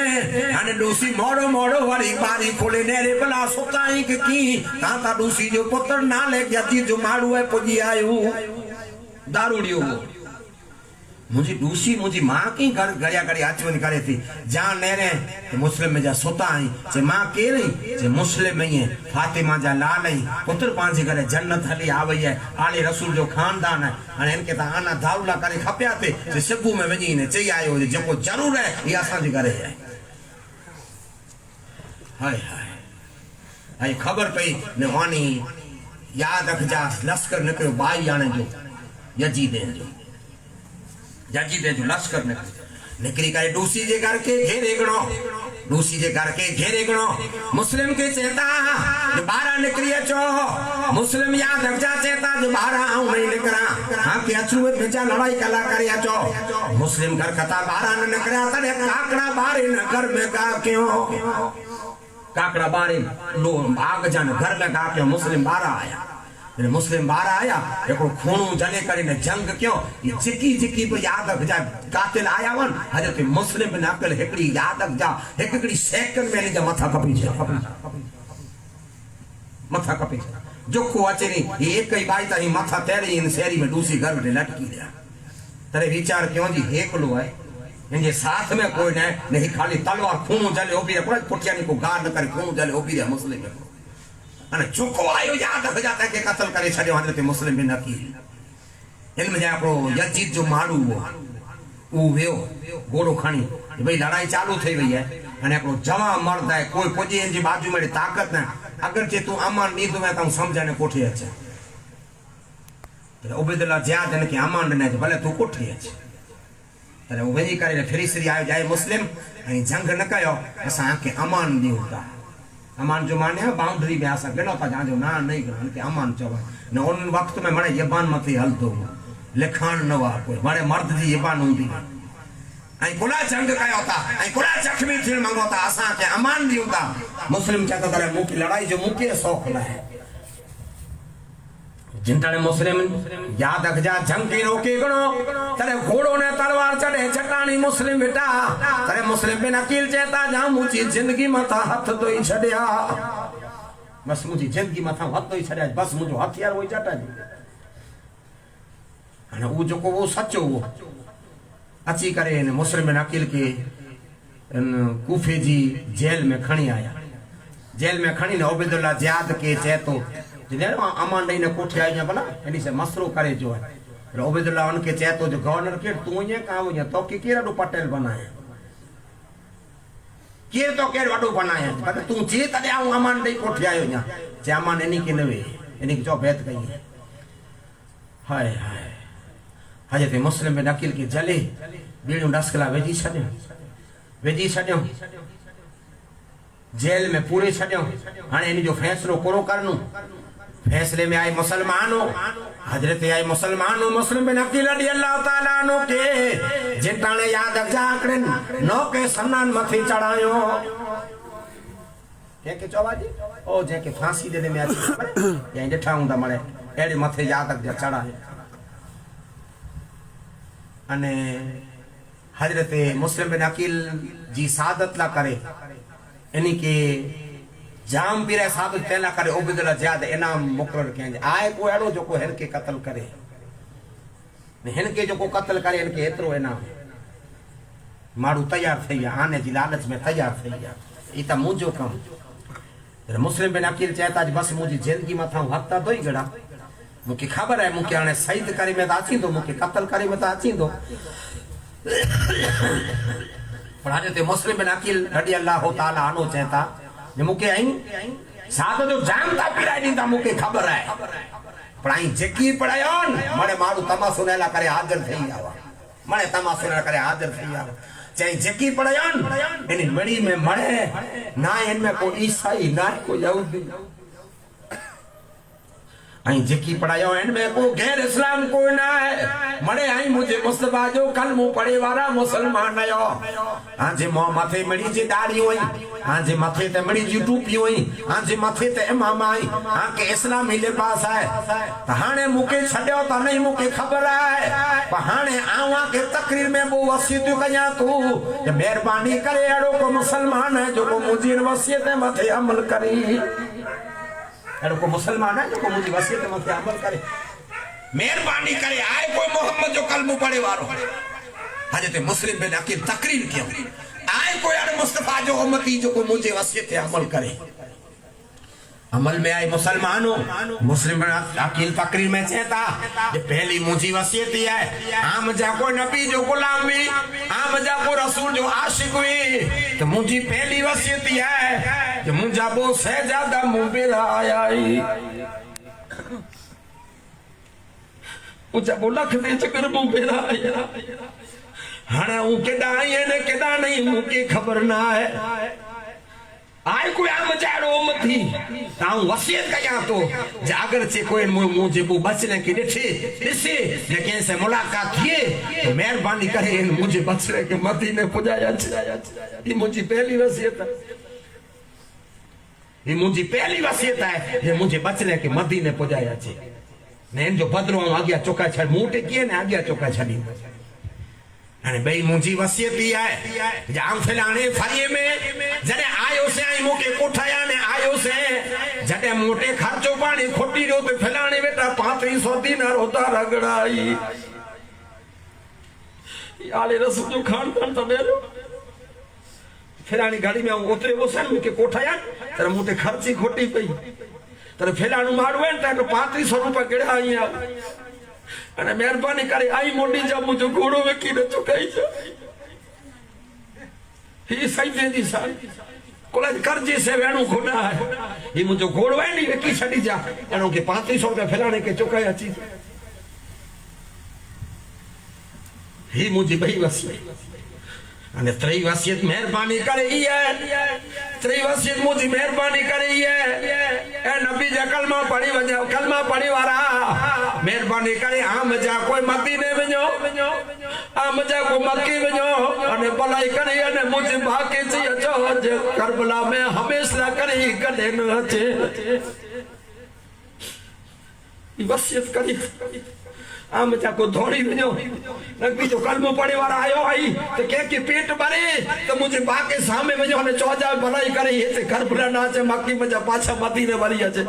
अने दूसरी मोड़ो वाली बारी खोले ने रे भला सुताई की ताता दूसरी जो पुत्र ना ले गया थी जो मारू है पुजी आयो दारूड़ियो मुझे दूसरी मुझी मां की घर गया गड़ी आचवन करे थी जान ले रे मुस्लिम में जा सोता आई जे मां के रही जे मुस्लिम में है फातिमा जा लाल आई पुत्र पांचे करे जन्नत हली आवई है आले रसूल जो खानदान है अने इनके ता आना दाउला करे खप्या थे जे सबू में वजी ने चई आयो जेको जरूर है ये असा जे करे है हाय हाय आई खबर पई ने वानी याद रख जा लश्कर निकलो बाई आने जो यजीदे जो लश्कर निकली करे दूसरी जे घर के घेरे गणो मुस्लिम के चेता जो बारा निकली अचो मुस्लिम याद रख जा चेता जो बारा आऊं नहीं निकरा हां के अचू भेजा लड़ाई कला करे अचो मुस्लिम घर कथा बारा न निकरा तने काकड़ा बारे न घर में का क्यों काकड़ा बारे लो भाग जान घर में का क्यों मुस्लिम बारा आया एको खूणो जले करे ने जंग क्यों ये जिकी पे याद रख जा कातिल आया वन हजरत मुस्लिम बिन अकील हेकड़ी याद रख जा हेकड़ी सेकंड में जा मथा कपी जो को अचे नी ये एक ही बाई ता ही मथा तेरे इन शहरी में दूसरी घर में लटकी दिया तेरे विचार क्यों जी हेकलो है इनके साथ में कोई नहीं खाली तलवार खूणो जले ओबी रे पुटिया नी को गार न करे खूणो जले ओबी रे मुस्लिम अने चुको आयो याद रख जाता के कत्ल करे छड़ियो हजरत मुस्लिम बिन अकील इनमें जा आपरो यजीद जो मारू वो वेयो घोड़ो खणी भाई लड़ाई चालू थई वई है अने आपरो जवा मर्द है कोई पुजी इन जी बाजू में ताकत न अगर जे तू अमान नी तो मैं ता समझाने कोठे अचे तो उबैदुल्लाह जियाद ने के अमान ने भले तू कोठे अचे अरे वो वही करे फिरिसरी आयो जाए मुस्लिम अई जंग न कयो असा के अमान दिउता अमान जो माने बाउंड्री में आसा गनो ता जाजो ना नहीं गनो के अमान चवा न उन वक्त में मणे यबान मथे हल दो लिखान नवा कोई मणे मर्द जी यबान हुंदी आई कोला जंग कयो ता आई कोला जख्मी थिन मंगो ता असा के अमान दिउता मुस्लिम चाहता करे मुकी लड़ाई जो मुके शौक न है जिनताने मुस्लिम याद रख जा जंग की रोके गणो तरे घोड़ो ने तलवार चढ़े चटानी मुस्लिम बेटा तरे मुस्लिम बिन अकील चेता जा मुझी जिंदगी मथा हाथ धोई छड़िया बस मुझी जिंदगी मथा हाथ धोई छड़िया बस मुझो हथियार वही चटा जी अने वो जो को वो सच्चो वो अची करे ने मुस्लिम बिन अकील के कूफे जी जेल में खणी आया जेल में खणी ने उबैदुल्लाह जियाद के चेतो जिधर अमान नहीं ने कोठे आई या बना एनी से मसरो करे जो है उबैदुल्लाह उनके चाहे तो जो गवर्नर के तू ये काम हो तो के केरा दो पटेल बनाए के तो के वडो बनाए पता तू जे तने आ अमान नहीं कोठे आयो या जे अमान एनी के नवे एनी जो भेद गई है हाय हाय हजरत मुस्लिम बिन अकील की जले बीड़ू डसकला वेजी छड्यो जेल में पूरे छड्यो हाने इन जो फैसलो करो करनु फैसले में आए मुसलमानो हजरत आए मुसलमानो मुस्लिम बिन अकील रदी अल्लाह ताला नो के जिताने याद जाकड़न नो के सन्नान मथे चढ़ायो के चौबाजी ओ जे के फांसी दे में आज या डठा हुंदा मळे एड़े मथे याद चढ़ाए अने हजरत मुस्लिम बिन अकील जी सादत ला करे इन्हीं के जाम पीरे साबित तेला करे उबैदुल्लाह ज़ियाद इनाम मुकर्रर करें आए को एड़ो जो को हिन के कत्ल करे हिन के जो को कत्ल करे इनके एतरो इनाम मारू तैयार थई आने जी लालच में तैयार थई ई त मुजो कम मुस्लिम बिन अकील चाहता बस मुजी जिंदगी मथा हत्ता दोई गड़ा मुके खबर है मुके आने शहीद करे में आची दो मुके कत्ल करे में आची दो पर हजरत मुस्लिम बिन अकील रदी अल्लाह ताला अन्हु चाहता जे मुके आई साथ जो जाम ता पिराई नींदा मुके खबर है पर आई जेकी पढ़ायो मने मारू तमाशो नेला करे हाजिर थई आवा मने तमाशो नेला करे हाजिर थई आवा चाहे जेकी पढ़ायो इन मड़ी में मरे ना इनमें को ईसाई ना को यहूदी आई जेकी पढ़ायो इनमें को गैर इस्लाम को ना है मरे आई मुझे मुस्तफा जो कलमो पढ़े वाला मुसलमान आयो हां जे मो माथे मड़ी जी दाढ़ी होई हां जे माथे ते मड़ी जी टोपी होई हां जे माथे ते इमाम आई हां के इस्लामी लिबास है त हाने मुके छड्यो त नहीं मुके खबर है पर हाने आवा के तकरीर में वो वसीयत कया तू जे मेहरबानी करे एड़ो को मुसलमान है जो को मुजी वसीयत मथे अमल करी एड़ो को मुसलमान है जो को मुजी वसीयत मथे अमल करे मेहरबानी करे आए कोई मोहम्मद जो कलमो पढ़े वारो हजरत मुस्लिम बिन अकील तकरीर कियो आए कोई अड़ मुस्तफा जो उम्मती जो को मुझे वसीयत अमल करे अमल में आए मुसलमानों मुस्लिम बिन अकील तकरीर में कहता ये पहली मुझी वसीयत है आम जा को नबी जो गुलाम भी आम जा को रसूल जो आशिक हुई तो मुझी पहली वसीयत है कि मुझा बो शहजादा मुबेरा आई मुझा बो लख दे चक्कर मुबेरा आया हाने ऊ केदा आई ने केदा नहीं मुके खबर ना है आए कोई आम जाड़ो मथी ताऊ वसीयत कया तो जागर से कोई मुझे बो बचने की दिसे लेकिन से मुलाकात थिए तो मेहरबानी करे मुझे बचने के मदीने पुजाया ये मुझी पहली वसीयत है ये मुझी पहली वसीयत है ये मुझे बचने के मदीने पुजाया छे ने जो बदरो आगे चौका छड़ मोटे किए ने आगे चौका छड़ी अने भाई मुझी वसीयत ही है जाम फलाने फरिए में जने आयो से आई मोके कोठाया ने आयो से जने मोटे खर्चो पानी खोटी रो तो फलाने बेटा 3500 दिनार होता रगड़ाई आले रसूल जो खान खान तो बेरो फलानी गाड़ी में उतरे वो सन के कोठाया तेरे मोटे खर्ची खोटी पई तेरे फलानु मारू है तो 3500 रुपया केड़ा आई अने मेहरबानी करे आई मोटी जब मुझे घोड़ो में की न चुकाई जा ये सही दे दी साल कोलाज कर्जे से वेणु खुना है ये मुझे घोड़ो है नहीं की छड़ी जा एनो के 3500 रुपया फलाने के चुकाया चीज ही मुझे भाई वसीयत अने त्रई वसीयत मेहरबानी करे है त्रई वसीयत मुझे मेहरबानी करे है ए नबी जा कलमा पढ़ी वारा मेहरबानी करे आम जा कोई मदीने वञो आम जा को मक्की वञो अने भलाई करे अने मुझे बाकी थी अचो जे करबला में हमेशा करे कदे न अचे वसीयत करी आम जा को धोड़ी वञो नबी जो कलमो पढ़े वारा आयो आई तो के पेट भरे तो मुझे बाके सामने वञो अने चौजा भलाई करे हिते करबला ना अचे मक्की में जा पाछा मदीने वरी अचे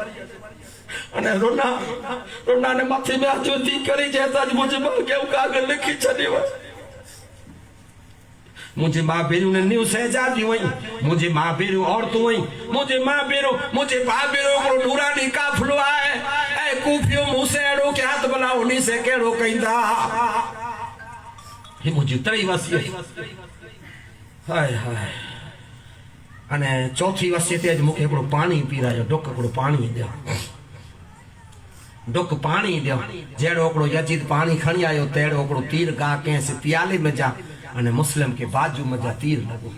अने रोना ने माथे में आजो दी करी जैसा मुझे के कागज लिखी छड़ी मुझे माँ भेरू ने न्यू शहजादी हुई मुझे माँ भेरू औरतों हुई मुझे माँ भेरू मुझे माँ भेरू को नूरानी काफिलो आए ए कूफियो मूसे एड़ो के हाथ भला उन्हीं से केड़ो कहंदा ये मुझे तरी वसी हाय हाय अने चौथी वसीयत अज मूंखे हिकिड़ो पाणी पीरायो डुक हिकिड़ो पाणी ॾियो डुक पाणी ॾियो जहिड़ो हिकिड़ो यजीद पाणी खणी आयो तहिड़ो हिकिड़ो तीर गा कंहिंसि प्याले में जा अने मुस्लिम के बाजू में जा तीर लॻो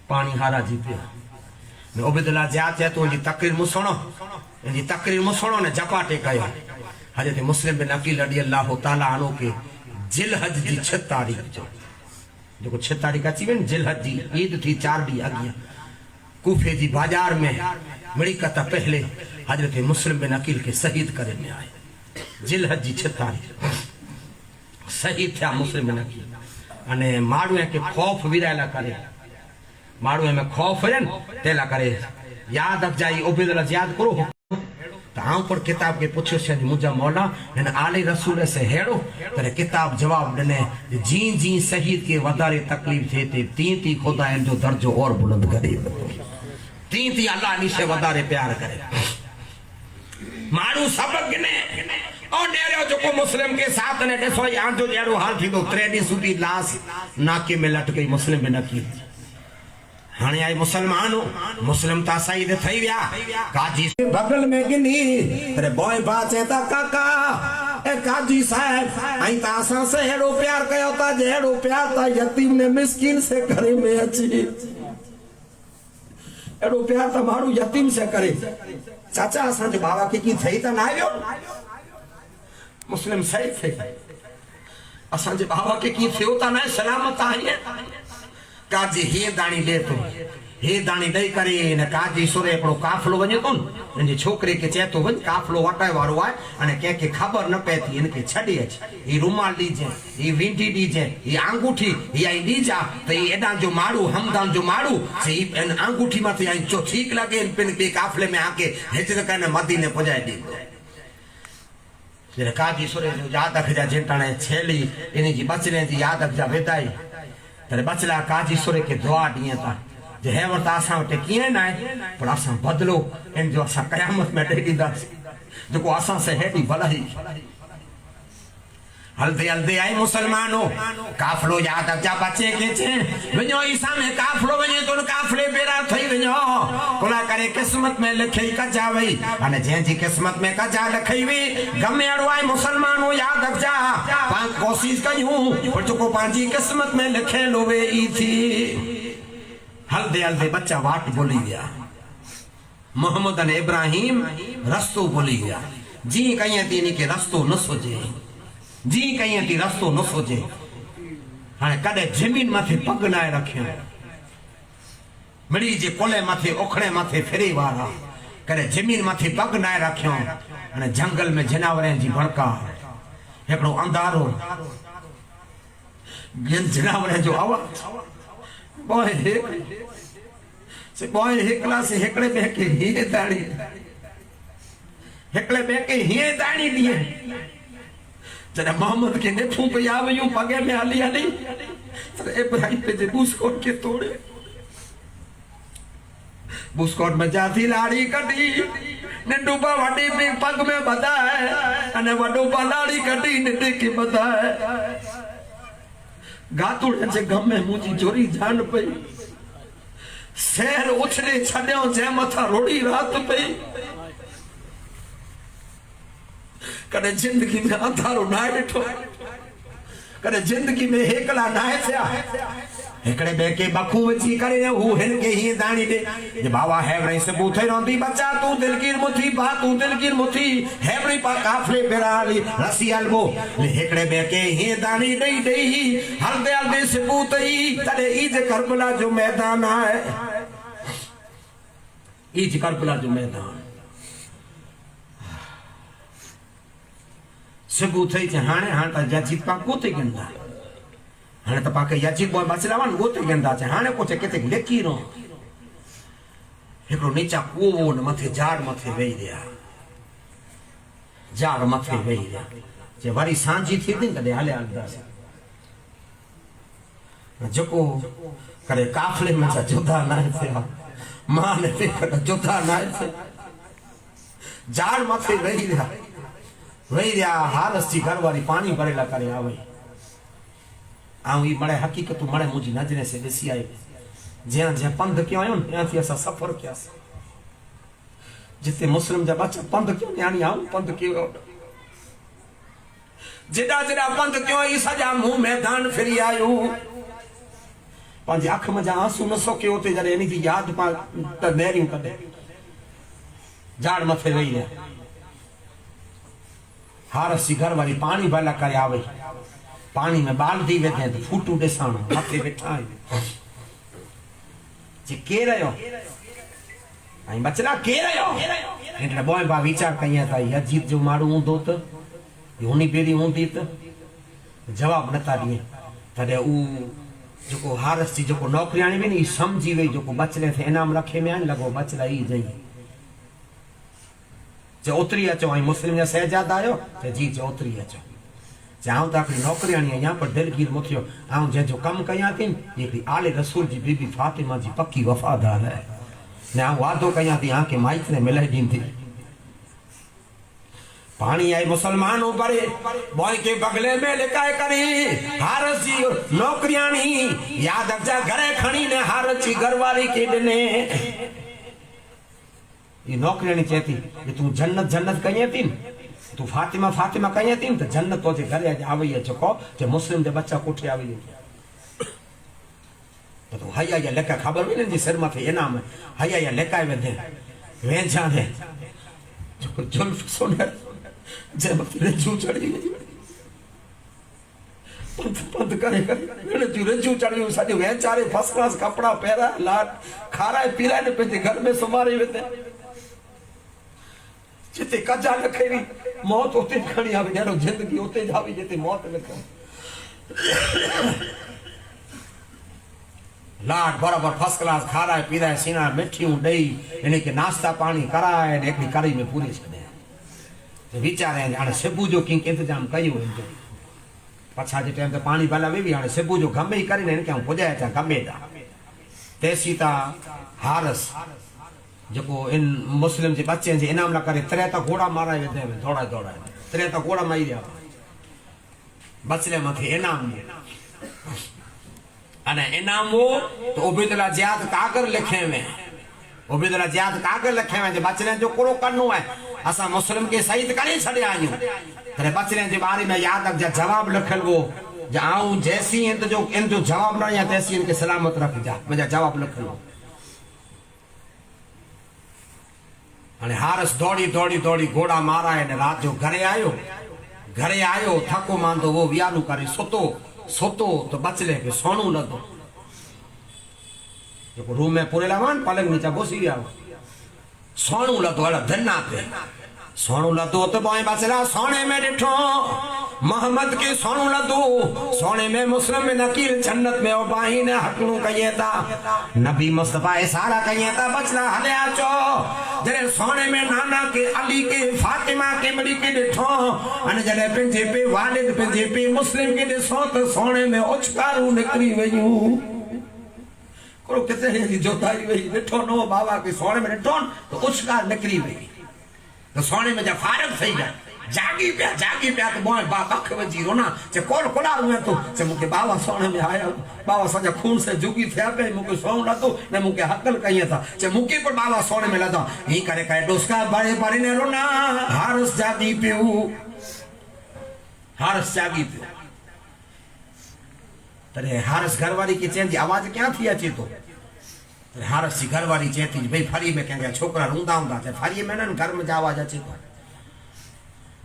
पाणी हाराजी पियो उबैदुल्लाह ज़ियाद चए तूं हिनजी तकरीर मुसणो हिनजी तकरीर मुसणो ने झपाटे कयो हज़रत मुस्लिम बिन अकील रज़ियल्लाहु ताला अन्हु के जिलहज जी 6 तारीख़ जो जेको 6 तारीख़ अची वई जिलहज जी ईद थी 4 ॾींहं अॻु कूफे जी बाजार में मिड़िकत पहले हजरत मुस्लिम बिन अकील के शहीद करे में आए जिलहज जी 6 तारीख़ शहीद थिया मुस्लिम बिन अकील अने माण्हू के खौफ विरायला करे माण्हू में खौफ रन तेला करे याद रखजाई उबैदुल्लाह ज़ियाद करो त आऊं पर किताब के पूछो छे मुजा मौला हिन आले रसूल से हेड़ो पर किताब जवाब दने जी जी शहीद के वधारे तकलीफ थे ते ती खुदा इन जो दर्जो और बुलंद करे ती अल्लाह नी से वधारे प्यार करे मारू सबक ने और नेरो जो मुस्लिम के साथ ने देखो यार जो जेड़ो हाल थी तो 3 डी सुधी लाश नाके में लट गई मुस्लिम में नकी हाने आई मुसलमानो मुस्लिम ता सईद थई गया काजी बगल में गिनी अरे बॉय बाचे ता काका ए काजी साहब आई ता सा से हेड़ो प्यार कयो ता जेड़ो प्यार ता यतीम ने मिस्किन से करे में अची एड़ो प्यार ता मारू यतीम से करे चाचा असा जो बाबा के की थई ता ना आयो मुस्लिम सही थे असा जे बाबा के की थियो ता ना सलामत आई काजी हे दाणी ले तो हे दाणी दई करे ने काजी सुरे एकड़ो काफलो वने तो इन छोकरे के चे तो वन काफलो वटाय वारो आए अने के खबर न पेती इनके छडी अच ई रुमाल दीजे ई विंटी दीजे ई अंगूठी ई आई दीजा त ई एडा जो मारू हमदान जो मारू से ई एन अंगूठी माथे आई जो ठीक लगे इन पिन के काफले में आके हिजर कने मदीने पहुंचाए दी जरे काजी सुरे जो याद रखजा जेटाने छेली इनी जी बचने जी याद रखजा वेदाई तेरे बचला काजी सुरे के दुआ दिए ता जे है वरता असा वटे किए ना पर असा बदलो इन जो असा कयामत में टेकी दास जो को असा से हेडी भलाई हल्दे हल्दे आई मुसलमानो काफलो याद रखजा बचे के छे वणो ईसा में काफलो वणे तो काफले बेरा थई वणो कोला करे किस्मत में लिखई कजा वई अने जे जी किस्मत में कजा लिखई वी गमे अड़ो आई मुसलमानो याद रखजा पांच कोशिश कयूं पर जो को पांजी किस्मत में लिखे लोवे ई थी हल्दे हल्दे बच्चा वाट बोली गया मोहम्मद अने इब्राहिम रस्तो बोली गया जी कहीं तीनी के रस्तो न सोजे जी कहीं थी रस्तो न सोचे हाँ कदे जमीन माथे पग नाए रखे मिड़ी जे कोले माथे ओखड़े माथे फिरी वारा कदे जमीन माथे पग नाए रखे अने जंगल में जनावरें जी भड़का एकड़ो अंधारो जनावरें जो आवाज बॉय हिकला से हेकड़े बेके हिए दाणी हेकड़े बेके हिए दाणी दिए जरा मोहम्मद के ने फूं पे आवियो पगे में हली हली तर इब्राहिम पे जे बुस्कोट के तोड़े बुस्कोट में जाती लाड़ी कटी ने डूबा वडी पे पग में बधा है अने वडो लाड़ी कटी ने टेके बधा है गातुड़े जे गम में मुजी जोरी जान पई शहर उछड़े छड्यो जे मथा रोड़ी रात पई कदे जिंदगी में अंधारो ना ॾिठो कदे जिंदगी में हेकला ना थिया हेकड़े बेके बखू वची करे हु हिन के ही दाणी दे जे बाबा हेवरी से बूथे रोंदी बच्चा तू दिलगीर मुथी बा तू दिलगीर मुथी हेवरी पा काफले बेराली रसी अलबो हेकड़े बेके ही दाणी दई दई हल्दे हल्दे से बूतई तदे ईज करबला जो मैदान है ईज करबला जो मैदान सबूत थई छे हाणे हाणे त याची पा कोते गंदा हाणे त पाके याची बोय बचलावन गोते गंदा छे हाणे कोचे केते लेकी रो एकरो नीचा कोवो न मथे झाड़ मथे वेई रिया झाड़ मथे वेई रिया जे वरी सांजी थी दिन तडे हाले हालदा जको करे काफले में जा जुदा ना थे मां ने ते जुदा ना थे झाड़ मथे वही रहा हारस जी घर वाली पानी भरेला करे आवे आऊं ई मणे हकीकत मणे मुझी नजरे से दिसी आई ज्यां ज्यां पंध क्यों आयो न थी असा सफर किया जिते मुस्लिम जा बच्चा पंध क्यों यानी आऊं पंध क्यों जिदा जिदा पंध क्यों ई सजा मुंह मैदान फिरी आयो पंज अख में जा आंसू न सोके होते जरे इनी की याद पा त नेरियूं कदे झाड़ मथे रही है हारस जी घर वाली पानी भला करे आवे पानी में बाल दी वेठे तो फूटू ॾिसण मथे वेठा आहियूं जे के रहियो ऐं बचड़ा के रहियो એટલે બોય બા વિચાર કયા था अजीत जो मारू हूंदो त हुनी पेरी हूंदी त जवाब नथा ॾिए तॾहिं ऊ जेको हारस जी जेको नौकरियाणी हुई न समझी वई जेको बचड़े थे इनाम रखे में लॻो बचड़ा ई जई जे उतरी अचो ऐं मुस्लिम जा शहजादा आयो त जी जे उतरी अचो जाऊं तो आखिरी नौकरियाणी यहाँ पर दिलगीर मुथियो आऊं जंहिंजो कम कयां थी हिकिड़ी आले रसूल जी बीबी फातिमा जी पक्की वफादार है ने आऊं वादो कयां थी आके माइक ने मिलाई ॾींदी पानी आई मुसलमान ऊपरे बॉय के बगले में लिकाए करी हारस जी नौकरियाणी याद अजा घरे खणी ने हारस जी घरवारी के ॾिने ये नौकरियाणी चेती तू जन्नत जन्नत कयां थी तू फातिमा फातिमा कहीं थी तो जन्नत तो घरे आवई है चको जे मुस्लिम जे बच्चा कोठे आवई तो तू हया या लेका खबर भी नहीं जी सिर माथे इनाम हया या लेका वेधे वेझा दे जो जुल्फ सुने जे मथे रजू चढ़ी पंध करे करे रजू चढ़ी साडी वेचारे फर्स्ट क्लास कपड़ा पहरा लाट खाराए पीराए ने पे घर में सुमारी वेधे जिते कजा न खेरी मौत उते खणी आवे जरो जिंदगी उते जावी जिते मौत न करे लाट बराबर फर्स्ट क्लास खाराए पीराए सीना मिठियूं ॾेई इने के नाश्ता पानी कराए ने एकड़ी कड़ी में पूरी छॾे तो विचारे हाणे सुबुह जो किंक इंतजाम कयो वेंदो पछा जे टाइम ते पानी भला वे हाणे सुबुह जो गमे ई करे ने के पुॼाए अचां गमे दा तेसी ता हारस जो इन मुस्लिम जे बच्चे जे इनाम ला करे तरे ता घोड़ा माराए वेंदे में थोड़ा थोड़ा तरे ता घोड़ा मारी दिया बचले मथे इनाम अने इनाम वो तो उबैदुल्लाह जियाद कागर लिखे में उबैदुल्लाह जियाद कागर लिखे में जे बचले जो कोरो करनो है असा मुस्लिम के शहीद करे छड़े आयू तरे बचले जे बारे में याद रख जवाब लिखल वो जाऊं जैसी इन जो जवाब ना या तैसी इनके सलामत रख जा मुझे जवाब लिखल अने हारस दौड़ी दौड़ी दौड़ी घोड़ा मारा है ने रात जो घरे आयो थको मांदो वो वियालू करे सोतो तो बचले के सोनू लदो जो रूम में पूरे लवान पलंग नीचे घुसी गया सोनू लदो अला धन्ना पे सोनू लदो तो बॉय बचला सोने में डिठो मोहम्मद के सोनू लदो सोने में मुस्लिम में नकील जन्नत में और बाही ने हकनू कहिए था नबी मुस्तफा सारा कहिए था बचला हले आचो जरे सोने में नाना के अली के फातिमा के मड़ी के डिठो अने जरे पिंजे पे वालिद पिंजे पे मुस्लिम के दिसो तो सोने में उछकारू निकली वयू को किथे जोताई वही डिठो नो बाबा के सोने में डिठो तो उछकार निकली वई तो सोने में जब फारग सही गया जागी पिया तो बोए बाप अख वजी रोना जे कोल कोला हुए तो जे मुके बाबा सोने में आया बाबा सजा खून से जुगी थे पे मुके सोन लतो ने मुके हकल कहिए था जे मुके पर बाबा सोने में लदा ही करे डोसका बड़े बड़े ने रोना हारस जागी पियो तरे हारस घरवाली की चेन जी आवाज क्या थी अचे तो हारस जी घरवाली चेती भाई फरी में कहेंगे छोकरा रूंदा हुंदा थे फरी में न घर में जा आवाज अचे तो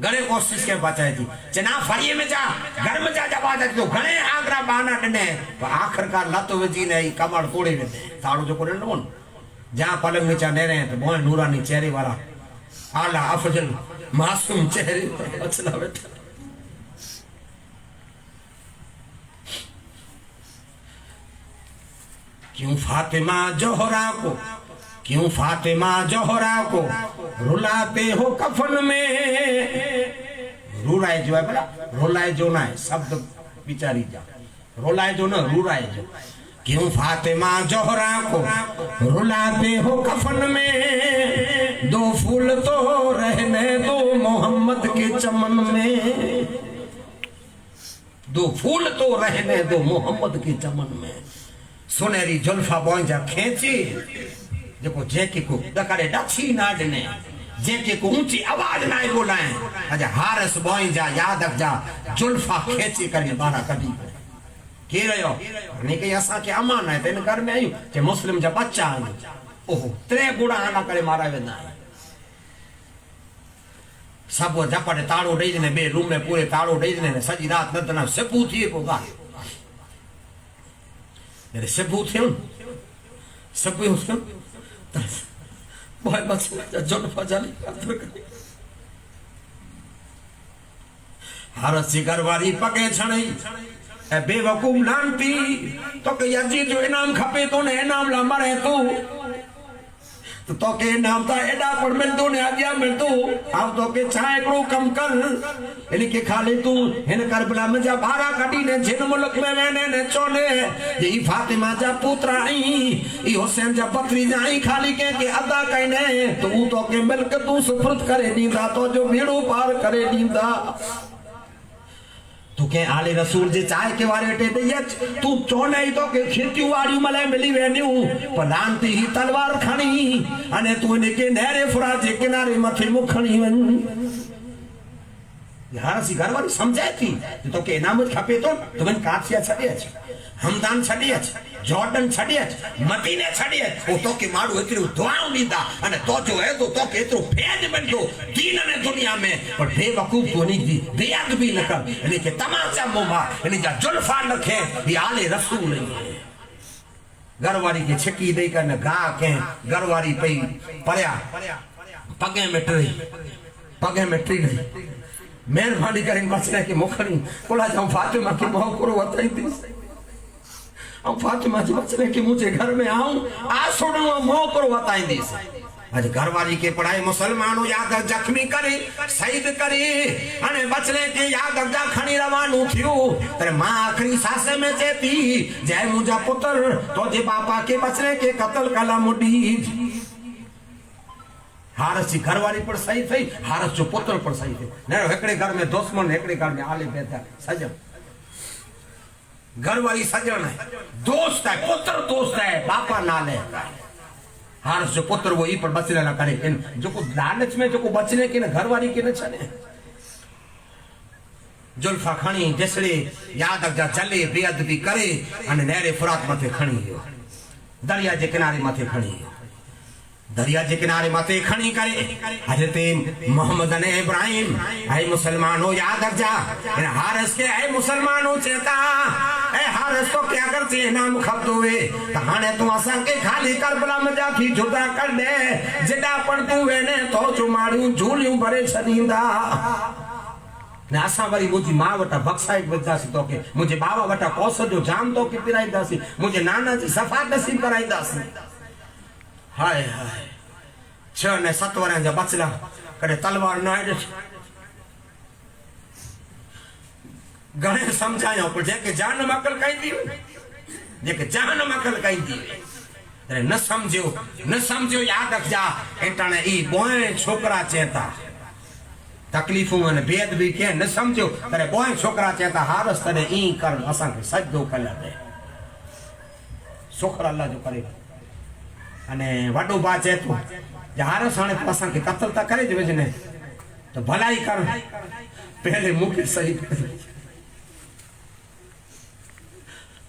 घणे कोशिश के बचाए थी चना फरी में जा घर में जा आवाज अचे तो घणे आगरा बहाना ॾिने आखिरकार लत विझी ने कमर तोड़े वेंदे ताड़ो जो कोन ॾिनो जहां पलंग नीचा नेरे तो बोए नूरानी चेहरे वाला आला अफजल मासूम चेहरे बचला बैठा क्यों फातिमा जोहरा को रुलाते हो कफन में रुलाए जो है बड़ा रुलाए जो ना है शब्द बिचारी जा रुलाए जो न रुराए जो। क्यों फातिमा जोहरा को रुलाते हो कफन में, दो फूल तो रहने दो मोहम्मद के चमन में, दो फूल तो रहने दो मोहम्मद के चमन में। सुनहरी जुल्फा बोंजा खेची जेको जेके को दकारे डछी ना डने, जेके को ऊंची आवाज ना बोलाए, अजा हारस बोंजा याद रखजा जुल्फा खेची करे बारा कदी के रयो ने के असा के अमान है तेन घर में आयो जे मुस्लिम जा बच्चा आयो। ओहो त्रे गुड़ा आना करे मारा वेंदा सब जपड़े ताड़ो दई ने बे रूम में पूरे ताड़ो दई ने सजी रात नदना सबू थी को गा मेरे सबू थे सबू उसको बहुत बस जोन फजाली हर सिगर वाली पके छणई ए बेवकूफ लानती तो के यजी जो इनाम खपे तो ने इनाम ला मरे तो के इनाम ता एडा पर मिल दो ने आज्ञा मिल दो अब तो के छाए को कम कर यानी के खाली तू हिन करबला में जा भारा कडी ने जिन मुल्क में वेने ने चोले ये फातिमा जा पुत्र आई ई हुसैन जा पत्री जाई खाली के अदा कने तो के मिल के तू सुफरत करे दीदा तो जो भीड़ो पार करे दीदा तू के आले रसूल जे चाय के वारे टे दे तू चोने तो के खेती वाड़ी मले मिली वेन्यू पलांती ही तलवार खणी अने तू ने के नहरे फुरात जे किनारे मथे मुखणी वन यार सी घर वाली समझाए थी तो के इनाम खपे तो मन कासिया छड़े हमदान छड़े जॉर्डन छड़े मदीने छड़े ओ तो के मारू एतरो दुआओं दीदा अने तो जो है तो के एतरो फेज बंदो दीन ने दुनिया में पर बेवकूफ तो नहीं दी बेअद भी न कर यानी के तमाचा मोमा यानी जा जुल्फा रखे ये आले रसूल नहीं घरवारी के छिकी दे कर न गा के घरवारी पई परया पगे में ट्री नहीं मेहरबानी करें बचने के मुखनी कोला जाऊं फातिमा की मोह करो बताई दी हम फातिमा जी बचने के मुझे घर में आऊं आ सुनो मोह करो बताई दी आज घरवाली के पढ़ाई मुसलमानों याद जख्मी करे शहीद करे अने बचने के याद जा खणी रवानो थियो तेरे मां आखिरी सांसे में चेती जय मुझा पुत्र तो जे बापा के बचने के कत्ल कला मुडी हारस जी घरवाली पर सही थी हारस जो पुत्र पर सही थे न एकड़े घर में दुश्मन एकड़े घर में आले बैठा सजन घरवाली सजन है दोस्त है पुत्र दोस्त है बापा नाले हारस जो पुत्र वो ही पर बचने ना करे जो को लालच में जो को बचने के न घरवाली के न छने जुल्फा खणी जसड़े याद जा चले बेअदबी करे अने नहरे फुरात मथे खणी दरिया के किनारे मथे खणी दरिया के किनारे मथे खड़ी करे हजरत मोहम्मद ने इब्राहिम ऐ मुसलमानों याद रख जा हारस के ऐ मुसलमानों चेता ऐ हारस तो क्या करते नाम खप दोवे कहाने तू असा के खाली करबला में जाती जुदा कर दे जेडा पण तू वेने तो चुमाड़ू झूलियूं भरे छदींदा ने असा वरी मुझी मां वटा बक्साइट वजासी तो के मुझे बाबा वटा कोस जो जाम तो के पिराईदासी मुझे नाना जी सफा नसीब कराईदासी हाय हाय 6 ने 7 वर जा बचला कदे तलवार ना आए गणे समझायो पर जेके जान मकल कई दी जेके जान मकल कई दी अरे न समझो याद रख जा एटाने ई बोए छोकरा चेता तकलीफों ने बेद भी के न समझो अरे बोए छोकरा चेता हारस तने ई कर असा के सजदो कला दे शुक्र अल्लाह जो करे अने वडो बाचे तो हारस हाने असा के कत्ल ता करे जे वजने तो भलाई कर पहले मुके सही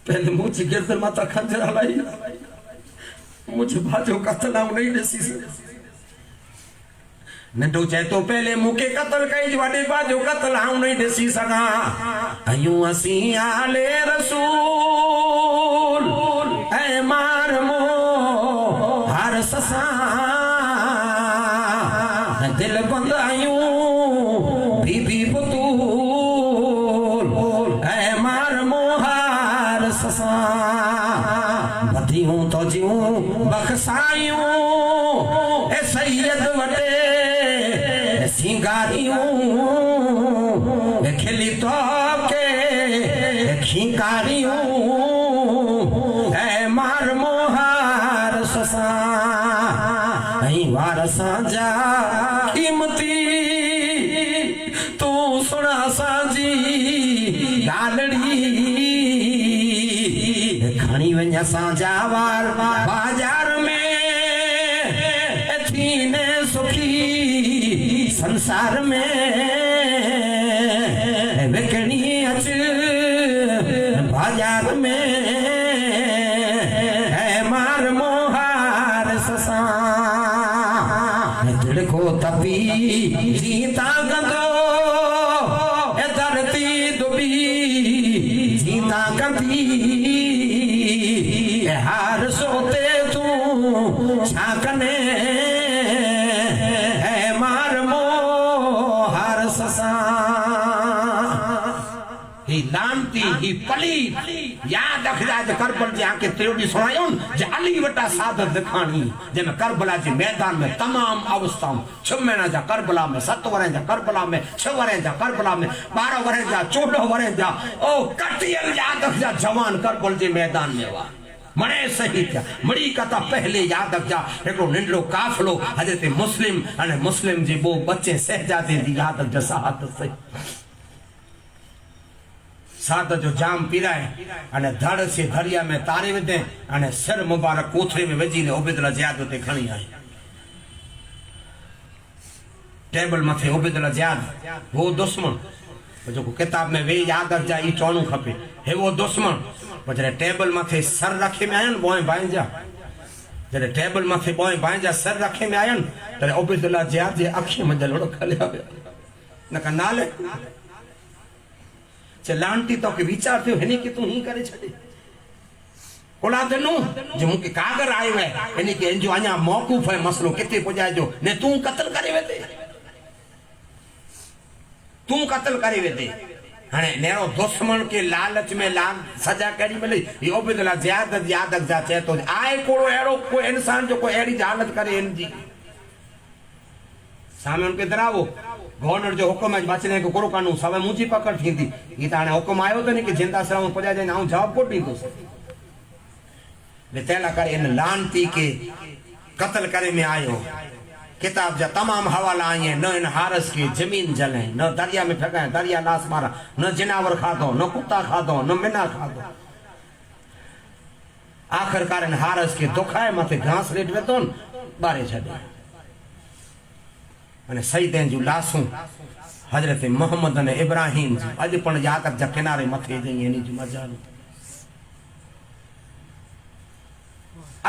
पहले मुझे गिरदर माता खंजर हलाई मुझे भाजो कत्ल आऊं नहीं दसी नंदो चाहे तो पहले मुके कत्ल कई वडे बाजो कत्ल आऊं नहीं दसी सका अयूं असी आले रसूल ऐ मार मो हर ससा दिल बंद आयूं बीबी बतूल ऐ मार मो हर ससा बदियूं तो जियूं बखसायूं ए सैयद वटे सिंगारियूं खिली तो के खींक शिकारियूं ऐ मार मोहार ससा ऐं वार सांजा कीमती तू सुना सांजी गालड़ी खणी वञ सांजा वार बाजार में थीने सुखी संसार में विकणी अच बाजार में है मार मोहार ससा दिल को तपी जीता गंदो धरती दुबी जीता गंदी हार सोते तू छाकने है मार मोहार ससा ही लानती ही पली याद रखदा जे करबल जे आके त्रियोडी सुनायो जे अली वटा सादत दिखाणी जे में करबला जे मैदान में तमाम अवस्थाओं 6 महीना जा करबला में 7 वरे जा करबला में 6 वरे जा करबला में 12 वरे जा 14 वरे जा ओ कटियल याद रखदा जवान करबल जे मैदान में वा मणे सही था मड़ी कथा पहले याद रखजा एकड़ो निंडो काफलो हजरत मुस्लिम अने मुस्लिम जी वो बच्चे सहजादे दी याद रखजा साहत सही साद जो जाम पीराए अने धड़ से दरिया में तारे विधे अने सिर मुबारक कोथरे में वजी ने उबैदुल्ला ज़ियाद ते खणी आई टेबल मथे उबैदुल्ला ज़ियाद वो दुश्मन जो किताब में वे याद रखजा ई चौणू खपे हे वो दुश्मन जरे टेबल मथे सर रखे में आयन बोए बांजा जरे टेबल मथे बोए बांजा सर रखे में आयन तरे उबैदुल्ला ज़ियाद जे अखी में जलोड़ो खलिया न का नाले लांटी तो के विचार थियो हनी के तू ही करे छडे औलाद नु जो मुके कागर आयो है हनी के जो अ냐 मौकूफ है मसलो किथे पजाए जो ने तू कत्ल करे वेते तू कत्ल करे वेते हने नेरो दुश्मन के लालच में लाल सजा करी मिले ये उबैदुल्ला ज़ियाद यादक जा चे तो आए कोड़ो एड़ो कोई इंसान जो कोई एड़ी हालत करे इन जी सामने उनके दरावो गवर्नर जो हुक्म है बचने को करो कानून सवे मुंजी पकड़ थी ये ताने हुक्म आयो तो नहीं कि जिंदा सलाम पजा जाए ना जवाब को दी तो ले तेला कर इन लानती के कत्ल करे में आयो किताब जा तमाम हवाला आई है न इन हारस की जमीन जले न दरिया में फेंका दरिया लाश मारा न जिनावर खादो न कुत्ता खादो न मिना खादो आखिरकार इन हारस के दुखाए मथे घास लेट वेतो बारे छडे अने सईदें जो लाशूं हजरत मोहम्मद ने इब्राहिम जी अज पण याद जा किनारे मथे जई एनी जो मजाल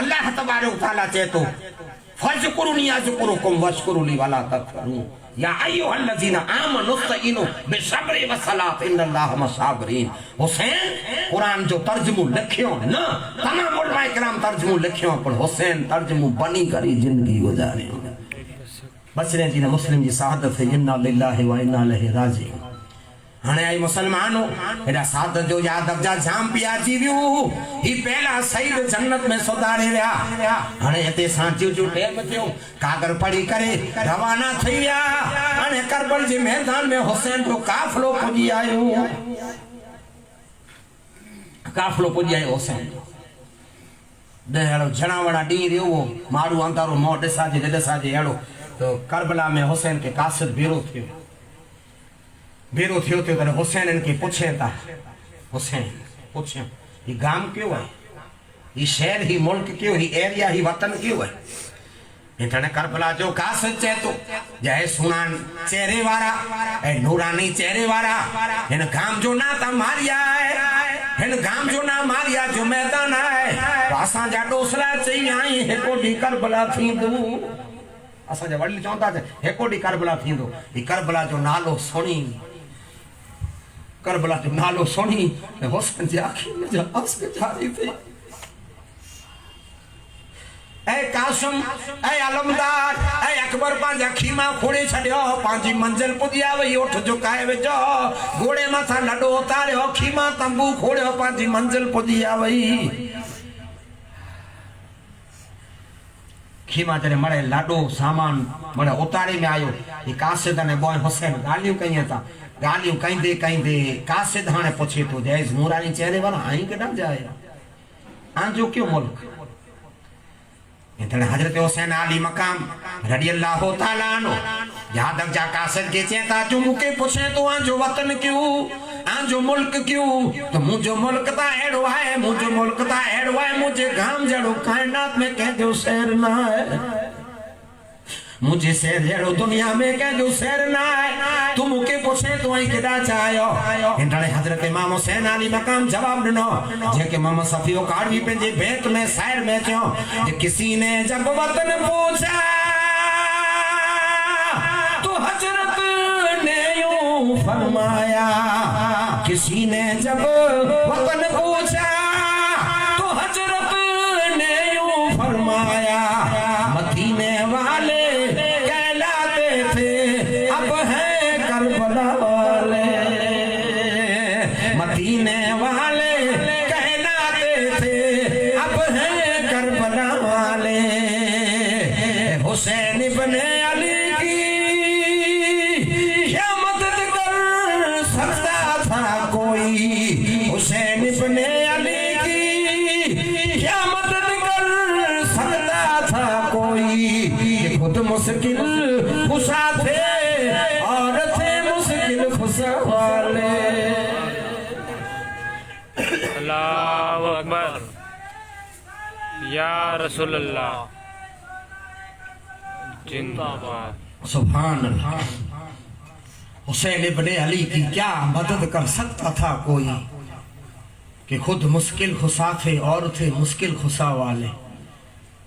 अल्लाह तबारक तआला चे तो फज़कुरुनी अज़कुरुकुम वशकुरुली वला तकफुरून या अय्युहल्लज़ीना आमनु इस्तईनु बिस्सब्रि वस्सलात इन्नल्लाह मस्साबिरीन हुसैन कुरान जो तर्जुमो लिखियो न तमाम उलमा इकराम तर्जुमो लिखियो पर हुसैन तर्जुमो बनी करी जिंदगी गुजारे बचने जी ने मुस्लिम जी शहादत है इन्ना लिल्लाहि व इन्ना इलैहि राजिऊन हने आई मुसलमानो एडा शहादत जो याद रखजा जाम पिया जीवियो ही पहला शहीद जन्नत में सुधारे विया हने ते सांचू जो टेम थियो कागर पड़ी करे रवाना थई विया हने करबल जी मैदान में हुसैन जो काफलो पुजी आयो हुसैन देहड़ो जनावड़ा डी रियो मारू अंतारो मो दिसा जे एड़ो तो करबला में हुसैन के कासिद बेरो थियो तो हुसैन इनके पूछे था हुसैन पूछे ये गांव क्यों है ये शहर ही मुल्क क्यों ही एरिया ही वतन क्यों है इतने करबला जो कासिद चे तो जय सुनान चेहरे वाला ए नूरानी चेहरे वाला इन गांव जो ना ता मारिया है इन गांव जो ना मारिया जो मैदान है तो असा जा डोसला चई आई है कोडी करबला थी दू असा जा वडली चौंता है कोडी करबला थी दो ये करबला जो नालो सुनी करबला जो नालो सुनी हुसैन जी आखिर में जा आस के जारी थी ए कासम ए अलमदार ए अकबर पांजा खीमा खोड़े छड़ियो पांजी मंजिल पुदिया वई उठ झुकाए वेजो घोड़े माथा लडो उतारियो खीमा तंबू खोड़ियो पांजी मंजिल पुदिया वई खीमा जरे मरे लाडो सामान मरे उतारे में आयो ये कासिद ने बॉय हुसैन गालियों कई था गालियों कहीं दे कासिद हाने पूछे तो जैस नूरानी चेहरे वाला आई के डर जाए आंजो क्यों मुल्क इतने हजरत हुसैन अली मकाम रदियल्लाहु ताला अन्हु यहाँ तक जा कासिद के चेता जो मुके पूछे तो आंजो वतन क्यों आंजो मुल्क क्यों तो मुझो मुल्क ता एड़ो है मुझो मुल्क ता एड़ो है मुझे गाम जड़ो कायनात में कह जो शहर ना है मुझे शेर जड़ो दुनिया में कह जो शेर ना है तुम के पूछे तो आई केदा चायो इंटने हजरत इमाम हुसैन अली मकाम जवाब दिनो जे के मोहम्मद सफियो काढ़ी पे बैत में शायर में क्यों जे किसी ने जब वतन पूछा तो हजरत ने यूं फरमाया किसी ने जब वतन पूछा तो हजरत ने यूं फरमाया मदीने वाले कहलाते थे अब है करबला वाले मदीने वाले कहलाते थे अब है करबला वाले हुसैन इब्ने अली की क्या मदद कर सकता था कोई हुसैन इब्ने अली की क्या मदद कर सकता था कोई खुद मुश्किल खुशा थे और थे मुश्किल खुशा वाले अल्लाहु अकबर या रसूल अल्लाह जिंदाबाद सुभान अल्लाह हुसैन इब्ने अली की क्या मदद कर सकता था कोई कि खुद मुश्किल खुशा थे और थे मुश्किल खुशा वाले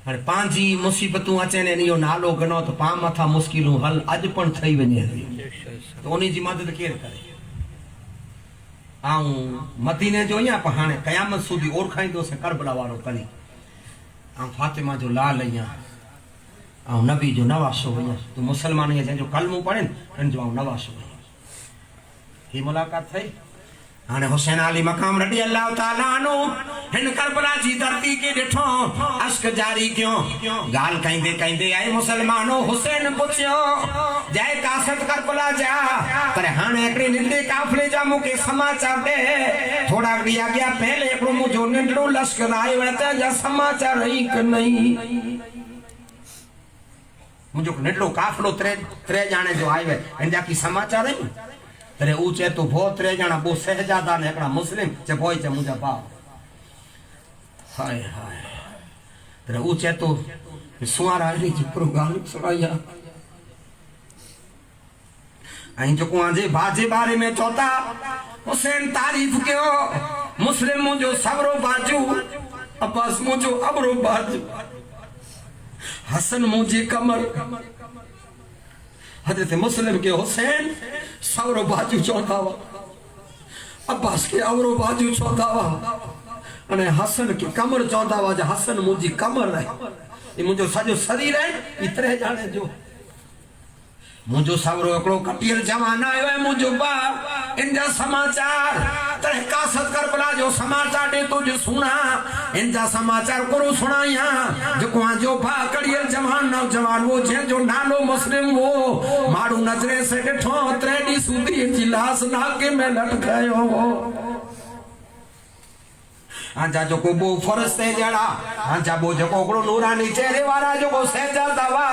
अरे पांजी मुसीबतूं अचनि इहो नालो गनो तो पां मथा मुश्किलूं हल अज पण थई वञे तो उन्हीं जी मदद केर करे आऊं मदीने जो या पर हाणे क़यामत सुधी ओरखाईंदो से करबला वारो कली आऊं फातिमा जो लाल आहियां आऊं नबी जो नवासो आहियां तो मुसलमान आहियां जंहिंजो कलमो पढ़े न जो आऊं नवासो आहियां ही मुलाकात थई हाने हुसैन अली मकाम रदियल्लाहु ताला अन्हु हिन करबला जी धरती के ॾिठो अश्क जारी क्यों गाल कहिंदे आए मुसलमानो हुसैन पुछियो जय कासत करबला जा पर हाणे हिकड़े निंडे काफले जा मूंखे समाचार दे थोड़ा ॾींहं अॻियां पहले हिकिड़ो मुंहिंजो नंढड़ो लश्कर आयो आहे जा समाचार ई क नहीं मुंहिंजो नंढड़ो काफलो त्रे ॼाणे जो आयो आहे हिन जा की समाचार आहिनि तरे ऊंचे तो बहुत रे जना बो शहजादा ने एकड़ा मुस्लिम चे बोई चे मुझे बाप हाय हाय तरे ऊंचे तो सुवारा री जिपरो गाल सुनाया आई जो को आजे बाजे बारे में चौथा हुसैन तारीफ क्यों मुस्लिम मुझो सबरो बाजू अब्बास मुझो अबरो बाजू हसन मुझे कमर हजरत मुस्लिम के हुसैन सवरो बाजू चौथा वा अब्बास के अवरो बाजू चौथा वा अने हसन की कमर चौथा वा हसन मुझी कमर है ये मुझो सजो शरीर है इतरे जाने जो मुझो सवरो एकड़ो कटियल जवान आयो है मुझो बा इनजा समाचार तरे कासत करबला जो समाचार दे तो जो सुना इनजा समाचार करो सुनाया जो को जो बा कटियल जवान नौजवान वो जे जो नालो मुस्लिम वो मारू नजरे से ॾिठो त्रेडी सूदी जिलास नाके में लटकायो आजा जो को बो फरस्ते जड़ा आजा बो जो को नूरानी चेहरे वाला जो को सहजा दवा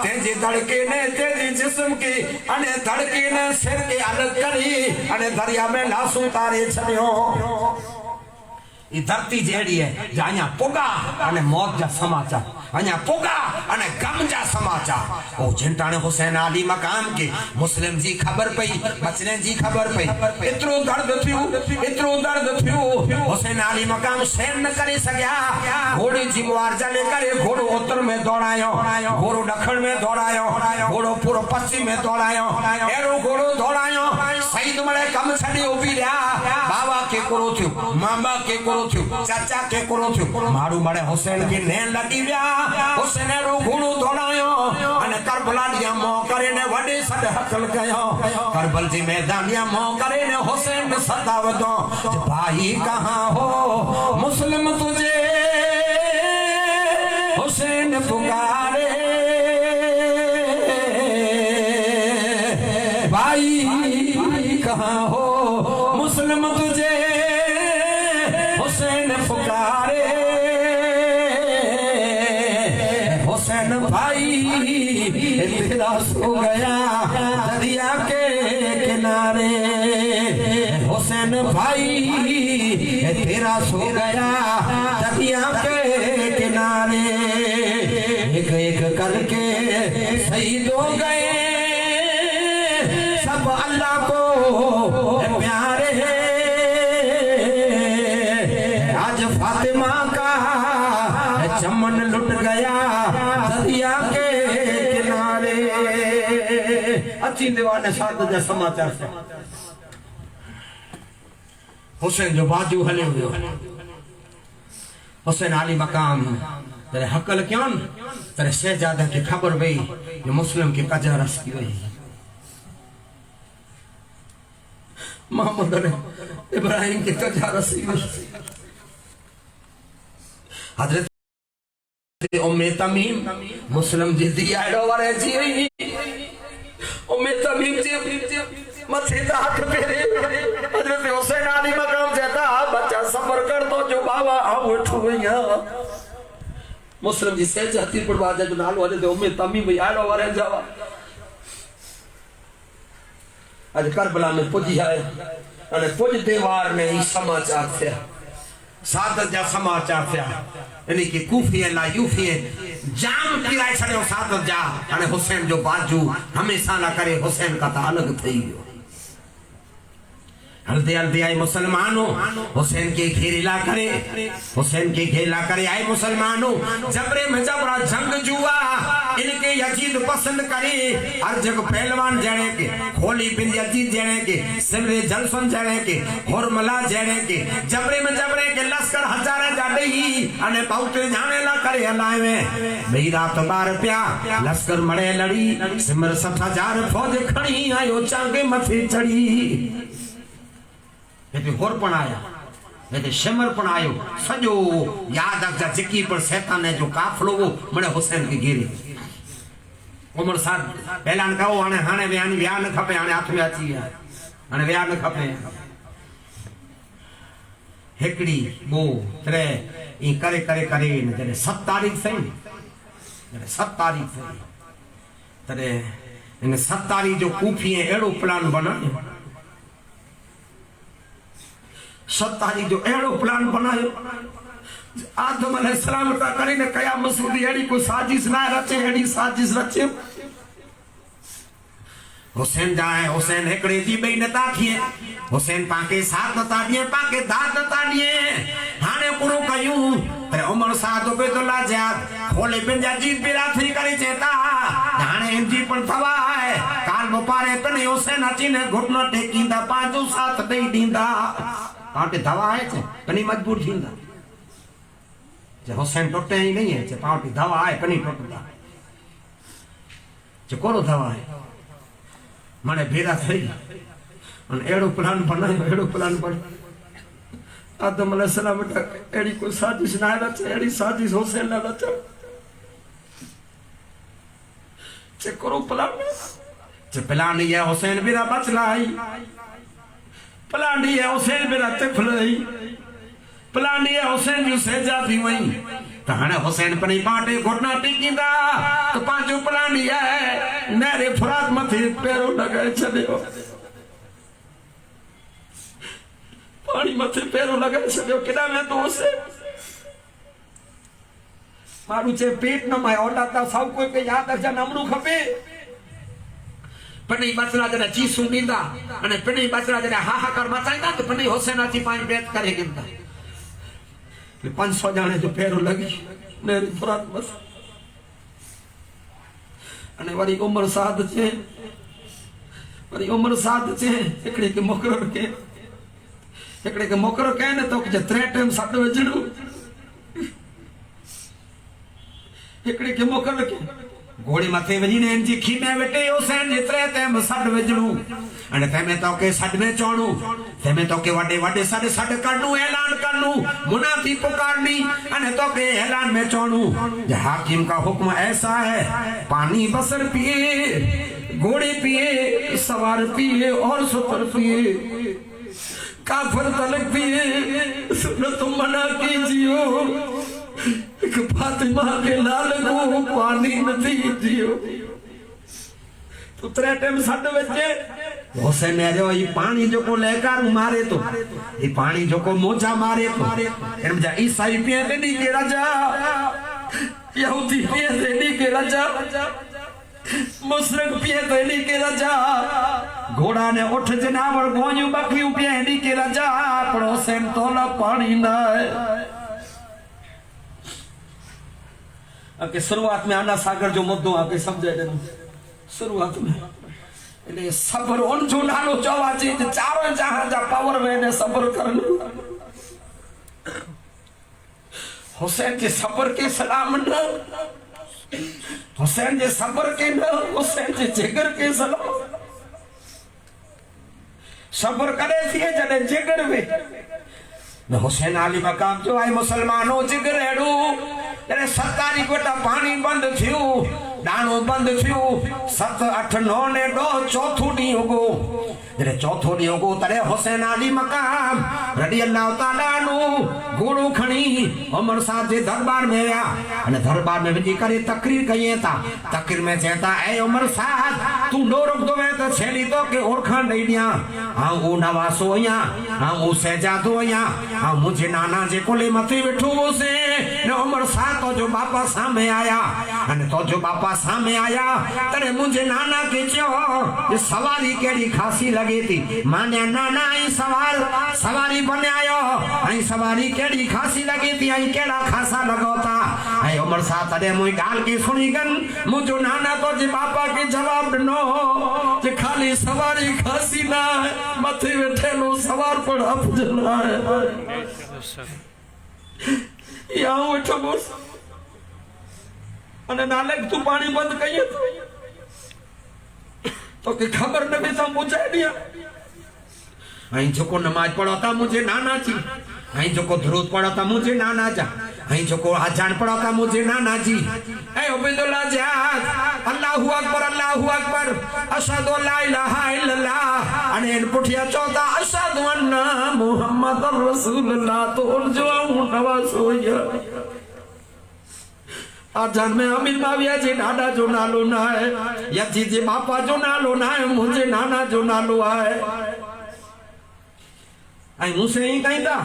तेजी धड़के ने तेजी जिस्म की अने धड़के ने सिर के अलग करी अने दरिया में लाशों तारे छड़ियो ई धरती जेड़ी है जाया पुगा अने मौत जा समाचार अने पुगा अने गम जा समाचार ओ जिंटाने हुसैन अली मकाम के मुस्लिम जी खबर पई बचने जी खबर पई इतरो दर्द थियो हुसैन अली मकाम सहन न करे सकिया घोड़ी जी मुआवजा लेकर घोड़ो उत्तर में दौड़ायो घोड़ो दक्षिण में दौड़ायो घोड़ो पूर्व पश्चिम में दौड़ायो एरो घोड़ो दौड़ायो सईद मले कम छड़ी उभी रहा बाबा के करो थियो मामा के करो थियो चाचा के करो थियो मारू मले हुसैन के नैन लगी व्या हुसैन रो घोड़ो दौड़ायो अने करबला दिया मो करे ने वडे सद हकल कयो करबल जी मैदान दिया मो करे ने हुसैन ने सतावतो भाई कहां हो मुस्लिम तुझे हुसैन पुकारे भाई हुसैन भाई तेरा सो गया दरिया के किनारे, हुसैन भाई तेरा सो गया दरिया के किनारे, एक एक करके शहीद हो गए सब अल्लाह को प्यारे। आज फातिमा का चमन लुट गया दरिया के किनारे। अच्छी दीवाने साथ जा समाचार से हुसैन जो बाजू हले हुए, हुसैन आली मकाम तेरे हकल क्यों तेरे शहजादा की खबर भई जो मुस्लिम की कजा रस की हुई मोहम्मद इब्राहिम की कजा रसी हुई। हजरत उम्मे तमीम मुस्लिम जी दियाड़ो वाले जी उम्मे तमीम जी मथे ता हाथ फेरे हजरत हुसैन अली मकाम से ता बच्चा सबर कर तो जो बाबा हम उठो गया मुस्लिम जी से जाती पर बाजा जो नाल वाले उम्मे तमीम भी आड़ो वाले जावा। आज करबला में पुजी है अने पुज देवार ने ई समाचार थे सादत जा समाचार थे यानी कि कूफिए ला यूफिए जाम किराए छड़े सादत जा अने हुसैन जो बाजू हमेशा ना करे हुसैन का ता अलग थई गयो। हल्दे हल्दे आए मुसलमानों हुसैन के घेरेला करे, हुसैन के घेरेला करे आए मुसलमानों जबरे में जबरा जंग जुआ इनके यजीद पसंद करे हर जग पहलवान जने के खोली बिन यजीद जने के सिमरे जलसन जने के होरमला जने के जबरे में जबरे के लश्कर हजारे जाडे ही अने बहुत जाने ला करे हलाए में मेरी रात बार प्या लश्कर मड़े लड़ी सिमर 60,000 फौज खड़ी आयो चांगे मथे चढ़ी। ये होर पण आया ये शिमर पण आयो सजो याद अजा जिकी पर शैतान ने जो काफलो वो मने हुसैन के घेरे उमर साहब ऐलान कहो हाने हाने बयानी ब्याह न खपे हाने हाथ में अची है हाने ब्याह न खपे हेकड़ी बो त्रे ई करे करे करे न जने 7 तारीख सही जने 7 तारीख सही तरे इन 7 तारीख जो कूफी एड़ो प्लान बना 7 तारीख जो एड़ो प्लान बनायो आदम अलैहिस्सलाम का करीने कया मसूदी एड़ी को साजिश ना रचे एड़ी साजिश रचे हुसैन जाए हुसैन एकड़े जी बई नता थिए हुसैन पाके साथ नता दिए पाके दाद नता दिए हाने पूरो कयूं अरे उमर साद उबैदुल्लाह जाद खोले बिन जाजीद बिरा थी करी चेता हाने इंजी पर थवा है काल मुपारे तने हुसैन अचीने घुटनो टेकींदा पांचो साथ दई दींदा पाटे दवा है चे कनी मजबूर थींदा जे हुसैन टोटे ही नहीं है जे पाटे दवा है कनी टोटदा जे कोरो दवा है माने भेरा थई अन एड़ो प्लान बनायो एड़ो प्लान बन आदम अलैहिस्सलाम एड़ी को साजिश ना रचे एड़ी साजिश हुसैन ना रचे जे करो प्लान जे प्लान ये हुसैन बिना बचलाई प्लान ये हुसैन बिना तिफलाई प्लान ये हुसैन जो सेजा थी वही ताने हुसैन पनी पाटे घुटना टिकींदा तो पांचो प्लान ये है नहरे फुरात मथे पैरों लगाए छड़ियो पानी मथे पैरों लगाए छड़ियो केडा में तो उसे मारू चे पेट न माय ओटा ता सब कोई के याद अजा नमरू खपे पनी बचरा जने चीसू दींदा अने पनी बचरा जने हाहाकार मचाईंदा तो पनी हुसैन अची पाई बेत करे गिंदा 500 जाने जो पैरों लगी नेरी फुरात बस अने वारी उमर साथ छे वारी उमर साथ छे एकड़े के मुकरर के ने तो जे 3 टाइम सट वजणू एकड़े के मुकरर के घोड़ी मथे वजीने इनजी खीमे वेटे हुसैन जे 3 टाइम सट वजणू अने तेमे तो के सट में चोणू तेमे तो के वाडे वाडे सट करनू ऐलान करनू मुनाफी पुकारनी अने तो के ऐलान में चोणू जे हाकिम का हुक्म ऐसा है पानी बसर पिए घोड़े पिए सवार पिए और सुतर पिए काफर तलक पिए सुनो तुम मना कीजियो एक फातिमा के लाल को पानी नहीं दियो तो त्रे टाइम सद बच्चे हुसैन ने जो ये पानी जो को लेकर मारे तो ये पानी जो को मोजा मारे तो इन जा ईसाई पिए नहीं के राजा यहूदी पिए नहीं के राजा मुशरिक पिए नहीं के राजा घोड़ा ने उठ जनावर गोयू बकरियों पिए नहीं के राजा पर हुसैन तोला पानी ना है। आके शुरुआत में आना सागर जो मुद्दो आके समझे शुरुआत में એટલે સબર ઓનજો નાનો જોવા છે ચારો જહાજા પાવર મેને સબર કરનો हुसैन के सबर के सलाम न हुसैन के सबर के न हुसैन के जिगर के सलाम सबर करे थी जने जिगर में न हुसैन आली मकाम जो आए मुसलमानों जिगर हेडू जने सरकारी गोटा पानी बंद थियो दानो बंद थियो 7 8 9 ने दो चौथो डी होगो जने चौथो डी होगो तरे हुसैन आली मकाम रडी अल्लाह ताला नु घोड़ो खणी उमर साहब जे दरबार में आया अने दरबार में वजी करे तकरीर कई था तकरीर में कहता ए उमर साहब तू नो रुक दो मैं तो छेली तो के ओरखान दई दिया हां ओ नवासो या हां ओ सहजादो या हां मुझे नाना जे कोले मथे बैठो वो से ने उमर साहब तो जो बापा सामने आया अने तो जो बापा सामने आया तरे मुझे नाना के चो ये सवारी केड़ी खासी लगी थी माने नाना आई सवारी बने आयो आई सवारी केड़ी खासी लगी थी आई केड़ा खासा लगोता आई उमर साहब तरे मुई गाल की सुनी गन मुझो नाना तो जे बापा के जवाब नो जे खाली सवारी खासी ना मथे बैठे लो सवार पर अफजल है या उठो बोस अने नालक तू पानी बंद कइए तो के खबर न भी तो मुझे दिया आई जो को नमाज पढ़ाता मुझे नाना जी आई जो को दुरूद पढ़ाता मुझे नाना जा आई जो को अजान पढ़ाता मुझे नाना जी ए उबैदुल्लाह जहाद अल्लाहु अकबर अशहदु ला इलाहा इल्लल्लाह अने इन पुठिया चौथा अशहदु अन्ना मुहम्मदुर रसूलुल्लाह तो जो नवाज होया आजान में अमीर माविया जी नाना जो नालो ना है या जी बापा जो नालो ना है मुझे नाना जो नालो है आई मुझसे ही कहीं था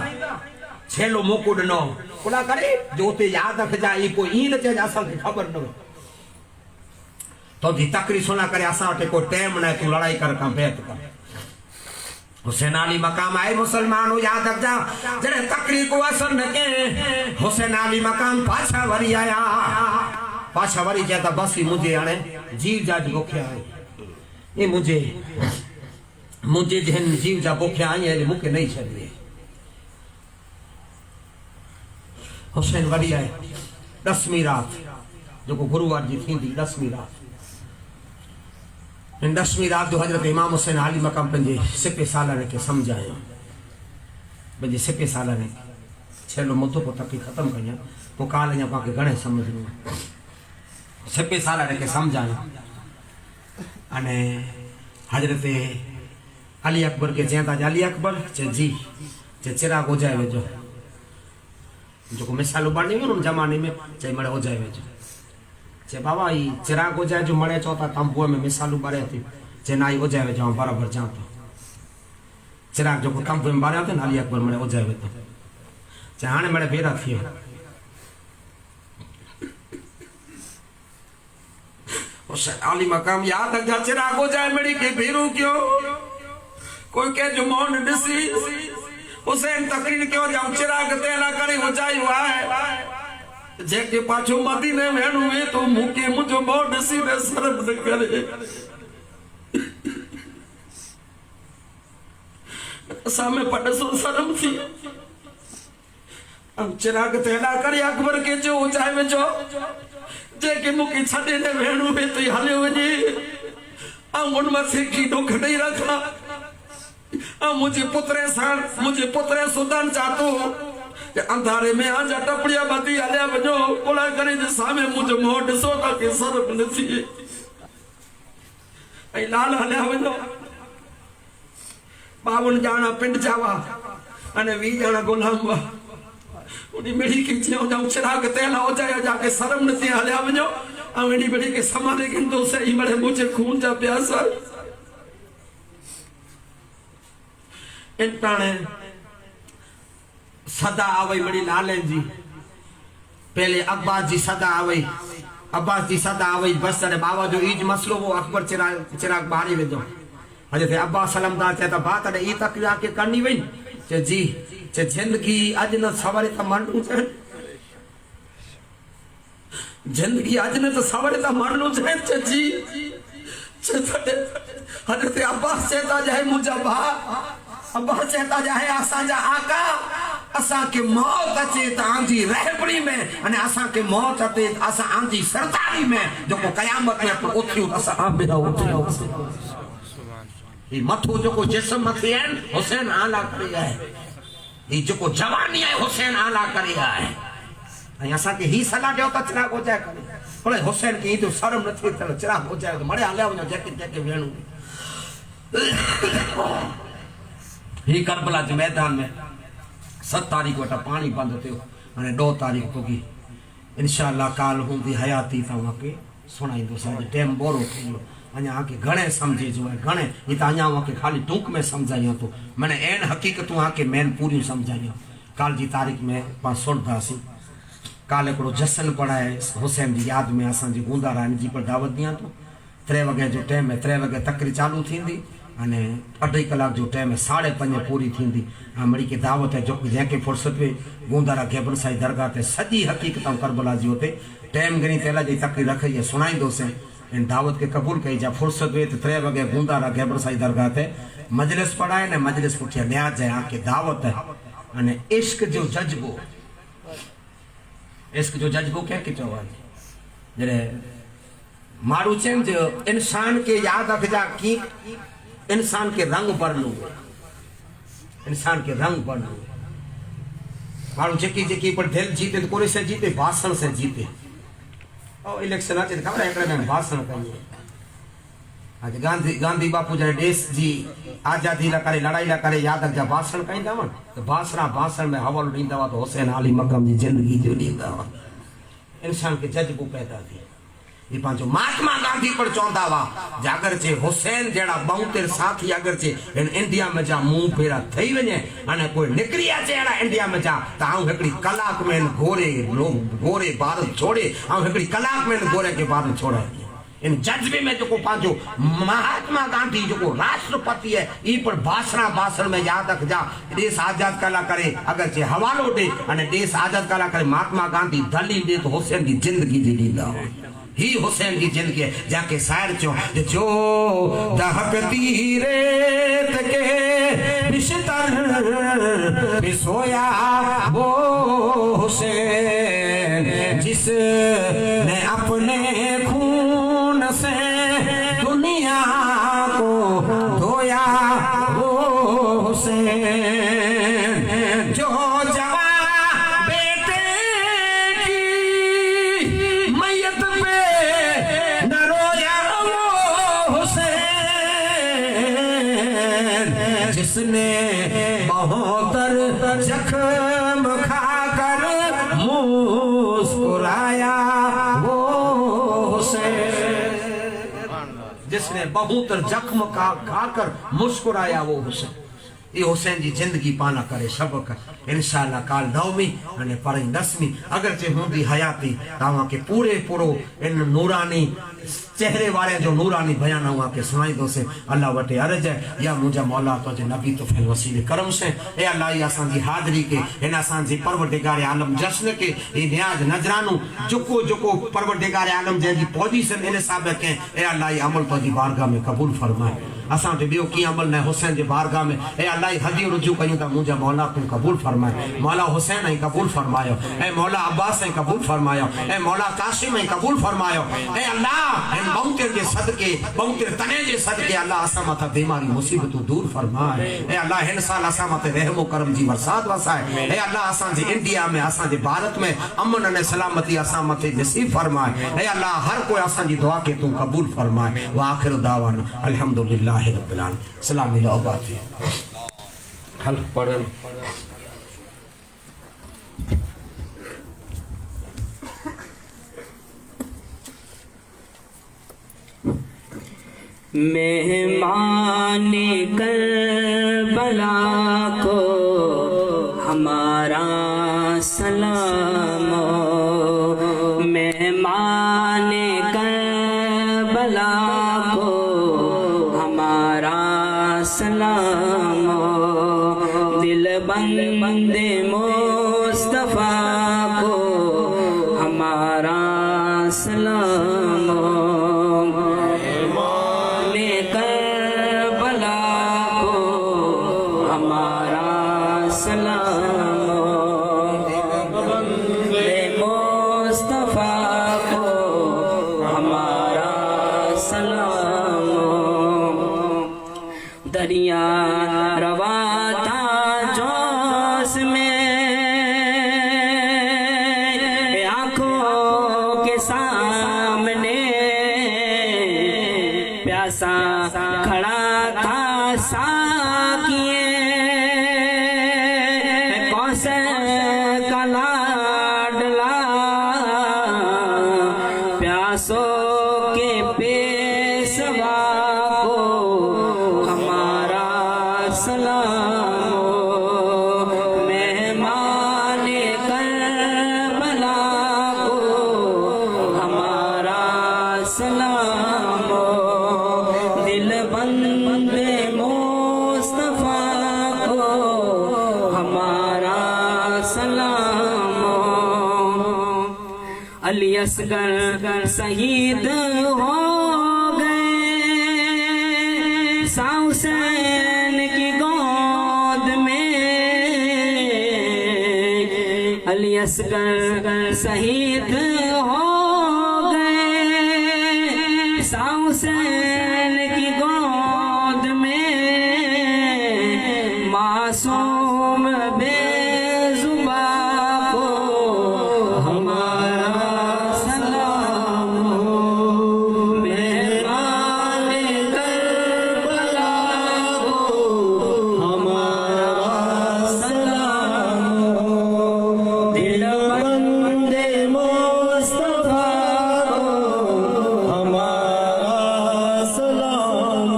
छेलो मोको डनो कोला करे जो ते याद रख जाए कोई ई न चे असा के खबर न तो दी तकरी सुना करे असा के को टाइम न तू लड़ाई कर का बैत कर हुसैन अली मकाम आए मुसलमानों याद रख जा जरे तकरी को असर न के हुसैन अली मकाम पाछा वरी आया पाछा वरी कहता बस ही मुझे आने जीव जाज भूखे आए ये मुझे जहन जीव जा भूखे आई है मुके नहीं छड़े हुसैन वरी आए 10वीं रात जो को गुरुवार जी थी 10वीं रात इन 10वीं रात जो हजरत इमाम हुसैन अली मकाम पंजे सिपे सालाने के समझायो पंजे सिपे सालाने छेलो मुद्दो को तक खत्म कया तो काल या पाके घणे समझनो सिपे सालाने के समझायो अने हजरत अली अकबर के जेता अली अकबर चे जी चे चिराग हो जाए जो जो को मिसाल बांधे में जमाने में चे मड़े हो जाए जो चे बाबा ई चिराग हो जाए जो मड़े चौथा तंबू में मिसाल बारे थी चे नाई हो जाए जो बराबर जातो चिराग जो को तंबू में बारे थे अली अकबर मड़े हो जाए तो चे हाने मड़े बेरा थी हुसैन अली मकाम याद रख जा चिराग हो जाए मेरी के भेरू क्यों कोई के जो मौन दिसी हुसैन तकरीर क्यों जाऊं चिराग तेला करे हो जाए है जे के पाछो मदीने वेणु में तो मुके मुझो मौन दिसी ने शर्म न करे सामे पड़सो शर्म थी अब चिराग तेला करे अकबर के जो हो जाए में जो जे के मुके छडे ने वेणु में तो हले वजे अंगुन में से की दुख नहीं रखा मुझे पुत्रे सुदान चाहतो अंधारे में आजा टपड़िया बती हलिया वजो कोला करे जे सामे मुझे मोट सो का के सरप नथी ए लाल हलिया वजो 52 जाना पिंड जावा अने 20 जाना गुलाम वा उनी मिड़ी के चयो जा चिराग तेल हो जाए जाके शर्म न थी हलिया वञो ऐं एडी मिड़ी के समाने किंदो सही मरे मुझे खून जा प्यास इंटाने सदा आवई मड़ी लाले जी पहले अब्बास जी सदा आवई अब्बास जी सदा आवई बस रे बाबा जो ईज मसलो वो अकबर चिराग बाहरी वेंदो अजे थे अब्बास सलामदार चेता बात अरे ई तकरिया के करनी वई चे जी चे जिंदगी अज न सवारे त मानू छे जिंदगी अज न त सवारे त मानू छे चे जी चे तडे हजरत अब्बास चेता जाए मुजा भा अब्बास चेता जाए आसा जा आका असा के मौत अचे त आंजी रहबड़ी में अने असा के मौत अचे असा आंजी सरदारी में जो को कयामत में उठियो असा आ बेदा उठियो ये मथो जो को जिस्म मथे है हुसैन आला करिया है ये जो को जवानी है हुसैन आला करिया है अई असा के ही सलाह दियो त चिराग हो जाए करे भले हुसैन के तो शर्म न थी त चिराग हो जाए मरे हले वने जेके वेणु ही करबला के मैदान में 7 तारीख वटा पानी बंद थियो अने 2 तारीख पुगी इंशाअल्लाह काल हुंदी हयाती तवा के सुनाईंदो सब टाइम बोरो थियो अञा आके घणे समझे जो है घणे ये तो अञा आके खाली टूक में समझाइयो तो मैंने एन हकीकतों आके मैन पूरी समझाइयो काल जी तारीख में पा सुनदासी काल एकड़ो जश्न पढ़ाए हुसैन जी याद में असा जी गुंदा रानी जी पर दावत दिया तो 3 वगे जो टाइम है 3 वगे तकरी चालू थींदी अने 2.5 कलाक जो टाइम है 5:30 पूरी थींदी मड़ी के दावत है जो जैके फुर्सत में गुंदारा गेबर साई दरगाह ते सजी हकीकतों करबला जी होते टाइम गनी तेला जी तकरी रखी है सुनाईंदो से इन दावत के कबूल कई जा फुर्सत वे 3 वगे गुंदारा गेबर साई दरगाह ते मजलिस पढ़ाए ने मजलिस पुठिया न्याज है आके दावत है अने इश्क जो जज्बो क्या के चवाई जरे मारू चेन जो इंसान के याद रखजा की इंसान के रंग बरलू इंसान के रंग बरलू मारू जेकी पर दिल जीते तो कोरे से जीते भाषण से जीते और इलेक्शन आते तो खबर है एकड़े में भाषण करिए आज गांधी बापू जने देश जी आजादी ला करे लड़ाई ला करे याद रखजा भाषण कहीं दवन तो भाषण में हवालो नींदा तो हुसैन अली मकरम जी जिंदगी जो नींदा इंसान के जज्बो पैदा थी ये पांचो महात्मा गांधी पर चौंदा वा जागर चे हुसैन जेड़ा बहुतेर साथी अगर चे इन इंडिया में जा मुंह फेरा थई वने अने कोई निकरिया जेड़ा इंडिया में जा ता हूं एकड़ी कलाक में गोरे भारत छोड़े हूं एकड़ी कलाक में गोरे के भारत छोड़े इन जज्बे में जो पांचो महात्मा गांधी जो राष्ट्रपति है ई पर भाषण में याद रख जा देश आजाद कला करे अगर चे हवालो दे अने देश आजाद कला करे महात्मा गांधी दलील दे तो हुसैन की जिंदगी जी दीदा ही हुसैन की जिंदगी है जाके शायर जो दहकती रेत के बिस्तर पे सोया वो हुसैन जिसने अपने खून से दुनिया को धोया वो हुसैन जो जवान बेटे की मैयत पे न रोया वो हुसैन जिसने बहोतर जख्म खाकर मुस्कुराया वो जिसने बहुतर जख्म खाकर मुस्कुराया वो हुसैन ये हुसैन जी जिंदगी पाना करे सबक इंशाअल्लाह काल 9वीं अने पढ़ी 10वीं अगर जे हुंदी हयाती तावा के पूरो इन नूरानी चेहरे वाले जो नूरानी बयान हुआ के सुनाई दो से अल्लाह वटे अर्ज है या मुझे मौला तो जे नबी तो फिर वसीले करम से ए अल्लाह या असांजी हाजरी के इन असांजी परवरदिगार आलम जश्न के ए न्याज नजरानू जुको परवरदिगार आलम जे जी पोजीशन इन हिसाब के ए अल्लाह ये अमल तो जी बारगाह में कबूल फरमाए असां ते बियो की अमल ने हुसैन जे बारगाह में ए अल्लाह हदी रुजू कयूं ता मुझे मौला तू कबूल फरमाए मौला हुसैन ऐ कबूल फरमायो ए मौला अब्बास ऐ कबूल फरमायो ए मौला कासिम ऐ कबूल फरमायो ए अल्लाह इन बहुतेर जे सदके बहुतेर तने जे सदके अल्लाह असां मथा बीमारी मुसीबतूं दूर फरमाए ए अल्लाह हिन साल असां मथे रहम करम जी बरसात वसाए ए अल्लाह असां जे इंडिया में असां जे भारत में अमन अने सलामती असां मथे नसीब फरमाए ए अल्लाह हर कोई असां जी दुआ के तू कबूल फरमाए व आखिर दावाना अल्हम्दुलिल्लाह रब्बिल आलमीन सलाम अलैहि हल पढ़न मेहमान करबला को हमारा सलाम, मेहमान करबला को हमारा सलाम, दिल बंदे मुस्तफा को हमारा सलाम, करबला को हमारा सलाम, मुस्तफा को हमारा सलाम। दरिया रवा था जोश में आंखों के सामने, प्यासा खड़ा था साकिए कौशल का लाडला, प्यासों के पेशवा को हमारा सलाम, मेहमान करबला को हमारा सलाम, दिल बंदे मुस्तफा को हमारा सलाम। अली असगर शहीद हो गए हुसैन की गोद में, अली असगर शहीद हो गए हुसैन की गोद में, मासूम बेजुबा को हमारा सलाम, मेहमान करबला को हमारा सलाम, दिल बंदे मुस्तफा को हमारा सलाम।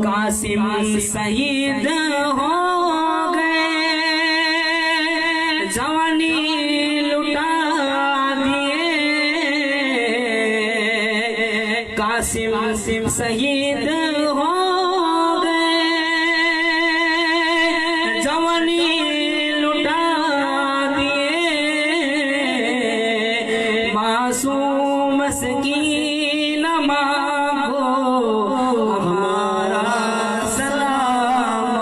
कासिम शहीद हो गए जवानी लुटा दिए, कासिम शहीद हो गए जवानी लुटा दिए, मासूम मस्कीन माँ को हमारा सलाम,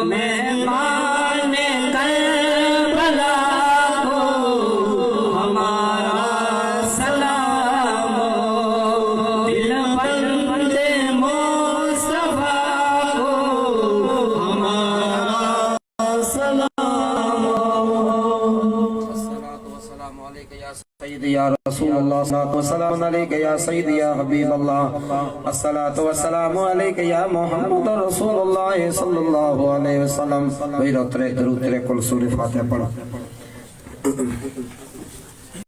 मेहमान करबला को हमारा सलाम, दिल बंदे मुस्तफा को हमारा सलाम। सय्यदी या रसूलल्लाह, अस्सलातु वस्सलामु अलैका या सय्यदी या हबीबल्लाह, अस्सलातु वस्सलामु अलैका या मुहम्मद रसूलुल्लाह सल्लल्लाहु अलैहि वसल्लम। भाई रोतरे दरूद तेरे कुल सूरह फातिहा पढ़ो।